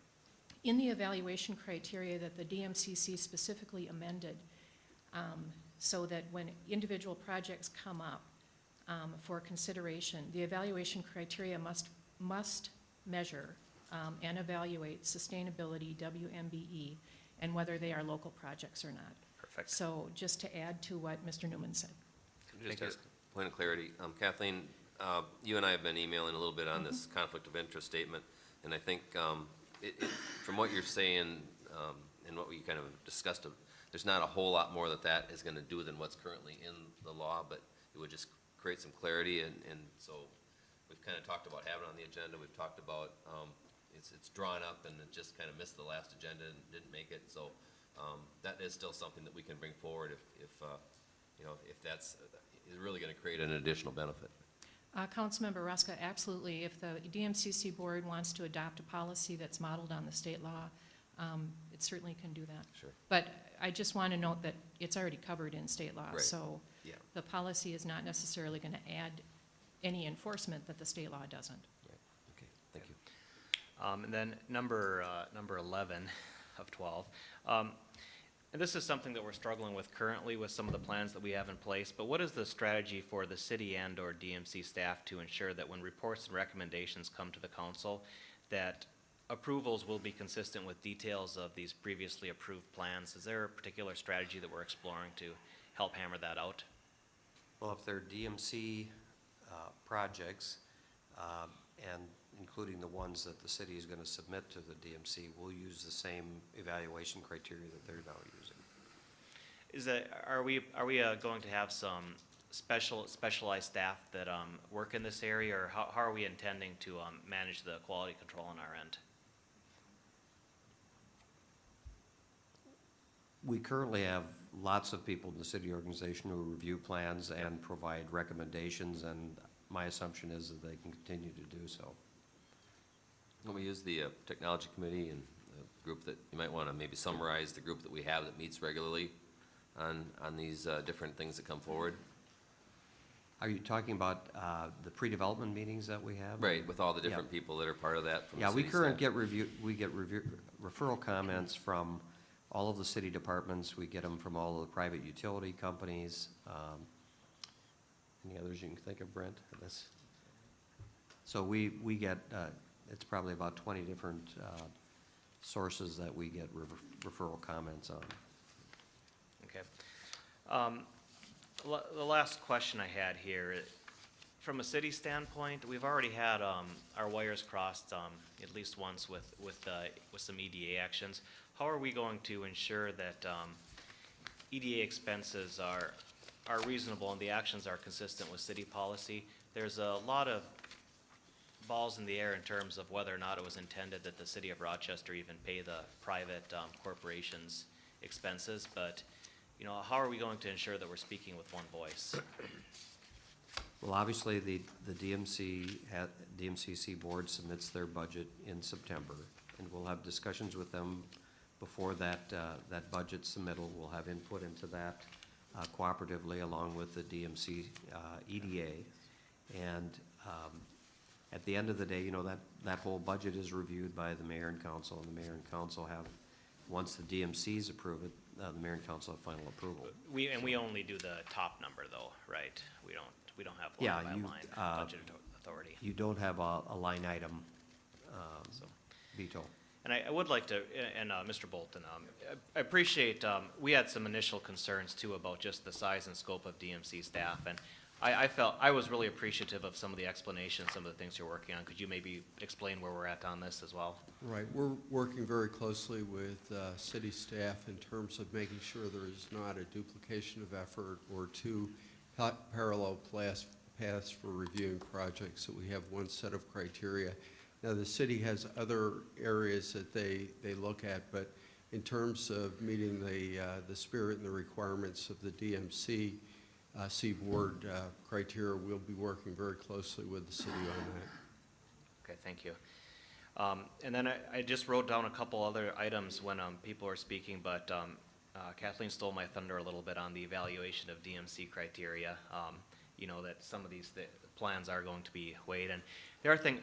In the evaluation criteria that the DMCC specifically amended, so that when individual projects come up for consideration, the evaluation criteria must measure and evaluate sustainability, WMBE, and whether they are local projects or not. Perfect. So just to add to what Mr. Newman said. Just a point of clarity. Kathleen, you and I have been emailing a little bit on this conflict of interest statement, and I think from what you're saying, and what we kind of discussed, there's not a whole lot more that is gonna do than what's currently in the law, but it would just create some clarity, and so we've kind of talked about having it on the agenda, we've talked about, it's drawn up and it just kind of missed the last agenda and didn't make it, so, that is still something that we can bring forward if you know, if that's, is really gonna create an additional benefit. Councilmember Ruska, absolutely. If the DMCC board wants to adopt a policy that's modeled on the state law, it certainly can do that. Sure. But I just want to note that it's already covered in state law. Right. So Yeah. the policy is not necessarily going to add any enforcement that the state law doesn't. Right, okay, thank you. And then number 11 of 12. And this is something that we're struggling with currently with some of the plans that we have in place, but what is the strategy for the city and/or DMC staff to ensure that when reports and recommendations come to the council, that approvals will be consistent with details of these previously approved plans? Is there a particular strategy that we're exploring to help hammer that out? Well, if they're DMC projects, and including the ones that the city is going to submit to the DMC, we'll use the same evaluation criteria that they're now using. Are we going to have some specialized staff that work in this area, or how are we intending to manage the quality control on our end? We currently have lots of people in the city organization who review plans and provide recommendations, and my assumption is that they can continue to do so. When we use the technology committee and the group that, you might want to maybe summarize the group that we have that meets regularly on these different things that come forward. Are you talking about the pre-development meetings that we have? Right, with all the different people that are part of that from the Yeah, we city currently staff. get referral comments from all of the city departments. We get them from all of the private utility companies. Any others you can think of, Brent? So we get, it's probably about 20 different sources that we get referral comments on. Okay. The last question I had here, from a city standpoint, we've already had our wires crossed at least once with some EDA actions. How are we going to ensure that EDA expenses are reasonable and the actions are consistent with city policy? There's a lot of balls in the air in terms of whether or not it was intended that the city of Rochester even pay the private corporations' expenses, but you know, how are we going to ensure that we're speaking with one voice? Well, obviously, the DMCC board submits their budget in September, and we'll have discussions with them before that budget submittal. We'll have input into that cooperatively along with the DMC EDA. And at the end of the day, you know, that whole budget is reviewed by the mayor and council, and the mayor and council have, once the DMCs approve it, the mayor and council have final approval. We only do the top number though, right? We don't have Yeah, line by line budget authority. You don't have a line item veto. And I would like to, and Mr. Bolton, I appreciate, we had some initial concerns too about just the size and scope of DMC staff, and I was really appreciative of some of the explanations, some of the things you're working on. Could you maybe explain where we're at on this as well? Right, we're working very closely with city staff in terms of making sure there is not a duplication of effort or two parallel paths for reviewing projects, that we have one set of criteria. Now, the city has other areas that they look at, but in terms of meeting the spirit and the requirements of the DMC board criteria, we'll be working very closely with the city on that. Okay, thank you. And then I just wrote down a couple other items when people were speaking, but Kathleen stole my thunder a little bit on the evaluation of DMC criteria. You know, that some of these plans are going to be weighed. And the other thing,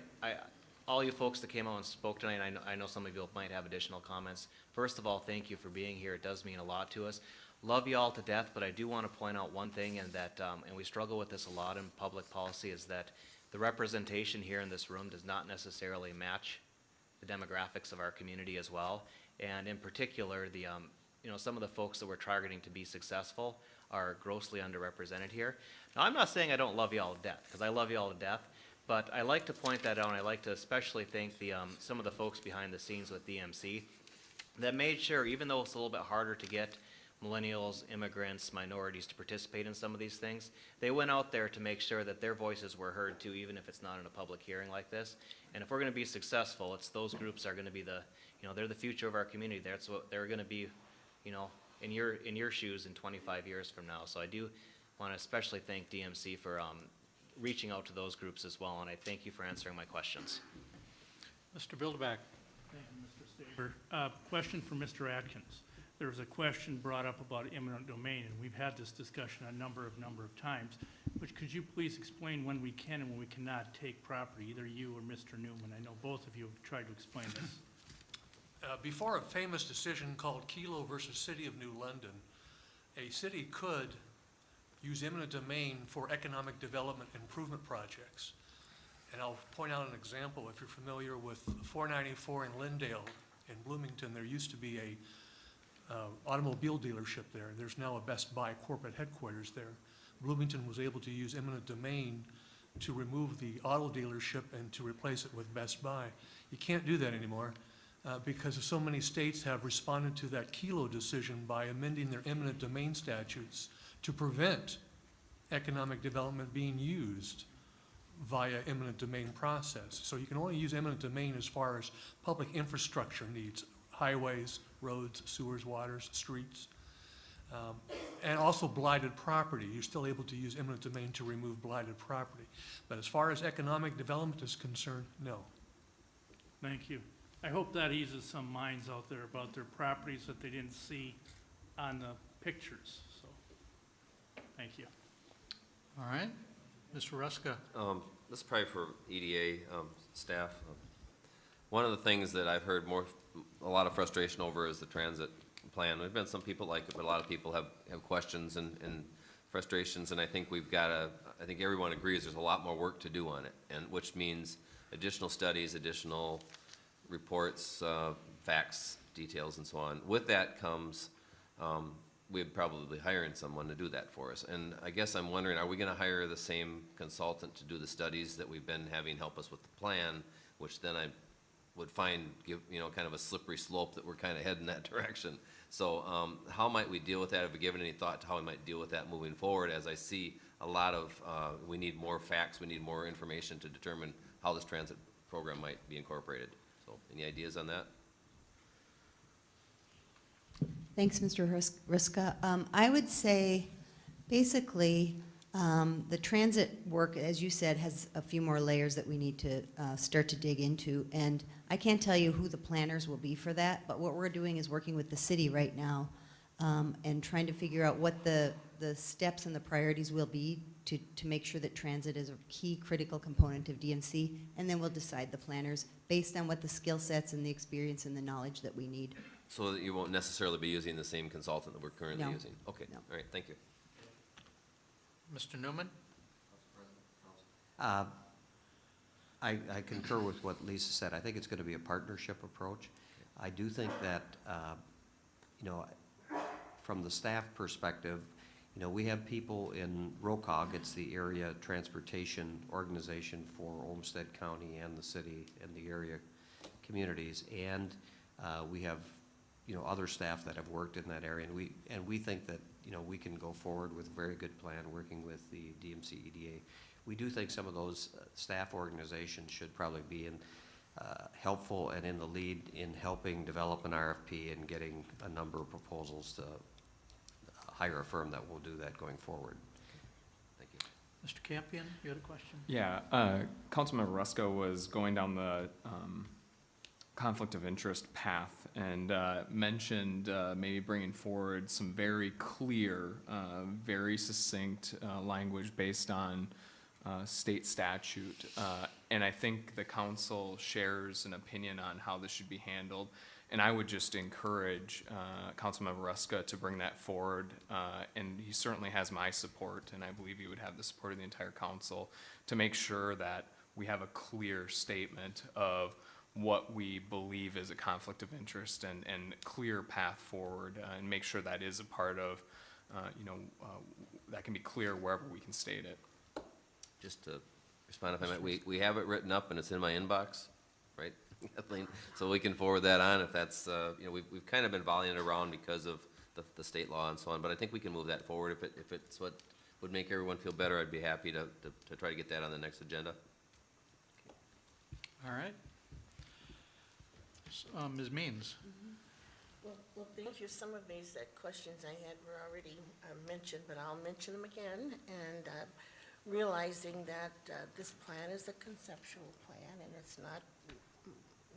all you folks that came out and spoke tonight, I know some of you might have additional comments. First of all, thank you for being here. It does mean a lot to us. Love you all to death, but I do want to point out one thing, and that, and we struggle with this a lot in public policy, is that the representation here in this room does not necessarily match the demographics of our community as well. And in particular, the, you know, some of the folks that we're targeting to be successful are grossly underrepresented here. Now, I'm not saying I don't love you all to death, because I love you all to death, but I like to point that out, and I like to especially thank the, some of the folks behind the scenes with DMC. that made sure, even though it's a little bit harder to get millennials, immigrants, minorities to participate in some of these things, they went out there to make sure that their voices were heard too, even if it's not in a public hearing like this. And if we're going to be successful, it's those groups are going to be the, they're the future of our community. That's what they're going to be, in your shoes in 25 years from now. So I do want to especially thank DMC for reaching out to those groups as well, and I thank you for answering my questions. Mr. Bilderback. Thank you, Mr. Staber. Question for Mr. Atkins. There was a question brought up about eminent domain, and we've had this discussion a number of times. But could you please explain when we can and when we cannot take property, either you or Mr. Newman? I know both of you have tried to explain this. Before a famous decision called Kelo versus City of New London, a city could use eminent domain for economic development improvement projects. And I'll point out an example. If you're familiar with 494 in Lindale in Bloomington, there used to be a automobile dealership there. There's now a Best Buy corporate headquarters there. Bloomington was able to use eminent domain to remove the auto dealership and to replace it with Best Buy. You can't do that anymore because so many states have responded to that Kelo decision by amending their eminent domain statutes to prevent economic development being used via eminent domain process. So you can only use eminent domain as far as public infrastructure needs, highways, roads, sewers, waters, streets, and also blighted property. You're still able to use eminent domain to remove blighted property. But as far as economic development is concerned, no. Thank you. I hope that eases some minds out there about their properties that they didn't see on the pictures. So, thank you. All right. Ms. Ruska. This is probably for EDA staff. One of the things that I've heard a lot of frustration over is the transit plan. There've been some people like it, but a lot of people have questions and frustrations, and I think I think everyone agrees there's a lot more work to do on it, and which means additional studies, additional reports, facts, details, and so on. With that comes we'd probably hiring someone to do that for us. And I guess I'm wondering, are we going to hire the same consultant to do the studies that we've been having help us with the plan, which then I would find kind of a slippery slope that we're kind of heading that direction. So how might we deal with that? Have we given any thought to how we might deal with that moving forward? As I see a lot of, we need more facts, we need more information to determine how this transit program might be incorporated. So any ideas on that? Thanks, Mr. Ruska. I would say, basically, the transit work, as you said, has a few more layers that we need to start to dig into. And I can't tell you who the planners will be for that, but what we're doing is working with the city right now and trying to figure out what the steps and the priorities will be to make sure that transit is a key critical component of DMC, and then we'll decide the planners based on what the skill sets and the experience and the knowledge that we need. So that you won't necessarily be using the same consultant that we're currently No. using? Okay, No. all right, thank you. Mr. Newman? I concur with what Lisa said. I think it's going to be a partnership approach. I do think that, from the staff perspective, we have people in ROCOG, it's the Area Transportation Organization for Olmsted County and the city and the area communities, and we have other staff that have worked in that area, and we think that we can go forward with a very good plan working with the DMC EDA. We do think some of those staff organizations should probably be helpful and in the lead in helping develop an RFP and getting a number of proposals to hire a firm that will do that going forward. Thank you. Mr. Campion, you had a question? Yeah, Councilmember Ruska was going down the conflict of interest path and mentioned maybe bringing forward some very clear, very succinct language based on state statute. And I think the council shares an opinion on how this should be handled. And I would just encourage Councilmember Ruska to bring that forward. And he certainly has my support, and I believe he would have the support of the entire council to make sure that we have a clear statement of what we believe is a conflict of interest and clear path forward, and make sure that is a part of, that can be clear wherever we can state it. Just to respond, if I might, we have it written up and it's in my inbox, right? Kathleen, so we can forward that on if that's, you know, we've kind of been volleying it around because of the state law and so on, but I think we can move that forward. If it's what would make everyone feel better, I'd be happy to try to get that on the next agenda. All right. Ms. Means? Well, thank you. Some of these questions I had were already mentioned, but I'll mention them again. And realizing that this plan is a conceptual plan and it's not,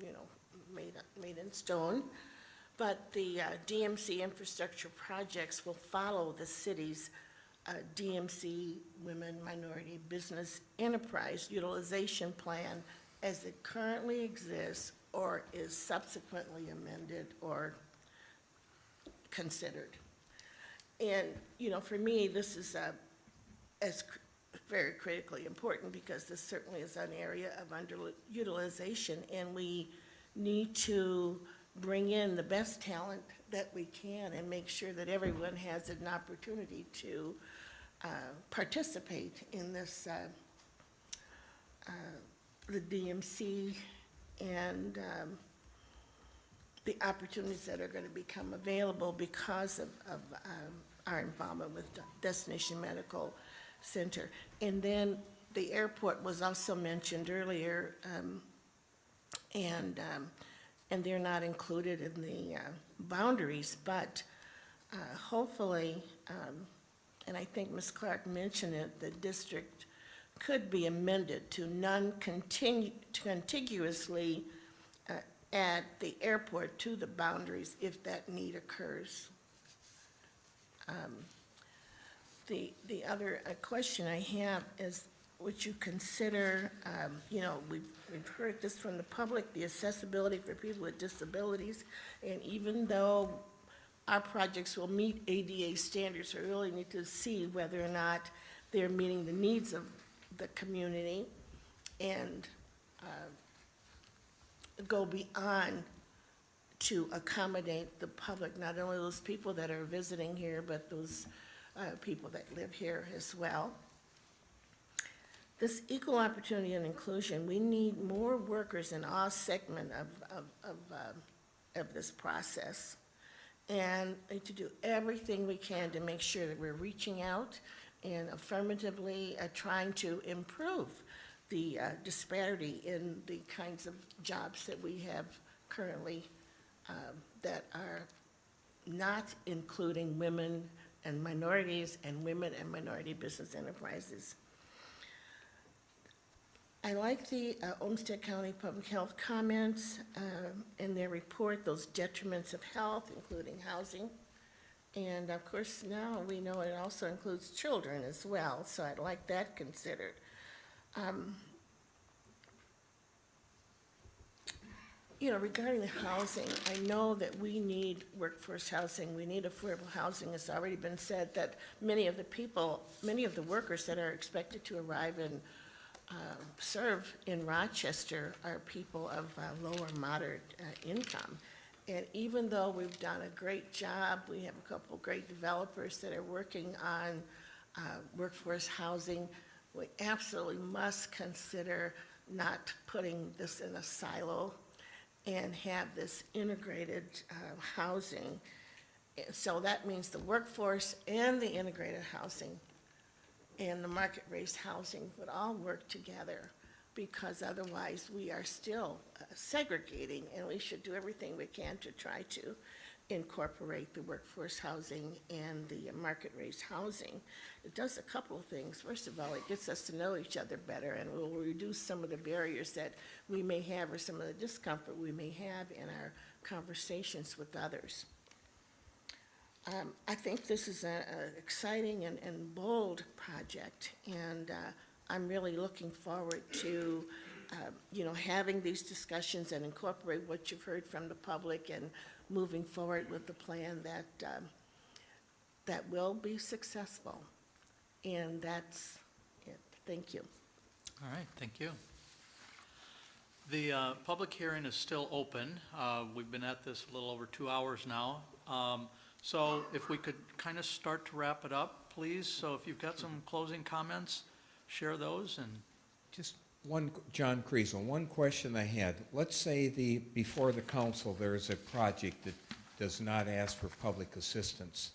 you know, made in stone. But the DMC infrastructure projects will follow the city's DMC Women Minority Business Enterprise Utilization Plan as it currently exists or is subsequently amended or considered. And, you know, for me, this is very critically important because this certainly is an area of underutilization, and we need to bring in the best talent that we can and make sure that everyone has an opportunity to participate in this, the DMC and the opportunities that are going to become available because of our involvement with Destination Medical Center. And then the airport was also mentioned earlier, and they're not included in the boundaries, but hopefully, and I think Ms. Clark mentioned it, the district could be amended to contiguously add the airport to the boundaries if that need occurs. The other question I have is, would you consider, you know, we've heard this from the public, the accessibility for people with disabilities, and even though our projects will meet ADA standards, we really need to see whether or not they're meeting the needs of the community and go beyond to accommodate the public, not only those people that are visiting here, but those people that live here as well. This equal opportunity and inclusion, we need more workers in all segments of this process, and to do everything we can to make sure that we're reaching out and affirmatively trying to improve the disparity in the kinds of jobs that we have currently that are not including women and minorities and women and minority business enterprises. I like the Olmsted County Public Health comments in their report, those detriments of health, including housing. And of course, now we know it also includes children as well, so I'd like that considered. You know, regarding the housing, I know that we need workforce housing, we need affordable housing. It's already been said that many of the workers that are expected to arrive and serve in Rochester are people of low or moderate income. And even though we've done a great job, we have a couple great developers that are working on workforce housing, we absolutely must consider not putting this in a silo and have this integrated housing. So that means the workforce and the integrated housing and the market-raised housing would all work together, because otherwise we are still segregating, and we should do everything we can to try to incorporate the workforce housing and the market-raised housing. It does a couple of things. First of all, it gets us to know each other better, and will reduce some of the barriers that we may have or some of the discomfort we may have in our conversations with others. I think this is an exciting and bold project, and I'm really looking forward to you know, having these discussions and incorporate what you've heard from the public and moving forward with the plan that will be successful. And that's it. Thank you. All right, thank you. The public hearing is still open. We've been at this a little over 2 hours now. So if we could kind of start to wrap it up, please. So if you've got some closing comments, share those. And John Kriesel, one question I had. Let's say before the council, there's a project that does not ask for public assistance.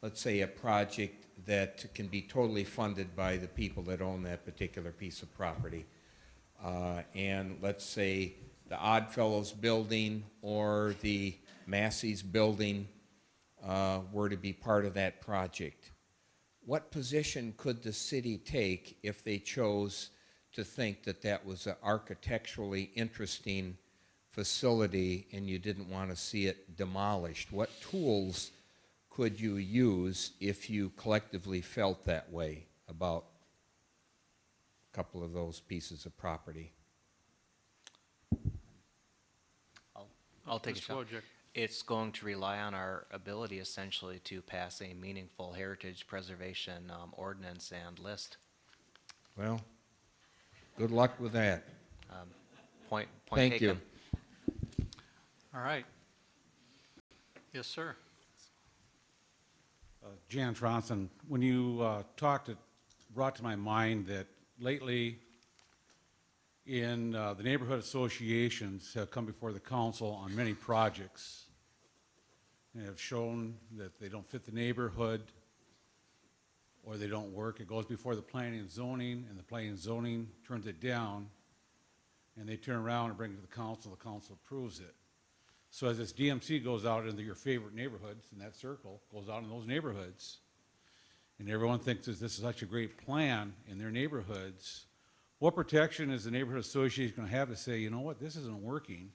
Let's say a project that can be totally funded by the people that own that particular piece of property. And let's say the Oddfellows building or the Massey's building were to be part of that project. What position could the city take if they chose to think that that was an architecturally interesting facility and you didn't want to see it demolished? What tools could you use if you collectively felt that way about a couple of those pieces of property? I'll take a Mr. shot. Wojcik. It's going to rely on our ability essentially to pass a meaningful heritage preservation ordinance and list. Well, good luck with that. Point Thank taken. you. All right. Yes, sir. Jan Tronson, when you talked, it brought to my mind that lately in the neighborhood associations have come before the council on many projects and have shown that they don't fit the neighborhood or they don't work. It goes before the planning and zoning, and the planning and zoning turns it down, and they turn around and bring it to the council approves it. So as this DMC goes out into your favorite neighborhoods, in that circle, goes out in those neighborhoods, and everyone thinks that this is such a great plan in their neighborhoods, what protection is the neighborhood association going to have to say, you know what, this isn't working,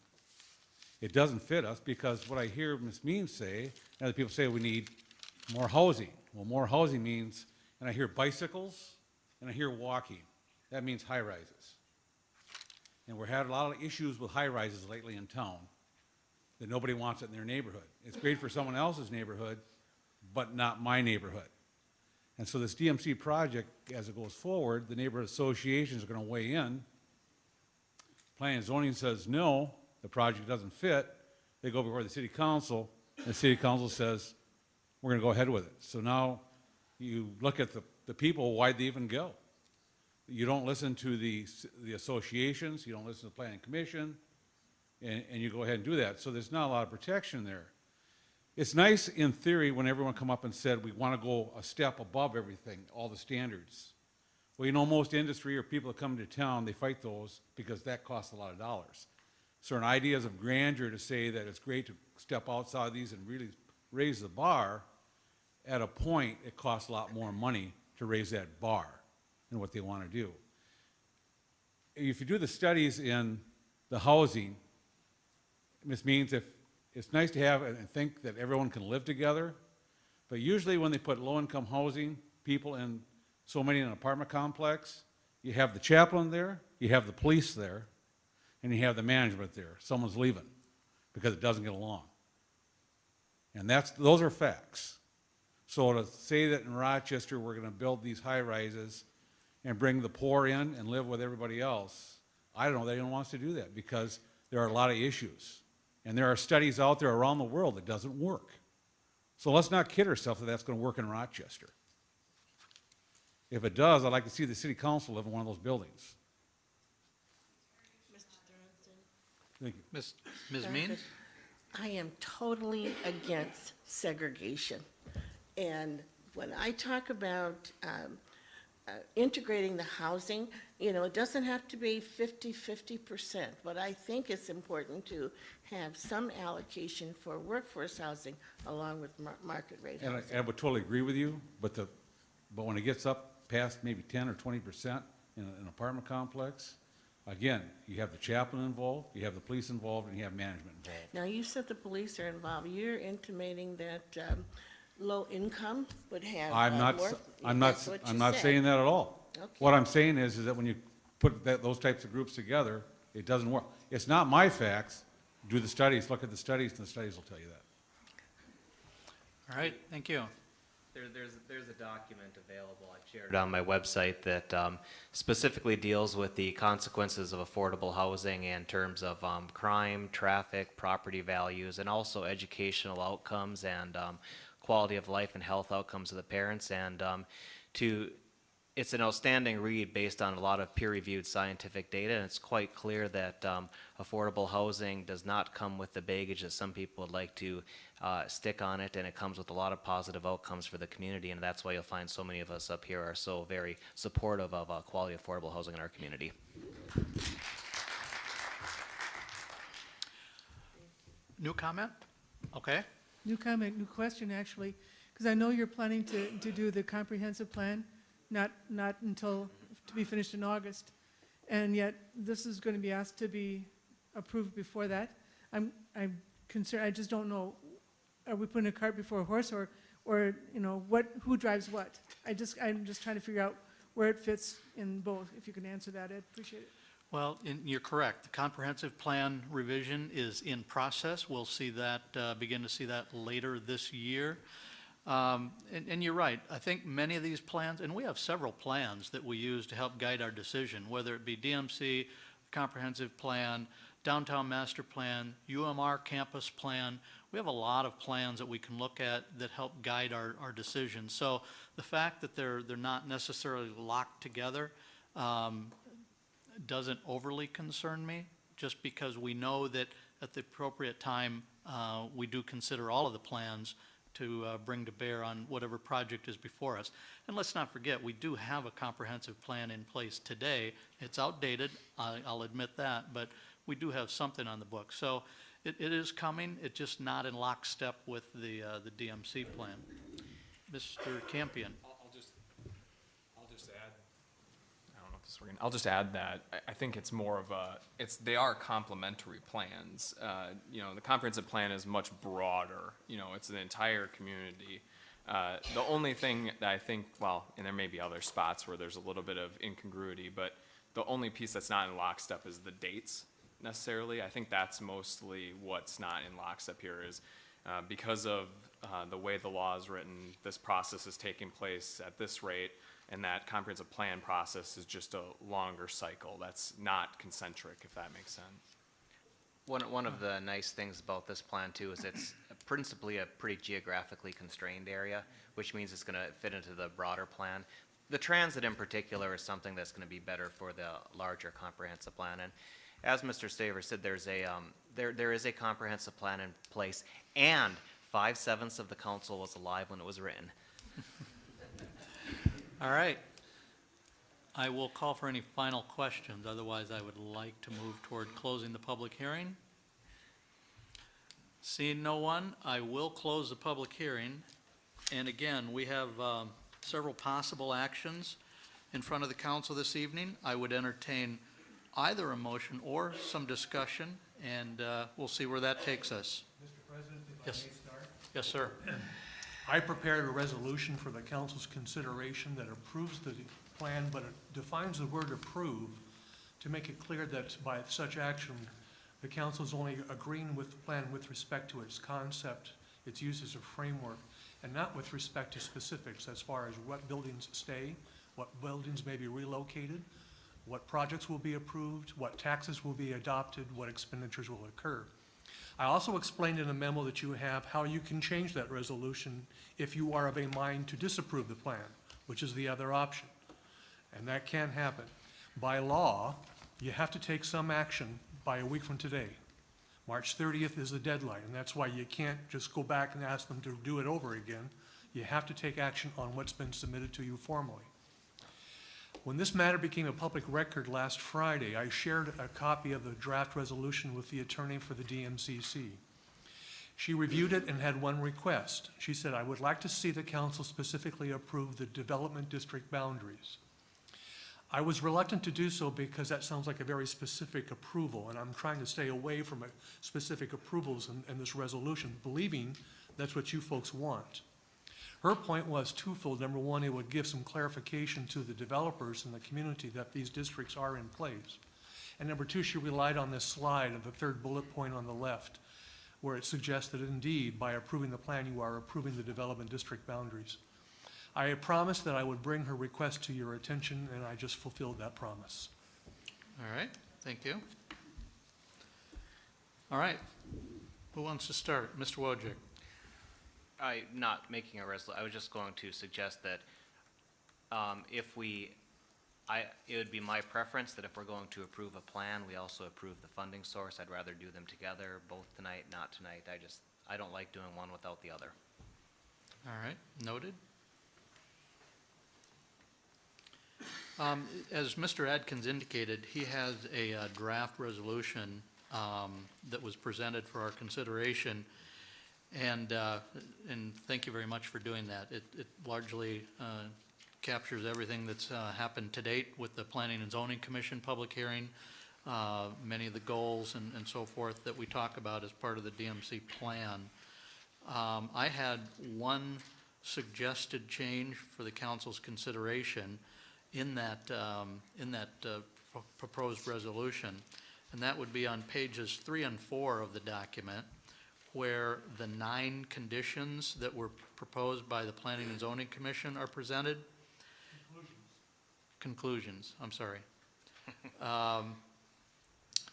it doesn't fit us? Because what I hear Ms. Means say, and other people say we need more housing. Well, more housing means, and I hear bicycles, and I hear walking. That means high rises. And we're had a lot of issues with high rises lately in town, that nobody wants it in their neighborhood. It's great for someone else's neighborhood, but not my neighborhood. And so this DMC project, as it goes forward, the neighborhood associations are going to weigh in. Planning and zoning says no, the project doesn't fit. They go before the city council, and the city council says, we're going to go ahead with it. So now you look at the people, why'd they even go? You don't listen to the associations, you don't listen to the planning commission, and you go ahead and do that. So there's not a lot of protection there. It's nice in theory when everyone come up and said we want to go a step above everything, all the standards. Well, you know, most industry or people that come to town, they fight those because that costs a lot of dollars. Certain ideas of grandeur to say that it's great to step outside these and really raise the bar, at a point it costs a lot more money to raise that bar than what they want to do. If you do the studies in the housing, Ms. Means, if it's nice to have and think that everyone can live together, but usually when they put low-income housing, people in so many in an apartment complex, you have the chaplain there, you have the police there, and you have the management there. Someone's leaving because it doesn't get along. And those are facts. So to say that in Rochester we're going to build these high-rises and bring the poor in and live with everybody else, I don't know that anyone wants to do that because there are a lot of issues. And there are studies out there around the world that doesn't work. So let's not kid ourselves that that's going to work in Rochester. If it does, I'd like to see the city council live in one of those buildings. Thank you. Ms. Means? I am totally against segregation. And when I talk about integrating the housing, you know, it doesn't have to be 50%, but I think it's important to have some allocation for workforce housing along with market rate And housing. I would totally agree with you, but when it gets up past maybe 10 or 20% in an apartment complex, again, you have the chaplain involved, you have the police involved, and you have management involved. Now, you said the police are involved. You're intimating that low income would have more? I'm That's what you not said. saying that at all. Okay. What I'm saying is that when you put those types of groups together, it doesn't work. It's not my facts. Do the studies, look at the studies, and the studies will tell you that. All right, thank you. There's a document available, I've shared it on my website, that specifically deals with the consequences of affordable housing in terms of crime, traffic, property values, and also educational outcomes and quality of life and health outcomes of the parents. And to it's an outstanding read based on a lot of peer-reviewed scientific data, and it's quite clear that affordable housing does not come with the baggage that some people would like to stick on it, and it comes with a lot of positive outcomes for the community, and that's why you'll find so many of us up here are so very supportive of quality affordable housing in our community. New comment? Okay. New comment, new question, actually, because I know you're planning to do the comprehensive plan, not until, to be finished in August, and yet this is going to be asked to be approved before that. I'm concerned, I just don't know, are we putting a cart before a horse, or you know, who drives what? I'm just trying to figure out where it fits in both. If you can answer that, I'd appreciate it. Well, you're correct. The comprehensive plan revision is in process. We'll see that, begin to see that later this year. And you're right. I think many of these plans, and we have several plans that we use to help guide our decision, whether it be DMC, comprehensive plan, downtown master plan, UMR campus plan. We have a lot of plans that we can look at that help guide our decisions. So the fact that they're not necessarily locked together doesn't overly concern me, just because we know that at the appropriate time, we do consider all of the plans to bring to bear on whatever project is before us. And let's not forget, we do have a comprehensive plan in place today. It's outdated, I'll admit that, but we do have something on the book. So it is coming, it's just not in lockstep with the DMC plan. Mr. Campion. I'll just add that I think it's more of they are complementary plans. You know, the comprehensive plan is much broader. You know, it's an entire community. The only thing that I think, well, and there may be other spots where there's a little bit of incongruity, but the only piece that's not in lockstep is the dates necessarily. I think that's mostly what's not in lockstep here is because of the way the law is written, this process is taking place at this rate, and that comprehensive plan process is just a longer cycle. That's not concentric, if that makes sense. One of the nice things about this plan too is it's principally a pretty geographically constrained area, which means it's going to fit into the broader plan. The transit in particular is something that's going to be better for the larger comprehensive plan. And as Mr. Staver said, there is a comprehensive plan in place, and 5/7 of the council was alive when it was written. All right. I will call for any final questions. Otherwise, I would like to move toward closing the public hearing. Seeing no one, I will close the public hearing. And again, we have several possible actions in front of the council this evening. I would entertain either a motion or some discussion, and we'll see where that takes us. Mr. President, if Yes. I may start? Yes, sir. I prepared a resolution for the council's consideration that approves the plan, but it defines the word approve to make it clear that by such action, the council is only agreeing with the plan with respect to its concept, its use as a framework, and not with respect to specifics as far as what buildings stay, what buildings may be relocated, what projects will be approved, what taxes will be adopted, what expenditures will occur. I also explained in a memo that you have how you can change that resolution if you are of a mind to disapprove the plan, which is the other option. And that can happen. By law, you have to take some action by a week from today. March 30th is the deadline, and that's why you can't just go back and ask them to do it over again. You have to take action on what's been submitted to you formally. When this matter became a public record last Friday, I shared a copy of the draft resolution with the attorney for the DMCC. She reviewed it and had one request. She said, I would like to see the council specifically approve the development district boundaries. I was reluctant to do so because that sounds like a very specific approval, and I'm trying to stay away from specific approvals in this resolution, believing that's what you folks want. Her point was twofold. Number one, it would give some clarification to the developers in the community that these districts are in place. And number two, she relied on this slide of the third bullet point on the left, where it suggests that indeed, by approving the plan, you are approving the development district boundaries. I had promised that I would bring her request to your attention, and I just fulfilled that promise. All right, thank you. All right, who wants to start? Mr. Wojcik. I'm not making a resolution. I was just going to suggest that It would be my preference that if we're going to approve a plan, we also approve the funding source. I'd rather do them together, both tonight, not tonight. I don't like doing one without the other. All right, noted. As Mr. Adkins indicated, he has a draft resolution that was presented for our consideration, and thank you very much for doing that. It largely captures everything that's happened to date with the Planning and Zoning Commission public hearing, many of the goals and so forth that we talk about as part of the DMC plan. I had one suggested change for the council's consideration in that proposed resolution, and that would be on pages 3 and 4 of the document, where the 9 conditions that were proposed by the Planning and Zoning Commission are presented. Conclusions, I'm sorry.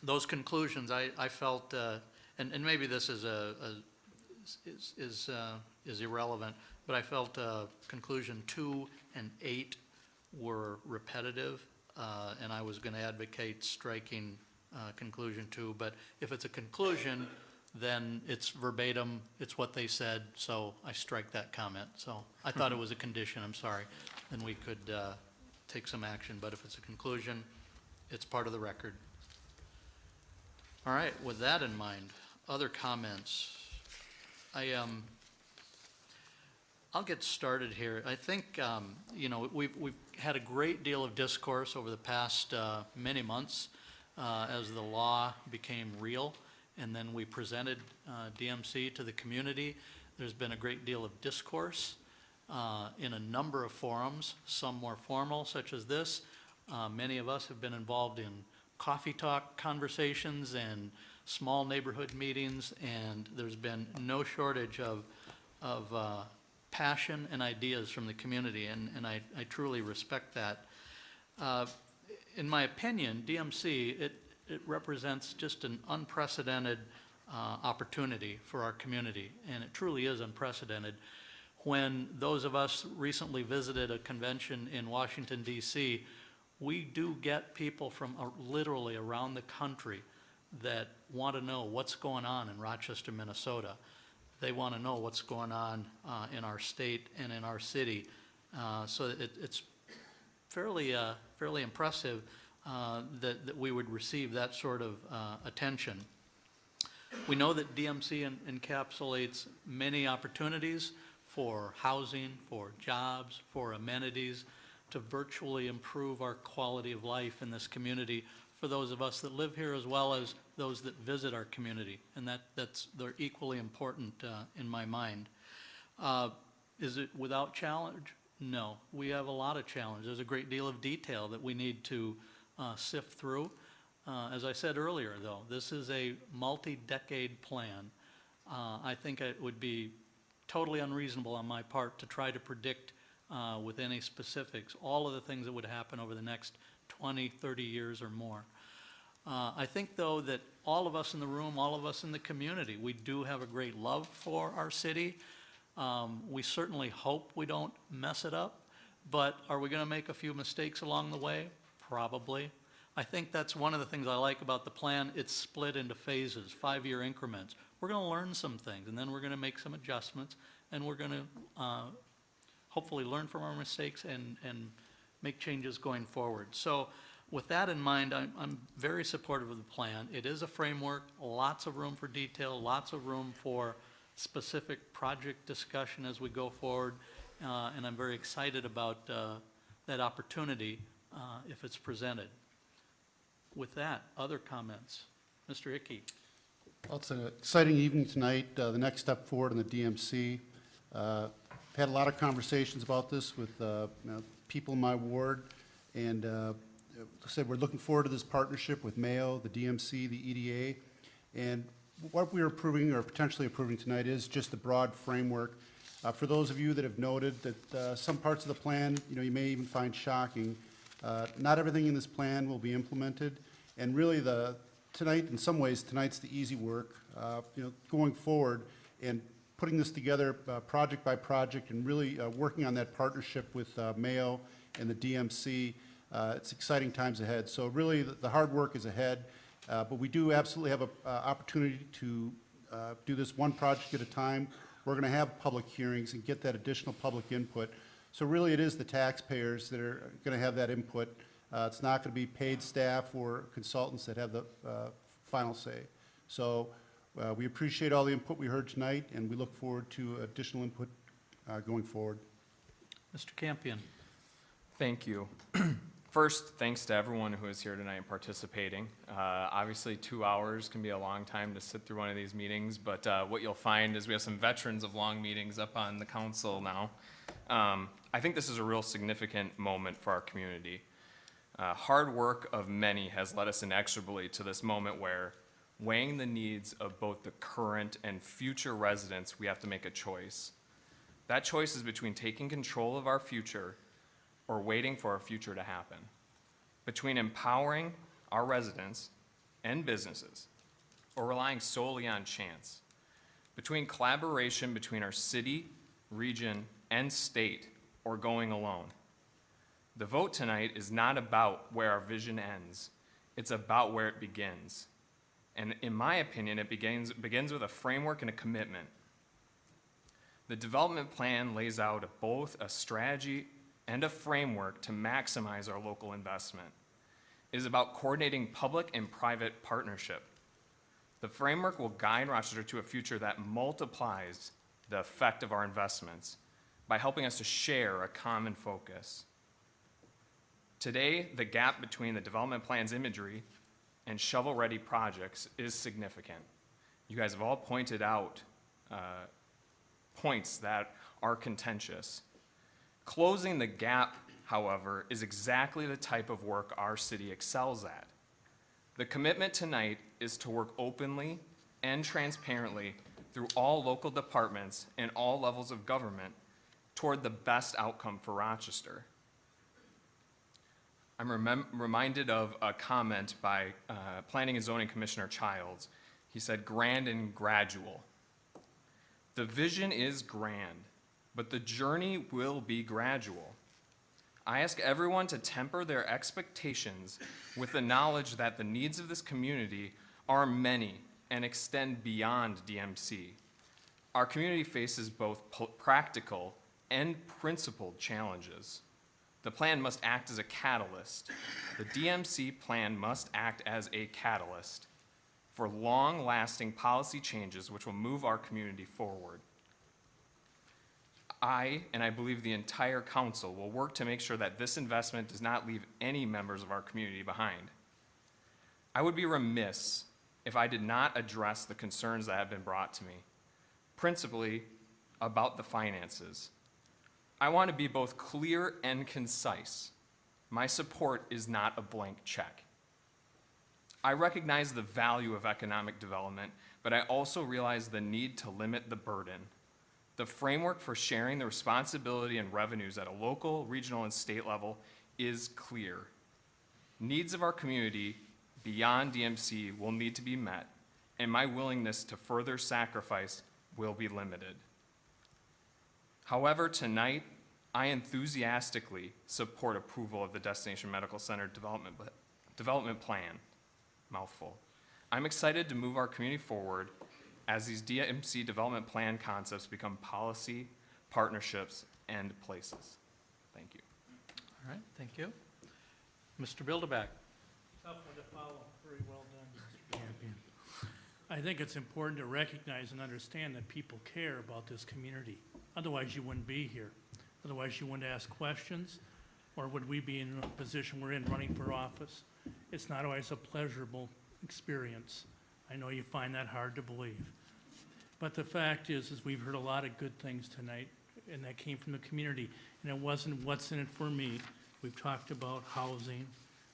Those conclusions, I felt, and maybe this is is irrelevant, but I felt conclusion 2 and 8 were repetitive, and I was going to advocate striking conclusion 2. But if it's a conclusion, then it's verbatim, it's what they said, so I strike that comment. So I thought it was a condition, I'm sorry, and we could take some action, but if it's a conclusion, it's part of the record. All right, with that in mind, other comments? I'll get started here. I think, you know, we've had a great deal of discourse over the past many months as the law became real, and then we presented DMC to the community. There's been a great deal of discourse in a number of forums, some more formal, such as this. Many of us have been involved in coffee talk conversations and small neighborhood meetings, and there's been no shortage of passion and ideas from the community, and I truly respect that. In my opinion, DMC, it represents just an unprecedented opportunity for our community, and it truly is unprecedented. When those of us recently visited a convention in Washington, D.C., we do get people from literally around the country that want to know what's going on in Rochester, Minnesota. They want to know what's going on in our state and in our city. So it's fairly impressive that we would receive that sort of attention. We know that DMC encapsulates many opportunities for housing, for jobs, for amenities, to virtually improve our quality of life in this community for those of us that live here as well as those that visit our community. And they're equally important in my mind. Is it without challenge? No. We have a lot of challenge. There's a great deal of detail that we need to sift through. As I said earlier, though, this is a multi-decade plan. I think it would be totally unreasonable on my part to try to predict with any specifics all of the things that would happen over the next 20, 30 years or more. I think, though, that all of us in the room, all of us in the community, we do have a great love for our city. We certainly hope we don't mess it up, but are we going to make a few mistakes along the way? Probably. I think that's one of the things I like about the plan. It's split into phases, 5-year increments. We're going to learn some things, and then we're going to make some adjustments, and we're going to hopefully learn from our mistakes and make changes going forward. So with that in mind, I'm very supportive of the plan. It is a framework, lots of room for detail, lots of room for specific project discussion as we go forward, and I'm very excited about that opportunity if it's presented. With that, other comments? Mr. Hickey. Well, it's an exciting evening tonight, the next step forward in the DMC. I've had a lot of conversations about this with people in my ward, and like I said, we're looking forward to this partnership with Mayo, the DMC, the EDA, and what we're approving or potentially approving tonight is just the broad framework. For those of you that have noted that some parts of the plan, you may even find shocking, not everything in this plan will be implemented, and really tonight, in some ways, tonight's the easy work, going forward and putting this together project by project and really working on that partnership with Mayo and the DMC. It's exciting times ahead. So really, the hard work is ahead, but we do absolutely have an opportunity to do this one project at a time. We're going to have public hearings and get that additional public input. So really, it is the taxpayers that are going to have that input. It's not going to be paid staff or consultants that have the final say. So we appreciate all the input we heard tonight, and we look forward to additional input going forward. Mr. Campion. Thank you. First, thanks to everyone who is here tonight participating. Obviously, 2 hours can be a long time to sit through one of these meetings, but what you'll find is we have some veterans of long meetings up on the council now. I think this is a real significant moment for our community. Hard work of many has led us inexorably to this moment where, weighing the needs of both the current and future residents, we have to make a choice. That choice is between taking control of our future or waiting for our future to happen. Between empowering our residents and businesses or relying solely on chance. Between collaboration between our city, region, and state or going alone. The vote tonight is not about where our vision ends, it's about where it begins. And in my opinion, it begins with a framework and a commitment. The development plan lays out both a strategy and a framework to maximize our local investment. It is about coordinating public and private partnership. The framework will guide Rochester to a future that multiplies the effect of our investments by helping us to share a common focus. Today, the gap between the development plan's imagery and shovel-ready projects is significant. You guys have all pointed out points that are contentious. Closing the gap, however, is exactly the type of work our city excels at. The commitment tonight is to work openly and transparently through all local departments and all levels of government toward the best outcome for Rochester. I'm reminded of a comment by Planning and Zoning Commissioner Childs. He said, grand and gradual. The vision is grand, but the journey will be gradual. I ask everyone to temper their expectations with the knowledge that the needs of this community are many and extend beyond DMC. Our community faces both practical and principled challenges. The plan must act as a catalyst. The DMC plan must act as a catalyst for long-lasting policy changes which will move our community forward. And I believe the entire council will work to make sure that this investment does not leave any members of our community behind. I would be remiss if I did not address the concerns that have been brought to me, principally about the finances. I want to be both clear and concise. My support is not a blank check. I recognize the value of economic development, but I also realize the need to limit the burden. The framework for sharing the responsibility and revenues at a local, regional, and state level is clear. Needs of our community beyond DMC will need to be met, and my willingness to further sacrifice will be limited. However, tonight, I enthusiastically support approval of the Destination Medical Center development plan. Mouthful. I'm excited to move our community forward as these DMC development plan concepts become policy, partnerships, and places. Thank you. All right, thank you. Mr. Bilderback. Tough one to follow. Very well done, Mr. Campion. I think it's important to recognize and understand that people care about this community. Otherwise, you wouldn't be here. Otherwise, you wouldn't ask questions, or would we be in a position we're in running for office? It's not always a pleasurable experience. I know you find that hard to believe. But the fact is we've heard a lot of good things tonight, and that came from the community. And it wasn't what's in it for me. We've talked about housing.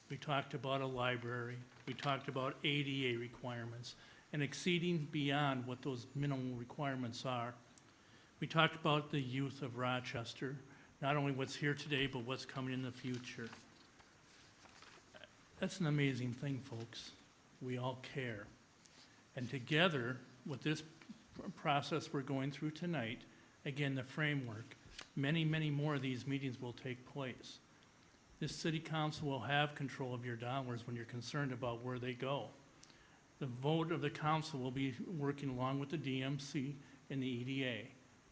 We talked about a library. We talked about ADA requirements and exceeding beyond what those minimum requirements are. We talked about the youth of Rochester, not only what's here today, but what's coming in the future. That's an amazing thing, folks. We all care. And together, with this process we're going through tonight, again, the framework, many, many more of these meetings will take place. This city council will have control of your dollars when you're concerned about where they go. The vote of the council will be working along with the DMC and the EDA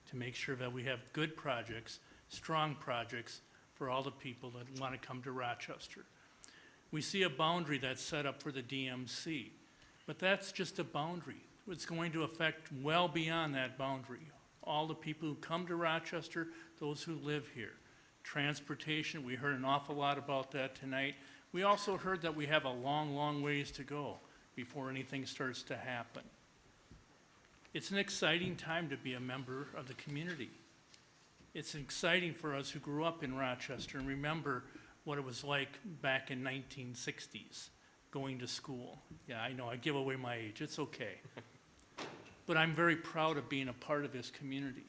to make sure that we have good projects, strong projects for all the people that want to come to Rochester. We see a boundary that's set up for the DMC, but that's just a boundary. It's going to affect well beyond that boundary. All the people who come to Rochester, those who live here. Transportation, we heard an awful lot about that tonight. We also heard that we have a long, long ways to go before anything starts to happen. It's an exciting time to be a member of the community. It's exciting for us who grew up in Rochester and remember what it was like back in 1960s, going to school. Yeah, I know, I give away my age, it's okay. But I'm very proud of being a part of this community.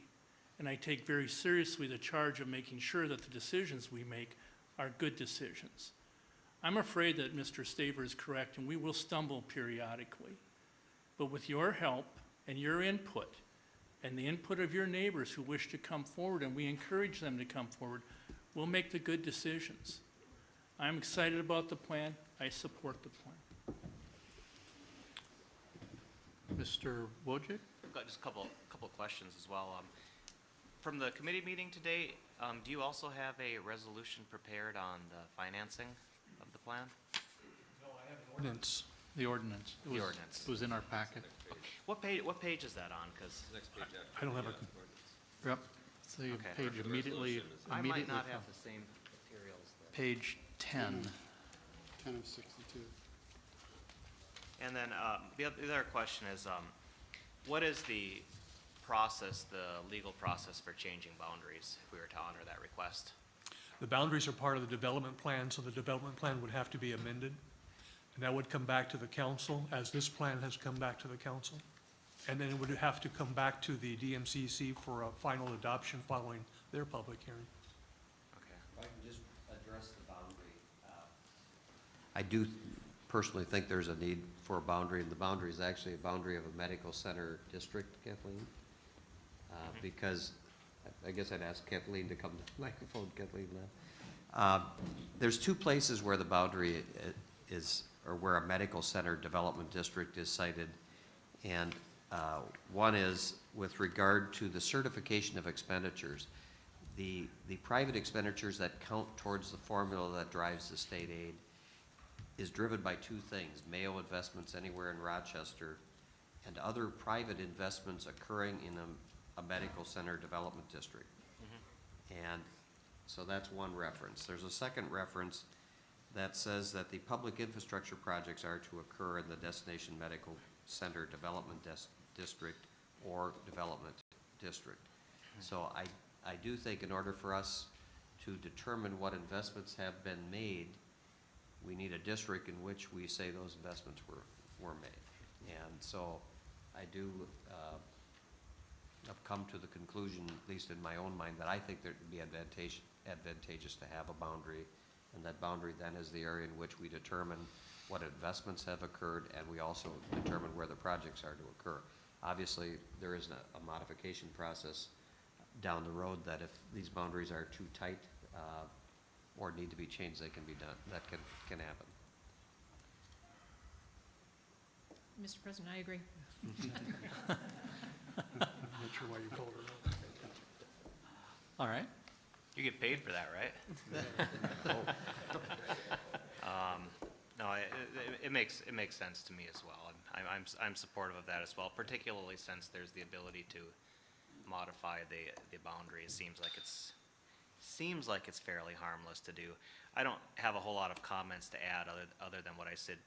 And I take very seriously the charge of making sure that the decisions we make are good decisions. I'm afraid that Mr. Staver is correct and we will stumble periodically. But with your help and your input and the input of your neighbors who wish to come forward, and we encourage them to come forward, we'll make the good decisions. I'm excited about the plan. I support the plan. Mr. Wojcik? I've got just a couple of questions as well. From the committee meeting today, do you also have a resolution prepared on the financing of the plan? Ordinance. The ordinance. The ordinance. It was in our packet. What page is that on? Because Next page after. I don't have a, Yep. It's the Okay. page immediately, I might immediately not have from the same materials there. page 10. 10 of 62. And then the other question is, what is the process, the legal process for changing boundaries if we were to honor that request? the boundaries are part of the development plan, so the development plan would have to be amended. And that would come back to the council, as this plan has come back to the council. And then it would have to come back to the DMCC for a final adoption following their public hearing. Okay. If I can just address the boundary. I do personally think there's a need for a boundary, and the boundary is actually a boundary of a medical center district, Kathleen. Because, I guess I'd ask Kathleen to come to the microphone, Kathleen left. There's two places where the boundary is, or where a medical center development district is cited. And one is with regard to the certification of expenditures. The private expenditures that count towards the formula that drives the state aid is driven by two things: Mayo investments anywhere in Rochester and other private investments occurring in a medical center development district. And so that's one reference. There's a second reference that says that the public infrastructure projects are to occur in the destination medical center development district or development district. So I do think in order for us to determine what investments have been made, we need a district in which we say those investments were made. And so I do have come to the conclusion, at least in my own mind, that I think that it would be advantageous to have a boundary, and that boundary then is the area in which we determine what investments have occurred, and we also determine where the projects are to occur. Obviously, there is a modification process down the road that if these boundaries are too tight or need to be changed, they can be done. That can happen. Mr. President, I agree. I'm not sure why you told her that. All right. You get paid for that, right? No, it makes sense to me as well. I'm supportive of that as well, particularly since there's the ability to modify the boundary. It seems like it's fairly harmless to do. I don't have a whole lot of comments to add other than what I said.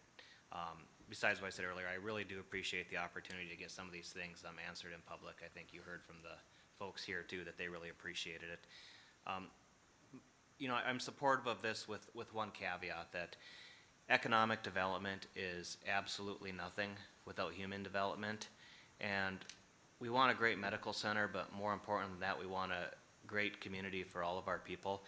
Besides what I said earlier, I really do appreciate the opportunity to get some of these things answered in public. I think you heard from the folks here too that they really appreciated it. You know, I'm supportive of this with one caveat, that economic development is absolutely nothing without human development. And we want a great medical center, but more important than that, we want a great community for all of our people.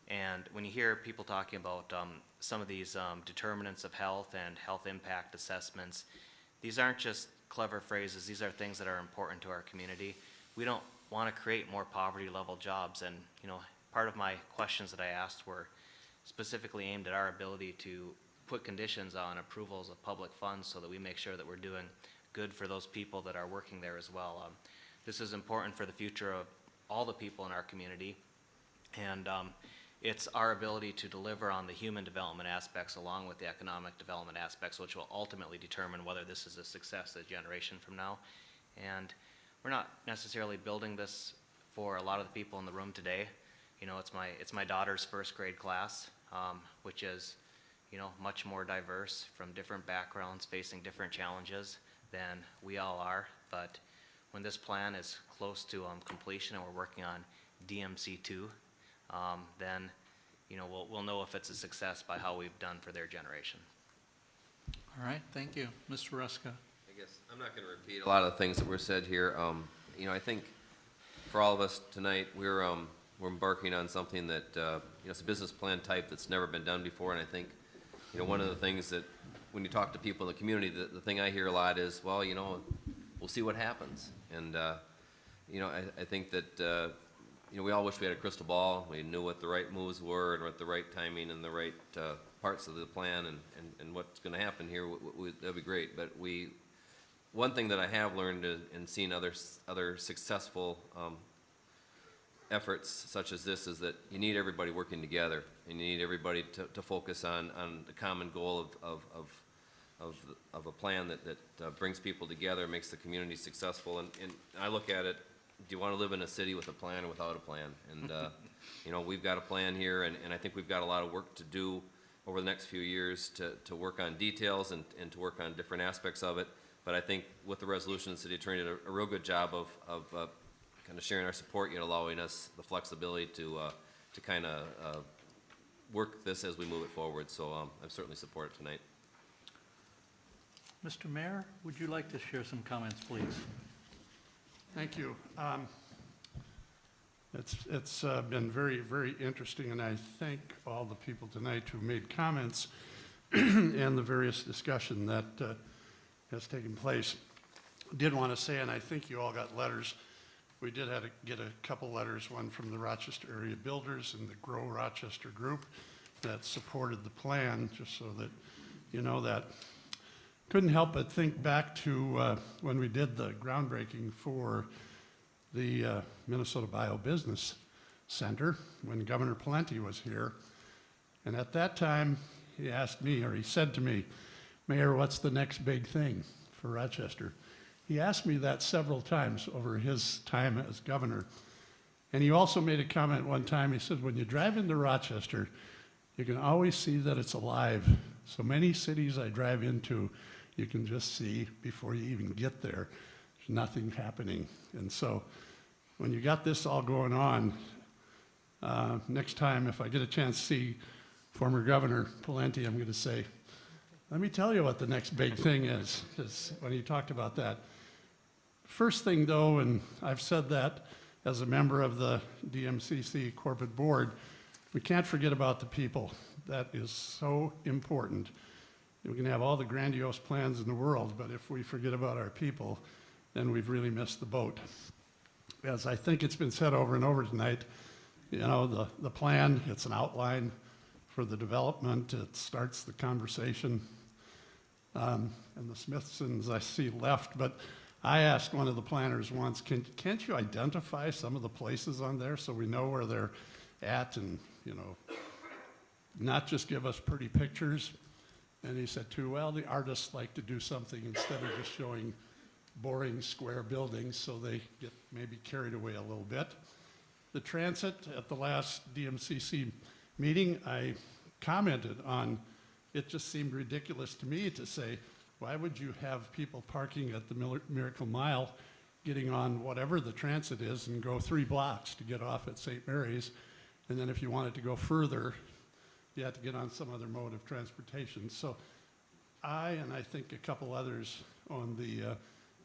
And when you hear people talking about some of these determinants of health and health impact assessments, these aren't just clever phrases. These are things that are important to our community. We don't want to create more poverty level jobs. And, you know, part of my questions that I asked were specifically aimed at our ability to put conditions on approvals of public funds so that we make sure that we're doing good for those people that are working there as well. This is important for the future of all the people in our community, and it's our ability to deliver on the human development aspects along with the economic development aspects, which will ultimately determine whether this is a success a generation from now. And we're not necessarily building this for a lot of the people in the room today. You know, it's my daughter's first grade class, which is, you know, much more diverse from different backgrounds, facing different challenges than we all are. But when this plan is close to completion and we're working on DMC2, then, you know, we'll know if it's a success by how we've done for their generation. All right, thank you. Mr. Ruska. I guess I'm not going to repeat a lot of the things that were said here. You know, I think for all of us tonight, we're embarking on something that, you know, it's a business plan type that's never been done before. And I think, you know, one of the things that when you talk to people in the community, the thing I hear a lot is, well, you know, we'll see what happens. And, you know, I think that, you know, we all wish we had a crystal ball. We knew what the right moves were and what the right timing and the right parts of the plan and what's going to happen here. That'd be great. But one thing that I have learned and seen other successful efforts such as this is that you need everybody working together, and you need everybody to focus on the common goal of a plan that brings people together, makes the community successful. And I look at it, do you want to live in a city with a plan or without a plan? And you know, we've got a plan here, and I think we've got a lot of work to do over the next few years to work on details and to work on different aspects of it. But I think with the resolution, the city attorney did a real good job of kind of sharing our support, yet allowing us the flexibility to kind of work this as we move it forward. So I certainly support it tonight. Mr. Mayor, would you like to share some comments, please? Thank you. It's been very, very interesting, and I thank all the people tonight who made comments and the various discussion that has taken place. Did want to say, and I think you all got letters, we did have to get a couple letters, one from the Rochester area builders and the Grow Rochester group that supported the plan, just so that you know that. Couldn't help but think back to when we did the groundbreaking for the Minnesota Bio-Business Center, when Governor Pawlenty was here. And at that time, he asked me, or he said to me, Mayor, what's the next big thing for Rochester? He asked me that several times over his time as governor. And he also made a comment one time. He said, when you drive into Rochester, you can always see that it's alive. So many cities I drive into, you can just see before you even get there, there's nothing happening. And so when you got this all going on, next time if I get a chance to see former Governor Pawlenty, I'm going to say, let me tell you what the next big thing is, because when he talked about that. First thing though, and I've said that as a member of the DMCC corporate board, we can't forget about the people. That is so important. We can have all the grandiose plans in the world, but if we forget about our people, then we've really missed the boat. As I think it's been said over and over tonight, you know, the plan, it's an outline for the development. It starts the conversation. And the Smithsons I see left, but I asked one of the planners once, can't you identify some of the places on there so we know where they're at, and, you know, not just give us pretty pictures? And he said too, well, the artists like to do something instead of just showing boring square buildings, so they get maybe carried away a little bit. The transit, at the last DMCC meeting, I commented on, it just seemed ridiculous to me to say, why would you have people parking at the Miracle Mile, getting on whatever the transit is, and go 3 blocks to get off at St. Mary's, and then if you wanted to go further, you had to get on some other mode of transportation. So I think a couple others on the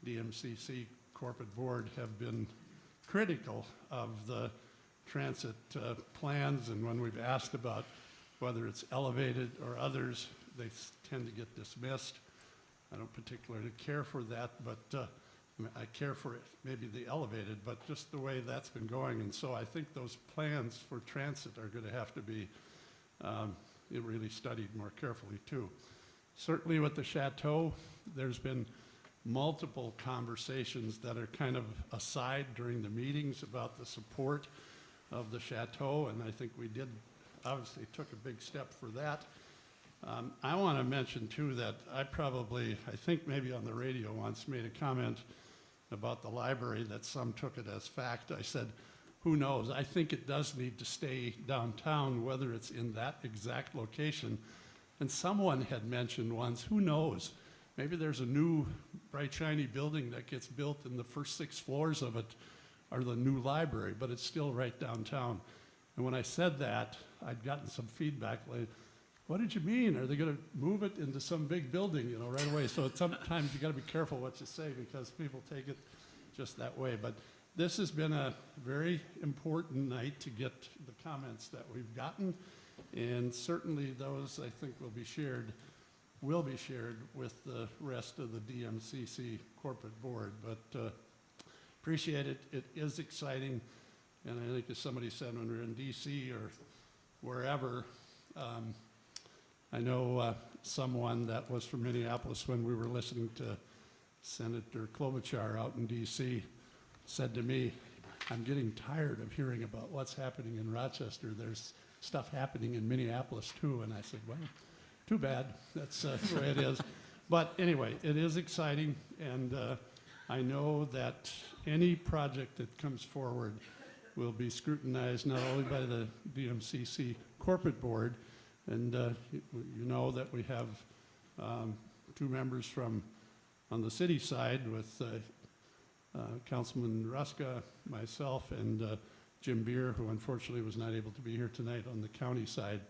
DMCC corporate board have been critical of the transit plans, and when we've asked about whether it's elevated or others, they tend to get dismissed. I don't particularly care for that, but I care for it, maybe the elevated, but just the way that's been going. And so I think those plans for transit are going to have to be it really studied more carefully too. Certainly with the chateau, there's been multiple conversations that are kind of aside during the meetings about the support of the chateau, and I think we did, obviously took a big step for that. I want to mention too that I think maybe on the radio once made a comment about the library that some took it as fact. I said, who knows? I think it does need to stay downtown, whether it's in that exact location. And someone had mentioned once, who knows? Maybe there's a new bright shiny building that gets built and the first 6 floors of it are the new library, but it's still right downtown. And when I said that, I'd gotten some feedback like, what did you mean? Are they going to move it into some big building, you know, right away? So sometimes you got to be careful what you say because people take it just that way. But this has been a very important night to get the comments that we've gotten, and certainly those I think will be shared with the rest of the DMCC corporate board. But appreciate it. It is exciting, and I think as somebody said when we were in DC or wherever, I know someone that was from Minneapolis when we were listening to Senator Klobuchar out in DC said to me, I'm getting tired of hearing about what's happening in Rochester. There's stuff happening in Minneapolis too. And I said, well, too bad. That's the way it is. But anyway, it is exciting. And I know that any project that comes forward will be scrutinized not only by the DMCC corporate board, and you know that we have 2 members on the city side with Councilman Ruska, myself, and Jim Beer, who unfortunately was not able to be here tonight on the county side.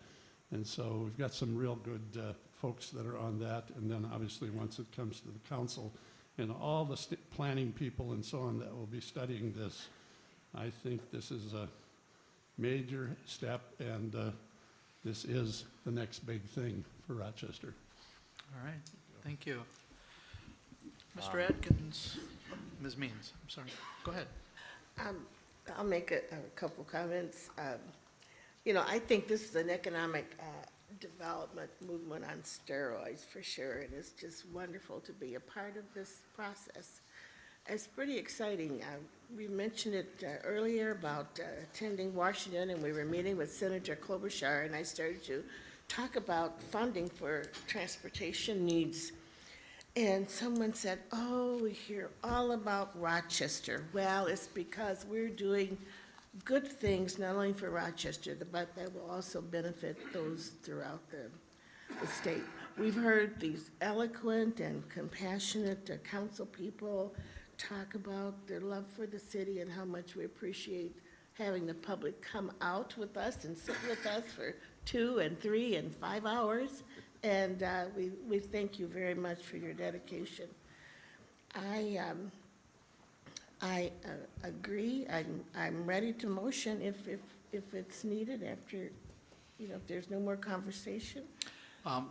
And so we've got some real good folks that are on that. And then obviously once it comes to the council and all the planning people and so on that will be studying this, I think this is a major step, and this is the next big thing for Rochester. All right, thank you. Mr. Adkins, Ms. Means, I'm sorry, go ahead. I'll make a couple comments. You know, I think this is an economic development movement on steroids for sure. It is just wonderful to be a part of this process. It's pretty exciting. We mentioned it earlier about attending Washington, and we were meeting with Senator Klobuchar, and I started to talk about funding for transportation needs. And someone said, oh, we hear all about Rochester. Well, it's because we're doing good things not only for Rochester, but that will also benefit those throughout the state. We've heard these eloquent and compassionate council people talk about their love for the city and how much we appreciate having the public come out with us and sit with us for 2 and 3 and 5 hours. And we thank you very much for your dedication. I agree. I'm ready to motion if it's needed after, you know, if there's no more conversation.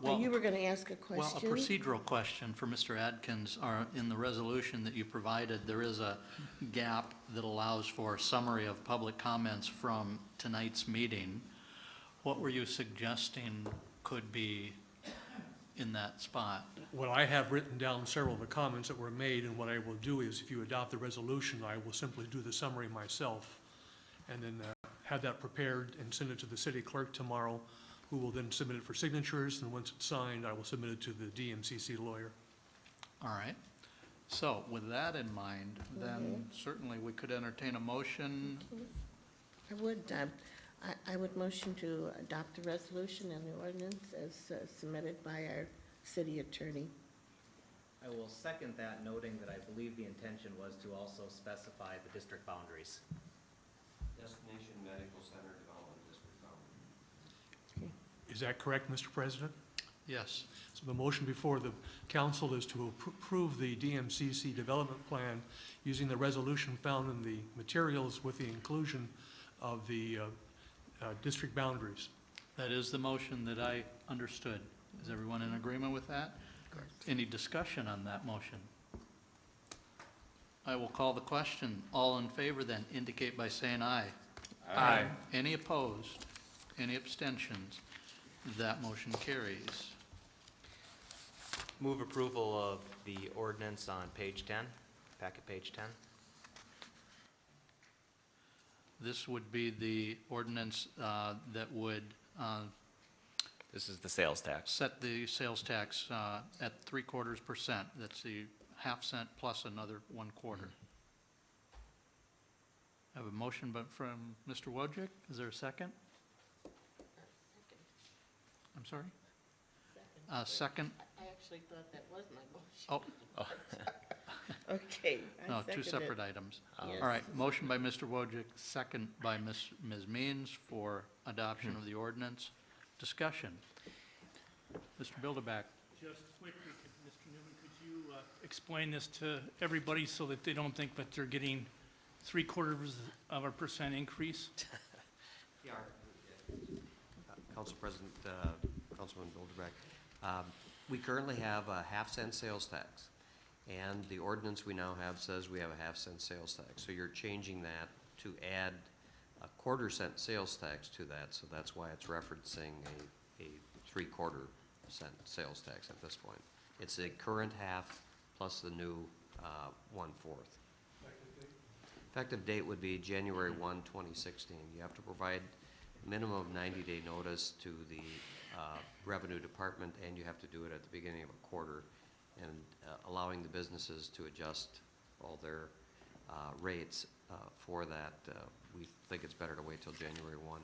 You were going to ask a question. Well, a procedural question for Mr. Adkins. In the resolution that you provided, there is a gap that allows for a summary of public comments from tonight's meeting. What were you suggesting could be in that spot? Well, I have written down several of the comments that were made, and what I will do is, if you adopt the resolution, I will simply do the summary myself, and then have that prepared and send it to the city clerk tomorrow, who will then submit it for signatures, and once it's signed, I will submit it to the DMCC lawyer. All right. So with that in mind, then certainly we could entertain a motion. I would motion to adopt the resolution and the ordinance as submitted by our city attorney. I will second that, noting that I believe the intention was to also specify the district boundaries. Destination Medical Center Development District boundary. Is that correct, Mr. President? Yes. So the motion before the council is to approve the DMCC development plan using the resolution found in the materials with the inclusion of the district boundaries. That is the motion that I understood. Is everyone in agreement with that? Any discussion on that motion? I will call the question. All in favor then indicate by saying aye. Aye. Any opposed? Any abstentions? That motion carries. Move approval of the ordinance on page 10, packet page 10. This would be the ordinance that would This is the sales tax. set the sales tax at 0.75%. That's the half cent plus another 1/4. I have a motion from Mr. Wojcik. Is there a second? I'm sorry? Second? I actually thought that was my motion. Oh, Okay. no, two separate items. Yes. All right, motion by Mr. Wojcik, second by Ms. Means for adoption of the ordinance. Discussion. Mr. Bilderback. Just quickly, Mr. Newman, could you explain this to everybody so that they don't think that they're getting 0.75% increase? Yeah, Council President, Councilman Bilderbeck, we currently have a half-cent sales tax, and the ordinance we now have says we have a half-cent sales tax. So you're changing that to add a 1/4-cent sales tax to that, so that's why it's referencing a 3/4-cent sales tax at this point. It's a current half plus the new 1/4. Effective date would be January 1, 2016. You have to provide minimum of 90-day notice to the Revenue Department, and you have to do it at the beginning of a quarter, and allowing the businesses to adjust all their rates for that. We think it's better to wait till January 1.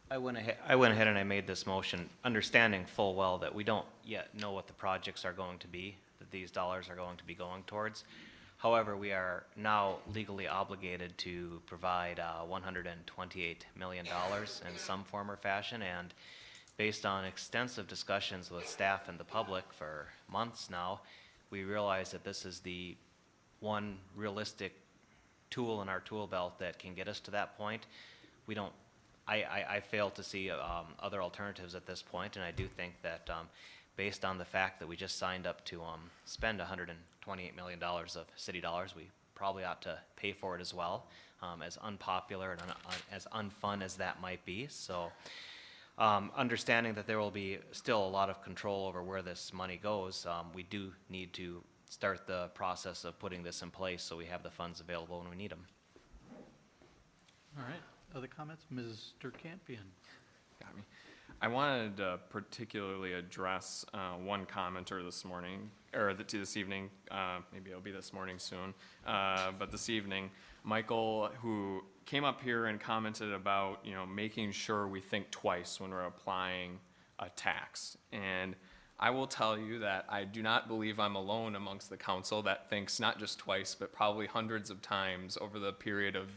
I went ahead and I made this motion, understanding full well that we don't yet know what the projects are going to be, that these dollars are going to be going towards. However, we are now legally obligated to provide $128 million in some form or fashion, and based on extensive discussions with staff and the public for months now, we realize that this is the one realistic tool in our tool belt that can get us to that point. We don't, I fail to see other alternatives at this point, and I do think that based on the fact that we just signed up to spend $128 million of city dollars, we probably ought to pay for it as well, as unpopular and as unfun as that might be. So understanding that there will be still a lot of control over where this money goes, we do need to start the process of putting this in place so we have the funds available when we need them. All right, other comments? Mr. Campion. Got me. I wanted to particularly address one commenter this morning, or this evening, maybe it'll be this morning soon, but this evening, Michael, who came up here and commented about, making sure we think twice when we're applying a tax. And I will tell you that I do not believe I'm alone amongst the council that thinks not just twice, but probably hundreds of times over the period of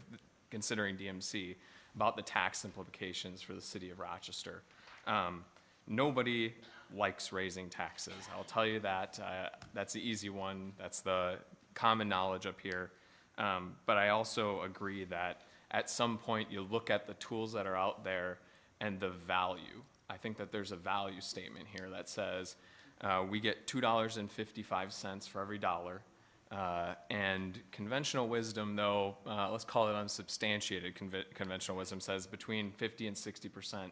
considering DMC about the tax implications for the city of Rochester. Nobody likes raising taxes. I'll tell you that. That's the easy one. That's the common knowledge up here. But I also agree that at some point you look at the tools that are out there and the value. I think that there's a value statement here that says we get $2.55 for every dollar. And conventional wisdom, though, let's call it unsubstantiated conventional wisdom, says between 50 and 60%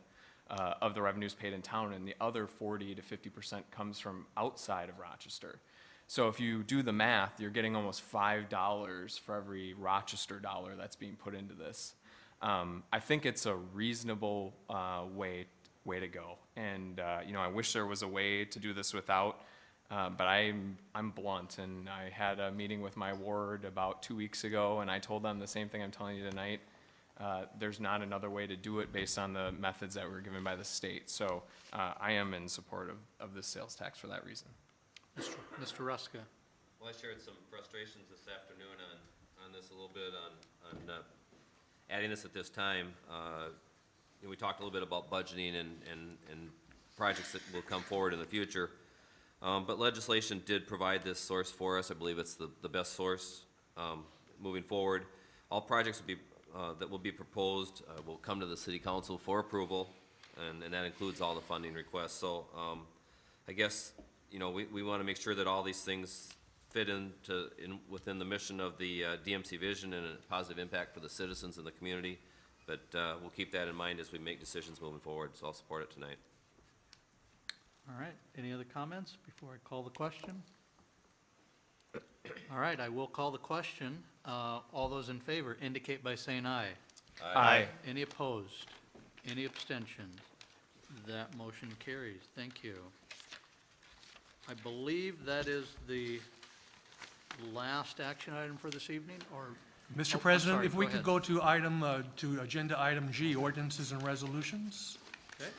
of the revenues paid in town, and the other 40 to 50% comes from outside of Rochester. So if you do the math, you're getting almost $5 for every Rochester dollar that's being put into this. I think it's a reasonable way to go. And I wish there was a way to do this without. But I'm blunt, and I had a meeting with my ward about 2 weeks ago, and I told them the same thing I'm telling you tonight. There's not another way to do it based on the methods that were given by the state. So I am in support of this sales tax for that reason. Mr. Ruska. Well, I shared some frustrations this afternoon on this a little bit, on adding this at this time. We talked a little bit about budgeting and projects that will come forward in the future. But legislation did provide this source for us. I believe it's the best source moving forward. All projects that will be proposed will come to the City Council for approval, and that includes all the funding requests. So I guess we want to make sure that all these things fit within the mission of the DMC vision and a positive impact for the citizens and the community. But we'll keep that in mind as we make decisions moving forward, so I'll support it tonight. All right, any other comments before I call the question? All right, I will call the question. All those in favor indicate by saying aye. Aye. Any opposed? Any abstentions? That motion carries. Thank you. I believe that is the last action item for this evening, or? Oh, Mr. I'm President, sorry, if we go could ahead. go to agenda item G, ordinances and resolutions. Okay.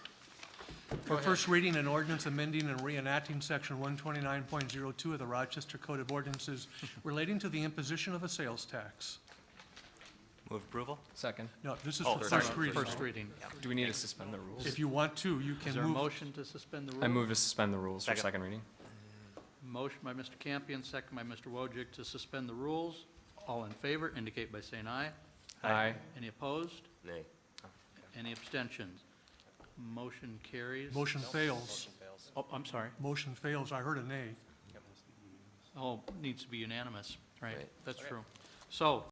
For first reading, an ordinance amending and reenacting section 129.02 of the Rochester Code of Ordinances relating to the imposition of a sales tax. Move approval? Second. No, this is Oh, for sorry. first reading. First reading. Do we need to suspend the rules? If you want to, you Is can there a move. motion to suspend the rules? I move to suspend the rules for Second. second reading. Motion by Mr. Campion, second by Mr. Wojcik to suspend the rules. All in favor indicate by saying aye. Aye. Any opposed? Nay. Any abstentions? Motion carries. Motion fails. Oh, I'm sorry. Motion fails. I heard a nay. Oh, needs to be unanimous, right? Right. That's true. So,